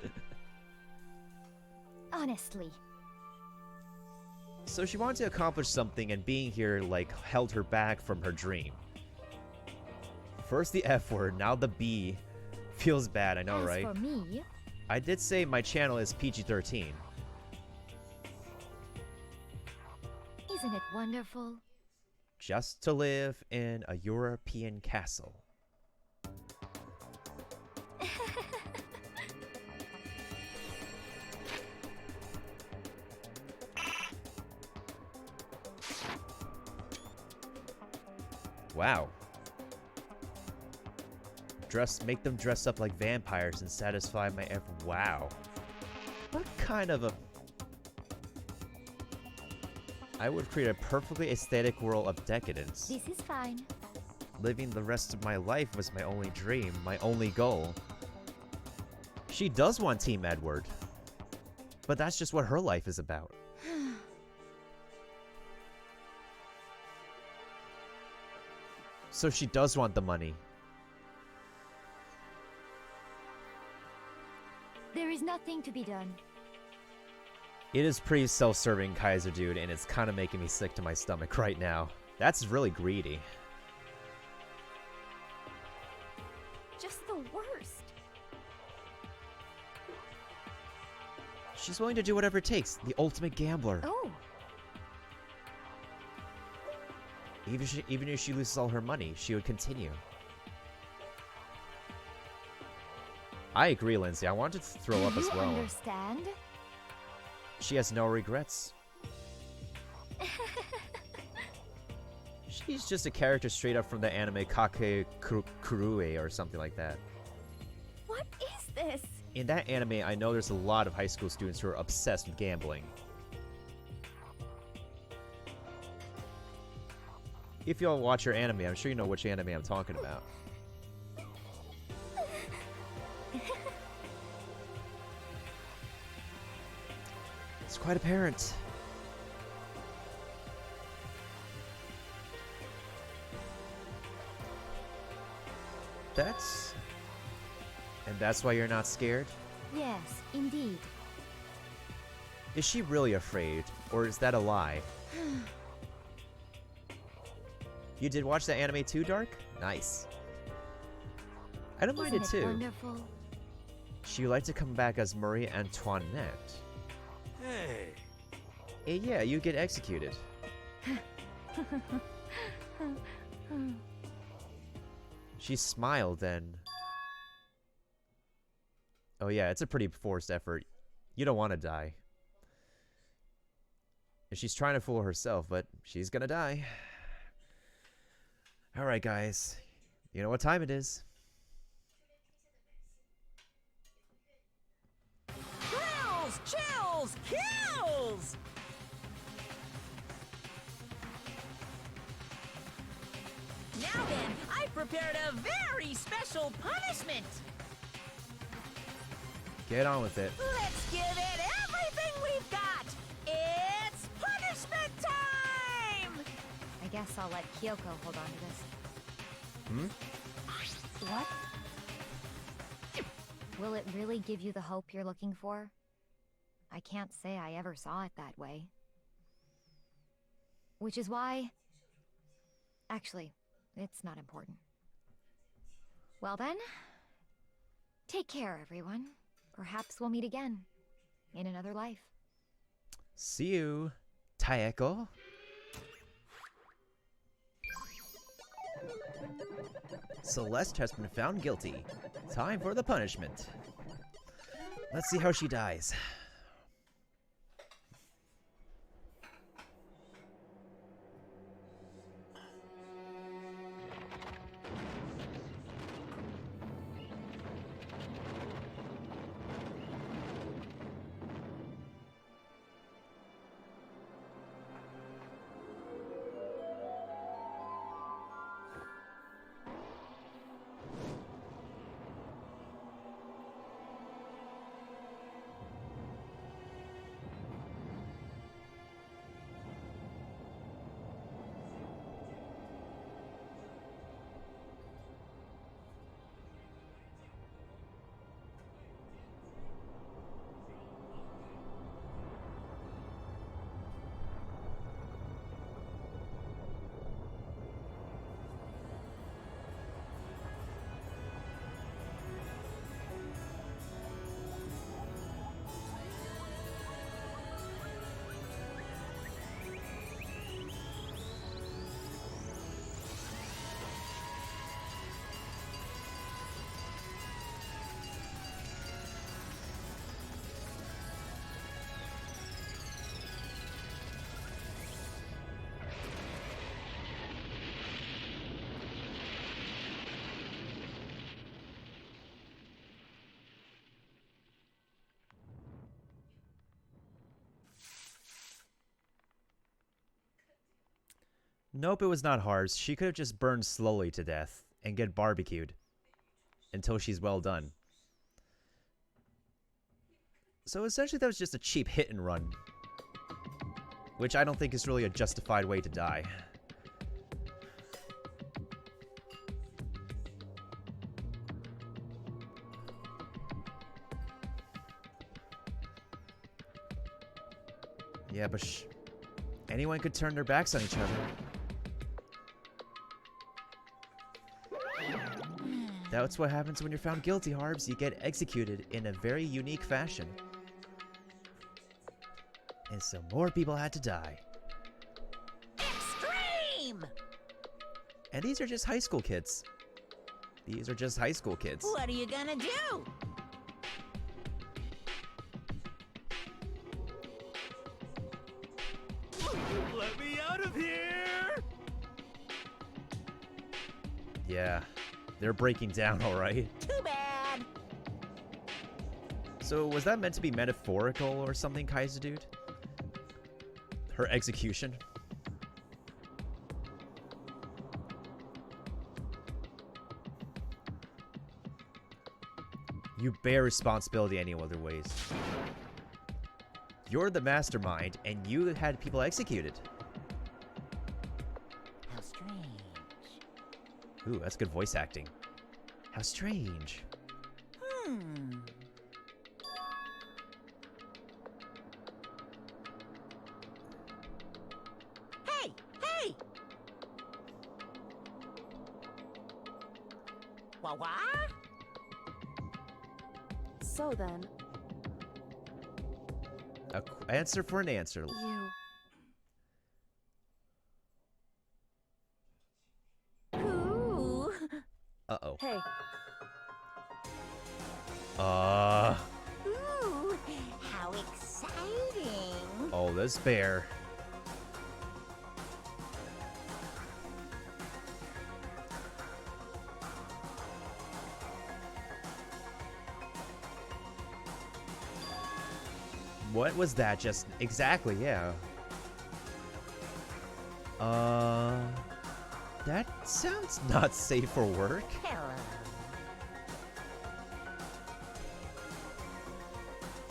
Honestly. So she wanted to accomplish something, and being here, like, held her back from her dream. First the F word, now the B. Feels bad, I know, As right? for me, I did say my channel is PG-13. isn't it wonderful? Just to live in a European castle. Wow. Make them dress up like vampires and satisfy my wow. What kind of a... I would create a perfectly aesthetic world of decadence. This is fine. Living the rest of my life was my only dream, my only goal. She does want Team Edward. But that's just what her life is about. So she does want the money. There is nothing to be done. It is pretty self-serving, Kaiser dude, and it's kind of making me sick to my stomach right now. That's really greedy. Just the worst. She's willing to do whatever it takes. The ultimate gambler. Oh, Even if she loses all her money, she would continue. I agree, Lindsay. I wanted to throw up as well. you understand? She has no regrets. She's just a character straight up from the anime Kake Kurue or something like that. What is this? In that anime, I know there's a lot of high school students who are obsessed with gambling. If y'all watch your anime, I'm sure you know which anime I'm talking about. It's quite apparent. And that's why you're not scared? Yes, indeed. Is she really afraid, or is that a lie? You did watch the anime too, Dark? Nice. I don't mind it Isn't too. Wonderful. She would like to come back as Marie Antoinette. hey, Yeah, you get executed. She smiled and... Oh yeah, it's a pretty forced effort. You don't want to die. And she's trying to fool herself, but she's gonna die. Alright guys, you know what time it is. Thrills, chills, kills! Now then, I prepared a very special punishment. Get on with it. Let's give it everything we've got. It's punishment time! I guess I'll let Kyoko hold on to this. Hmm? What? Will it really give you the hope you're looking for? I can't say I ever saw it that way. Which is why... Actually, it's not important. Well then, take care, everyone. Perhaps we'll meet again, in another life. See you, Taeko. Celeste has been found guilty. Time for the punishment. Let's see how she dies. Nope, it was not hard. She could have just burned slowly to death and get barbecued until she's well done. So essentially that was just a cheap hit and run, which I don't think is really a justified way to die. Yeah, but anyone could turn their backs on each other. That's what happens when you're found guilty, Harbs. You get executed in a very unique fashion. And so more people had to die. Extreme! And these are just high school kids. These are just high school kids. What are you gonna do? Let me out of here! Yeah, they're breaking down all right. Too bad. So was that meant to be metaphorical or something, Kaiser dude? Her execution? You bear responsibility any other ways. You're the mastermind, and you had people executed. How strange. Ooh, that's good voice acting. How strange. Hey! Hey! What? So then, Answer for an answer. Ooh. Uh-oh. Hey, Ooh, how exciting. Oh, this bear. What was that just exactly? Yeah. That sounds not safe for work.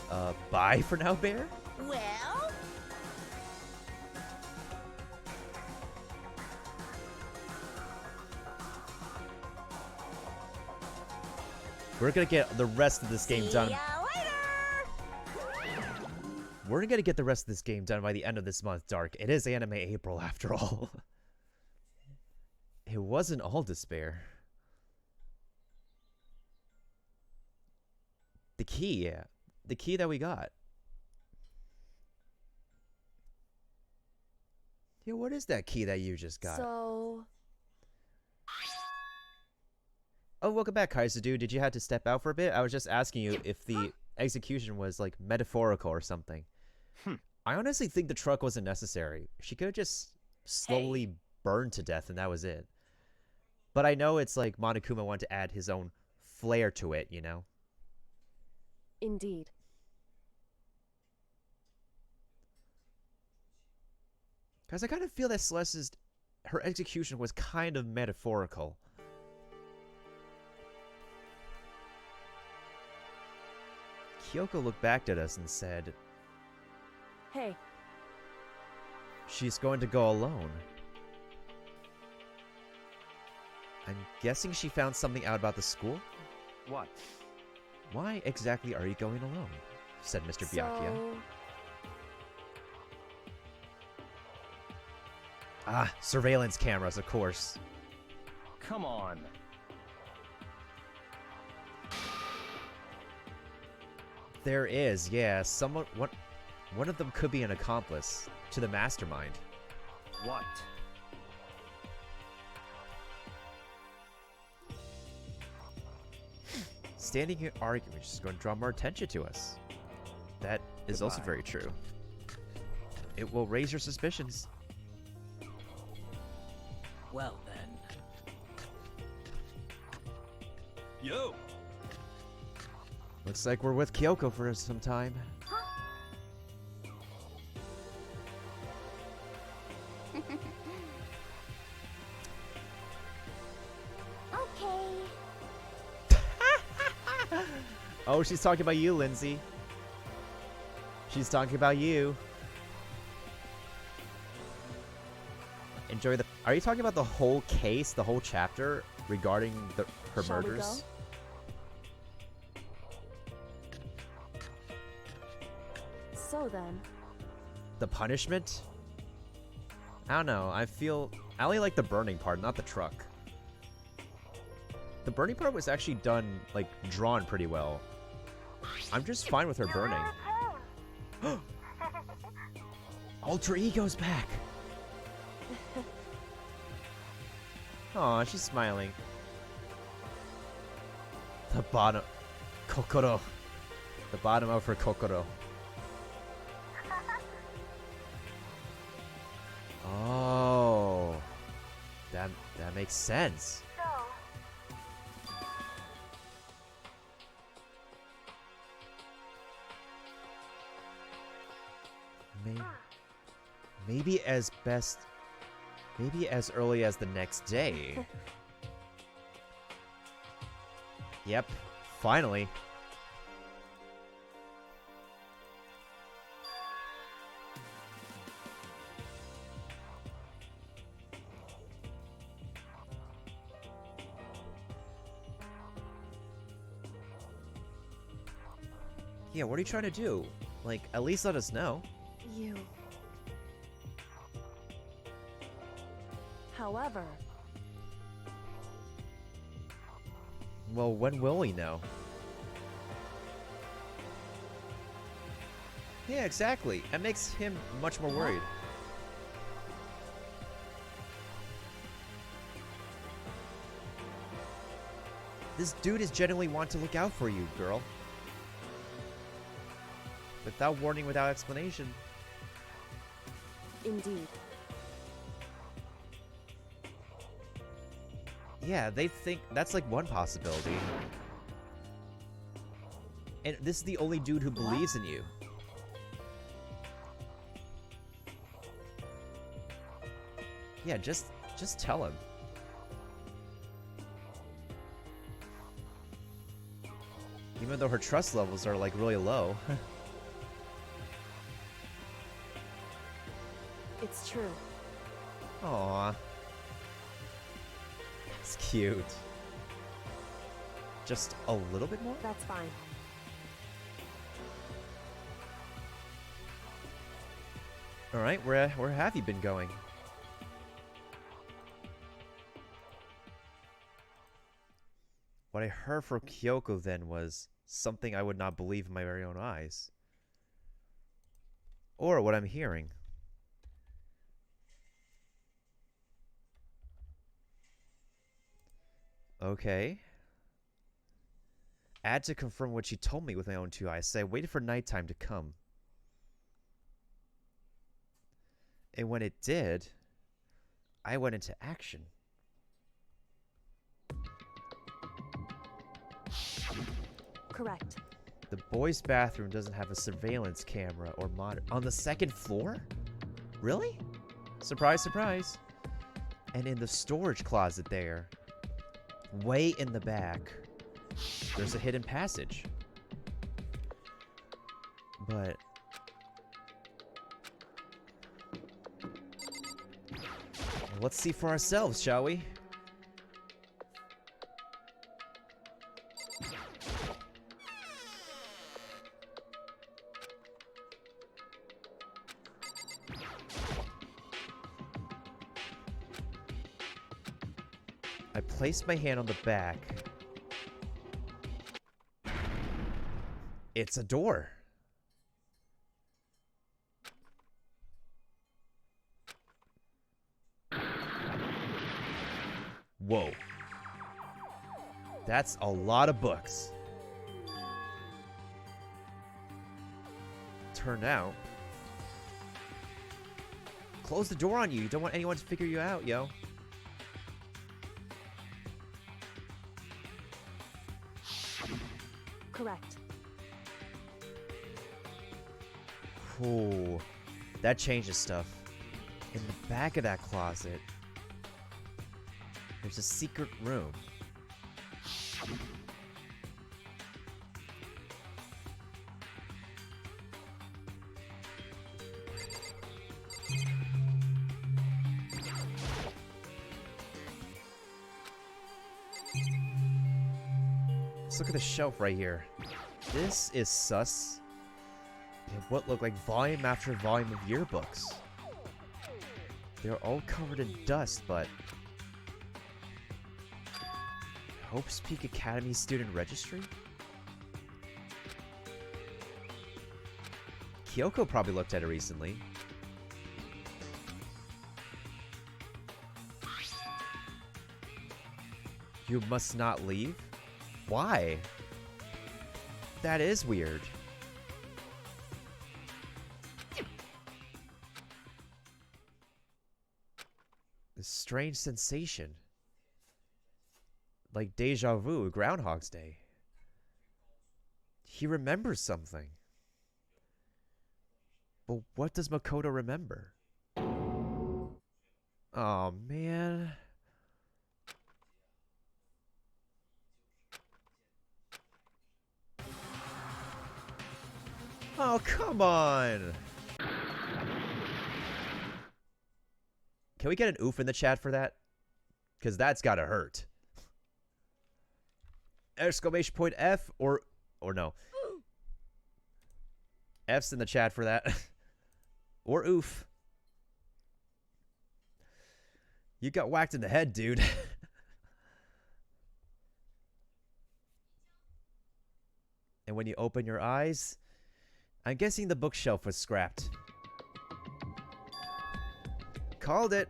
Hello. Bye for now, bear? Well, We're gonna get the rest of this game see done. ya later. We're gonna get the rest of this game done by the end of this month, Dark. It is Anime April, after all. It wasn't all despair. The key, yeah. The key that we got. Yeah, what is that key that you just got? so Oh, welcome back, Kaiser dude. Did you have to step out for a bit? I was just asking you if the execution was like metaphorical or something. I honestly think the truck wasn't necessary. She could have just slowly burned to death and that was it. But I know it's like Monokuma wanted to add his own flair to it, you know? Indeed. Because I kind of feel that Celeste's, her execution was kind of metaphorical. Kyoko looked back at us and said, Hey, she's going to go alone. I'm guessing she found something out about the school? What? Why exactly are you going alone? Said Mr. Byakuya. so... Ah, surveillance cameras, of course. Come on. There is, yeah. One of them could be an accomplice to the mastermind. What? Standing here arguing is just going to draw more attention to us. That is also very true. It will raise your suspicions. Well then. Yo! Looks like we're with Kyoko for some time. Okay. Oh, she's talking about you, Lindsay. She's talking about you. Enjoy the... Are you talking about the whole case, the whole chapter regarding her Shall we murders? So then, The punishment? I don't know. I only like the burning part, not the truck. The burning part was actually done, like, drawn pretty well. I'm just fine with her burning. Alter Ego's back! Aw, she's smiling. The bottom... Kokoro. The bottom of her Kokoro. Oh. That makes sense. Maybe as early as the next day. Yep, finally. Yeah, what are you trying to do? Like, at least let us know. you... However, Well, when will we know? Yeah, exactly. That makes him much more worried. This dude is genuinely want to look out for you, girl. Without warning, without explanation. indeed. Yeah, they think that's like one possibility. And this is the only dude who believes in you. Yeah, just tell him. Even though her trust levels are like really low. It's true. Aww. That's cute. Just a little bit more? That's fine. Alright, where have you been going? What I heard from Kyoko then was something I would not believe in my very own eyes. Or what I'm hearing. Okay. I had to confirm what she told me with my own two eyes, so I waited for nighttime to come. And when it did, I went into action. Correct. The boys' bathroom doesn't have a surveillance camera or monitor. On the second floor? Really? Surprise, surprise. And in the storage closet there, way in the back, there's a hidden passage. But let's see for ourselves, shall we? I placed my hand on the back. It's a door. Whoa. That's a lot of books. Turn out. Close the door on you. You don't want anyone to figure you out, yo. Correct. Ooh, that changes stuff. In the back of that closet, there's a secret room. Let's look at the shelf right here. This is sus. And what look like volume after volume of yearbooks. They're all covered in dust, but Hope's Peak Academy student registry? Kyoko probably looked at it recently. You must not leave? Why? That is weird. This strange sensation. Like deja vu, Groundhog's Day. He remembers something. But what does Makoto remember? Oh, man. Oh, come on. Can we get an oof in the chat for that? Because that's gotta hurt. Exclamation point F or no. F's in the chat for that. Or oof. You got whacked in the head, dude. And when you open your eyes, I'm guessing the bookshelf was scrapped. Called it.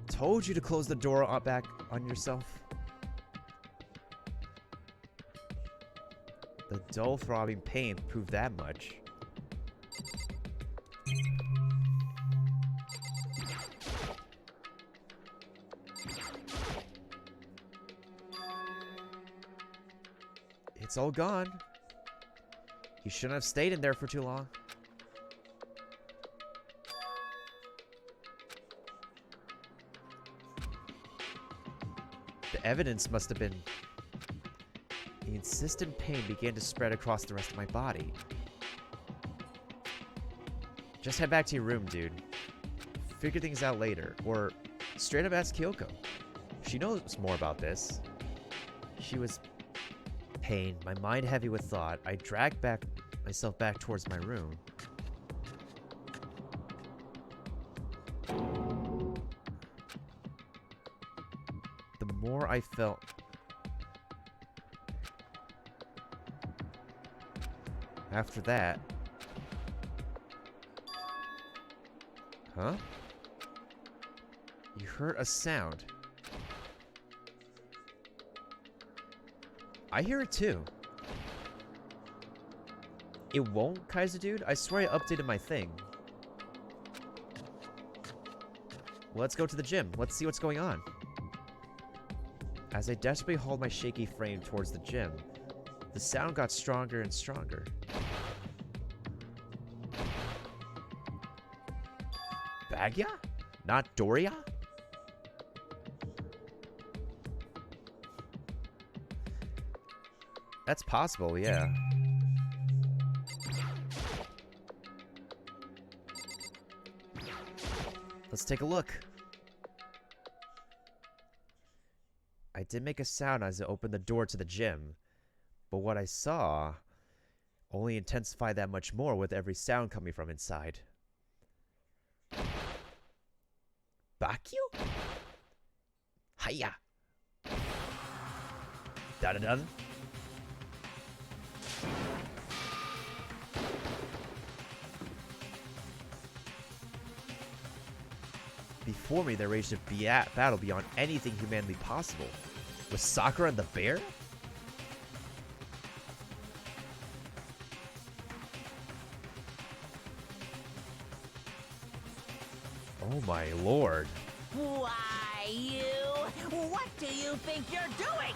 Told you to close the door back on yourself. The dull throbbing pain proved that much. It's all gone. You shouldn't have stayed in there for too long. The evidence must have been... The insistent pain began to spread across the rest of my body. Just head back to your room, dude. Figure things out later. Or straight up ask Kyoko. She knows more about this. She was... pain, my mind heavy with thought. I dragged myself back towards my room. The more I felt... After that... Huh? You heard a sound. I hear it too. It won't, Kaiser dude? I swear I updated my thing. Well, let's go to the gym. Let's see what's going on. As I desperately hauled my shaky frame towards the gym, the sound got stronger and stronger. Bagya? Not Doria? That's possible, yeah. Let's take a look. I did make a sound as I opened the door to the gym, but what I saw only intensified that much more with every sound coming from inside. Bakyu? Hiya! Da-da-dun. Before me, there raged a battle beyond anything humanly possible. Was Sakura and the bear? Oh my lord. Why, you? What do you think you're doing?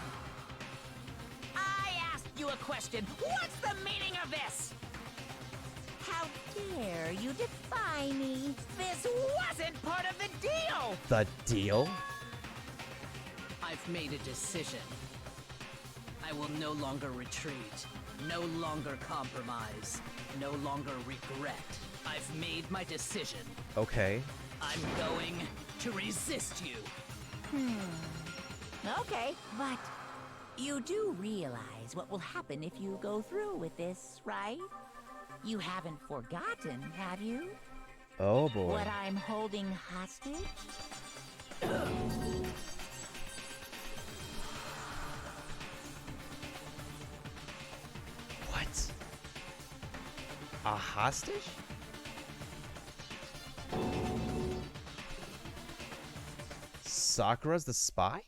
I asked you a question. What's the meaning of this? How dare you defy me? This wasn't part of the deal! The deal? I've made a decision. I will no longer retreat, no longer compromise, no longer regret. I've made my decision. Okay. I'm going to resist you. Okay, but you do realize what will happen if you go through with this, right? You haven't forgotten, have you? Oh boy. What I'm holding hostage? What? A hostage? Sakura's the spy?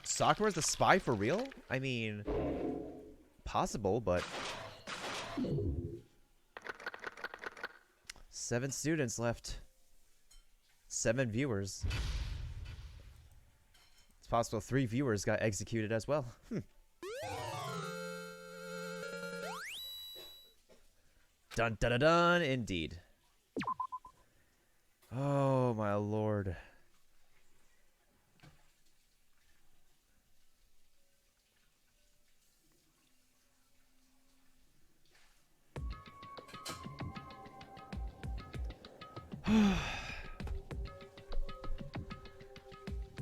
Sakura's the spy for real? I mean, possible, but 7 students left. 7 viewers. It's possible 3 viewers got executed as well. Dun dun dun dun, indeed. Oh my lord.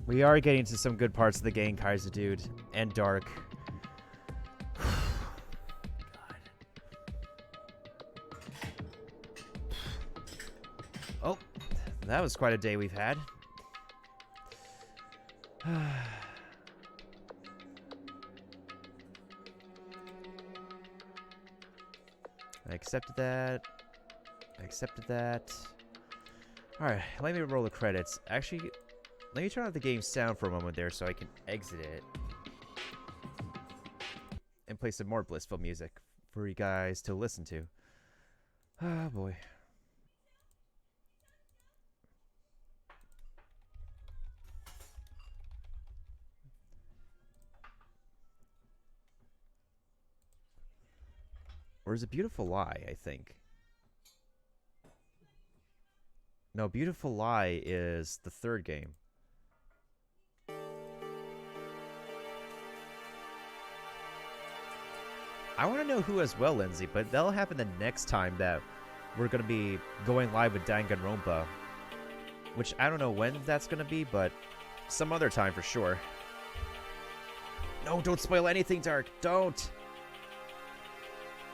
We are getting to some good parts of the game, Kaiser dude, and Dark. Oh, that was quite a day we've had. I accepted that. I accepted that. Alright, let me roll the credits. Actually, let me turn off the game's sound for a moment there so I can exit it. And play some more blissful music for you guys to listen to. Oh boy. Or is it Beautiful Lie, I think? No, Beautiful Lie is the 3rd game. I want to know who as well, Lindsay, but that'll happen the next time that we're going to be going live with Danganronpa. Which I don't know when that's going to be, but some other time for sure. No, don't spoil anything, Dark. Don't!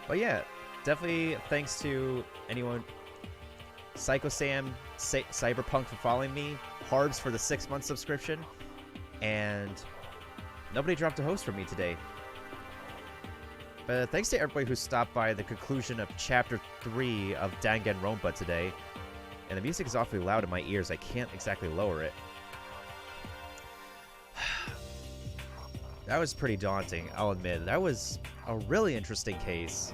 But yeah, definitely thanks to anyone... Psycho Sam, Cyberpunk for following me, Harbs for the 6-month subscription, and nobody dropped a host for me today. But thanks to everybody who stopped by the conclusion of Chapter 3 of Danganronpa today. And the music is awfully loud in my ears, I can't exactly lower it. That was pretty daunting, I'll admit. That was a really interesting case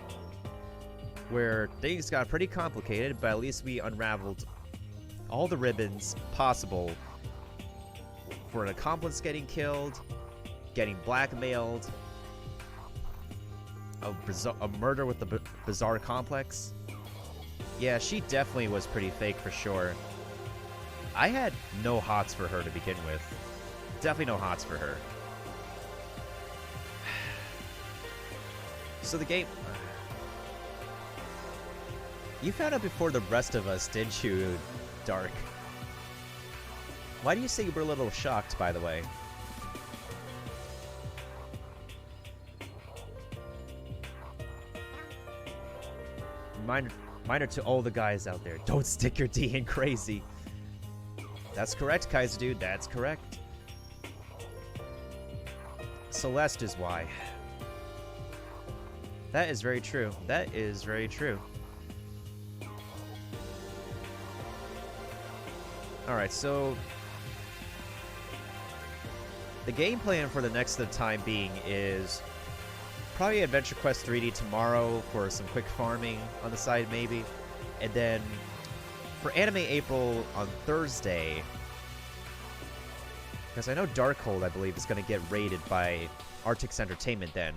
where things got pretty complicated, but at least we unraveled all the ribbons possible for an accomplice getting killed, getting blackmailed, a murder with the bizarre complex. Yeah, she definitely was pretty fake for sure. I had no hots for her to begin with. Definitely no hots for her. So the game... You found out before the rest of us, didn't you, Dark? Why do you say you were a little shocked, by the way? Reminder to all the guys out there, don't stick your D in crazy. That's correct, Kaiser dude, that's correct. Celeste is why. That is very true. That is very true. Alright, so... the game plan for the next time being is... probably Adventure Quest 3D tomorrow for some quick farming on the side, maybe. And then for Anime April on Thursday, because I know Darkhold, I believe, is going to get raided by Artix Entertainment then.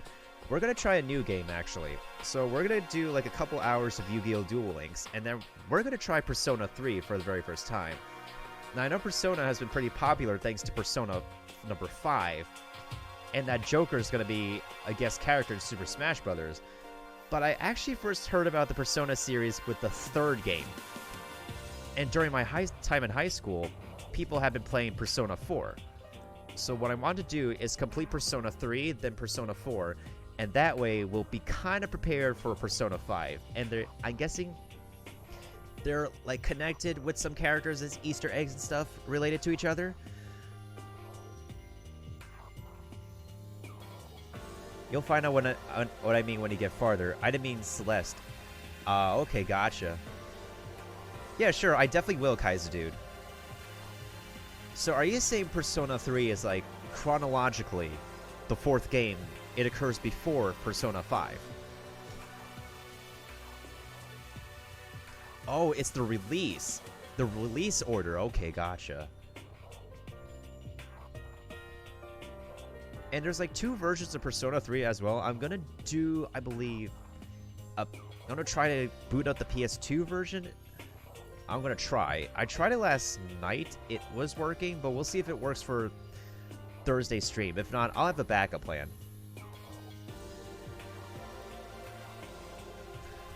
We're going to try a new game, actually. So we're going to do like a couple hours of Yu-Gi-Oh! Duel Links, and then we're going to try Persona 3 for the very first time. Now, I know Persona has been pretty popular thanks to Persona number 5, and that Joker is going to be a guest character in Super Smash Bros. But I actually first heard about the Persona series with the 3rd game. And during my time in high school, people have been playing Persona 4. So what I want to do is complete Persona 3, then Persona 4, and that way we'll be kind of prepared for Persona 5. And I'm guessing they're like connected with some characters as Easter eggs and stuff related to each other. You'll find out what I mean when you get farther. I didn't mean Celeste. Okay, gotcha. Yeah, sure, I definitely will, Kaiser dude. So are you saying Persona 3 is like chronologically the 4th game? It occurs before Persona 5. Oh, it's the release. The release order. Okay, gotcha. And there's like 2 versions of Persona 3 as well. I'm gonna do, I believe, I'm gonna try to boot up the PS2 version. I'm gonna try. I tried it last night. It was working, but we'll see if it works for Thursday stream. If not, I'll have a backup plan.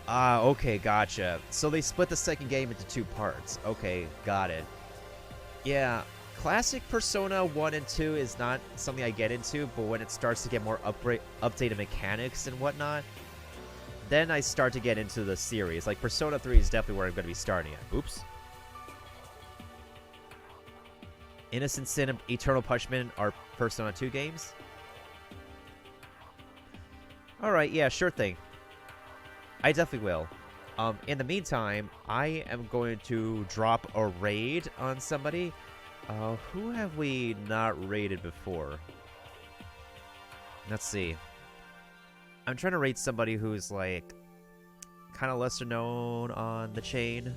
Ah, okay, gotcha. So they split the second game into 2 parts. Okay, got it. Yeah, classic Persona 1 and 2 is not something I get into, but when it starts to get more updated mechanics and whatnot, then I start to get into the series. Like, Persona 3 is definitely where I'm going to be starting at. Oops. Innocent Sin and Eternal Punishment are Persona 2 games? Alright, yeah, sure thing. I definitely will. In the meantime, I am going to drop a raid on somebody. Who have we not raided before? Let's see. I'm trying to raid somebody who's, like, kind of lesser known on the chain.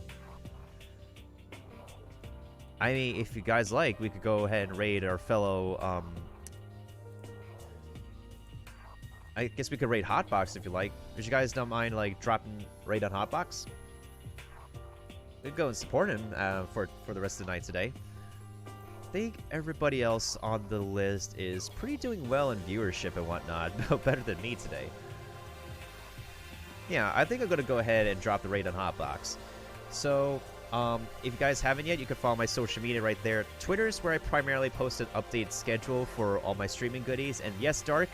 I mean, if you guys like, we could go ahead and raid our fellow, I guess we could raid Hotbox if you like. If you guys don't mind, like, dropping raid on Hotbox, we could go and support him for the rest of the night today. I think everybody else on the list is pretty doing well in viewership and whatnot. Better than me today. Yeah, I think I'm going to go ahead and drop the raid on Hotbox. So, if you guys haven't yet, you can follow my social media right there. Twitter is where I primarily post an updated schedule for all my streaming goodies. And yes, Dark,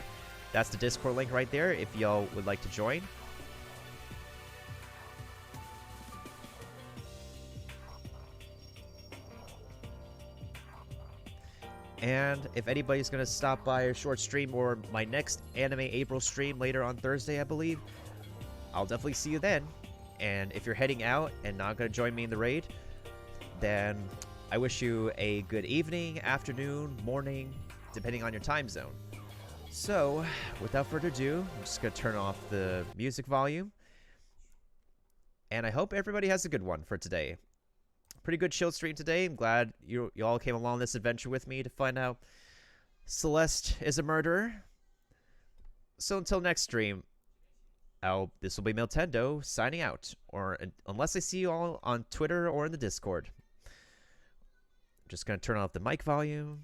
that's the Discord link right there if y'all would like to join. And if anybody's going to stop by a short stream or my next Anime April stream later on Thursday, I believe, I'll definitely see you then. And if you're heading out and not going to join me in the raid, then I wish you a good evening, afternoon, morning, depending on your time zone. So, without further ado, I'm just going to turn off the music volume. And I hope everybody has a good one for today. Pretty good chill stream today. I'm glad you all came along this adventure with me to find out Celeste is a murderer. So until next stream, this will be Miltendo signing out. Or unless I see you all on Twitter or in the Discord. I'm just going to turn off the mic volume.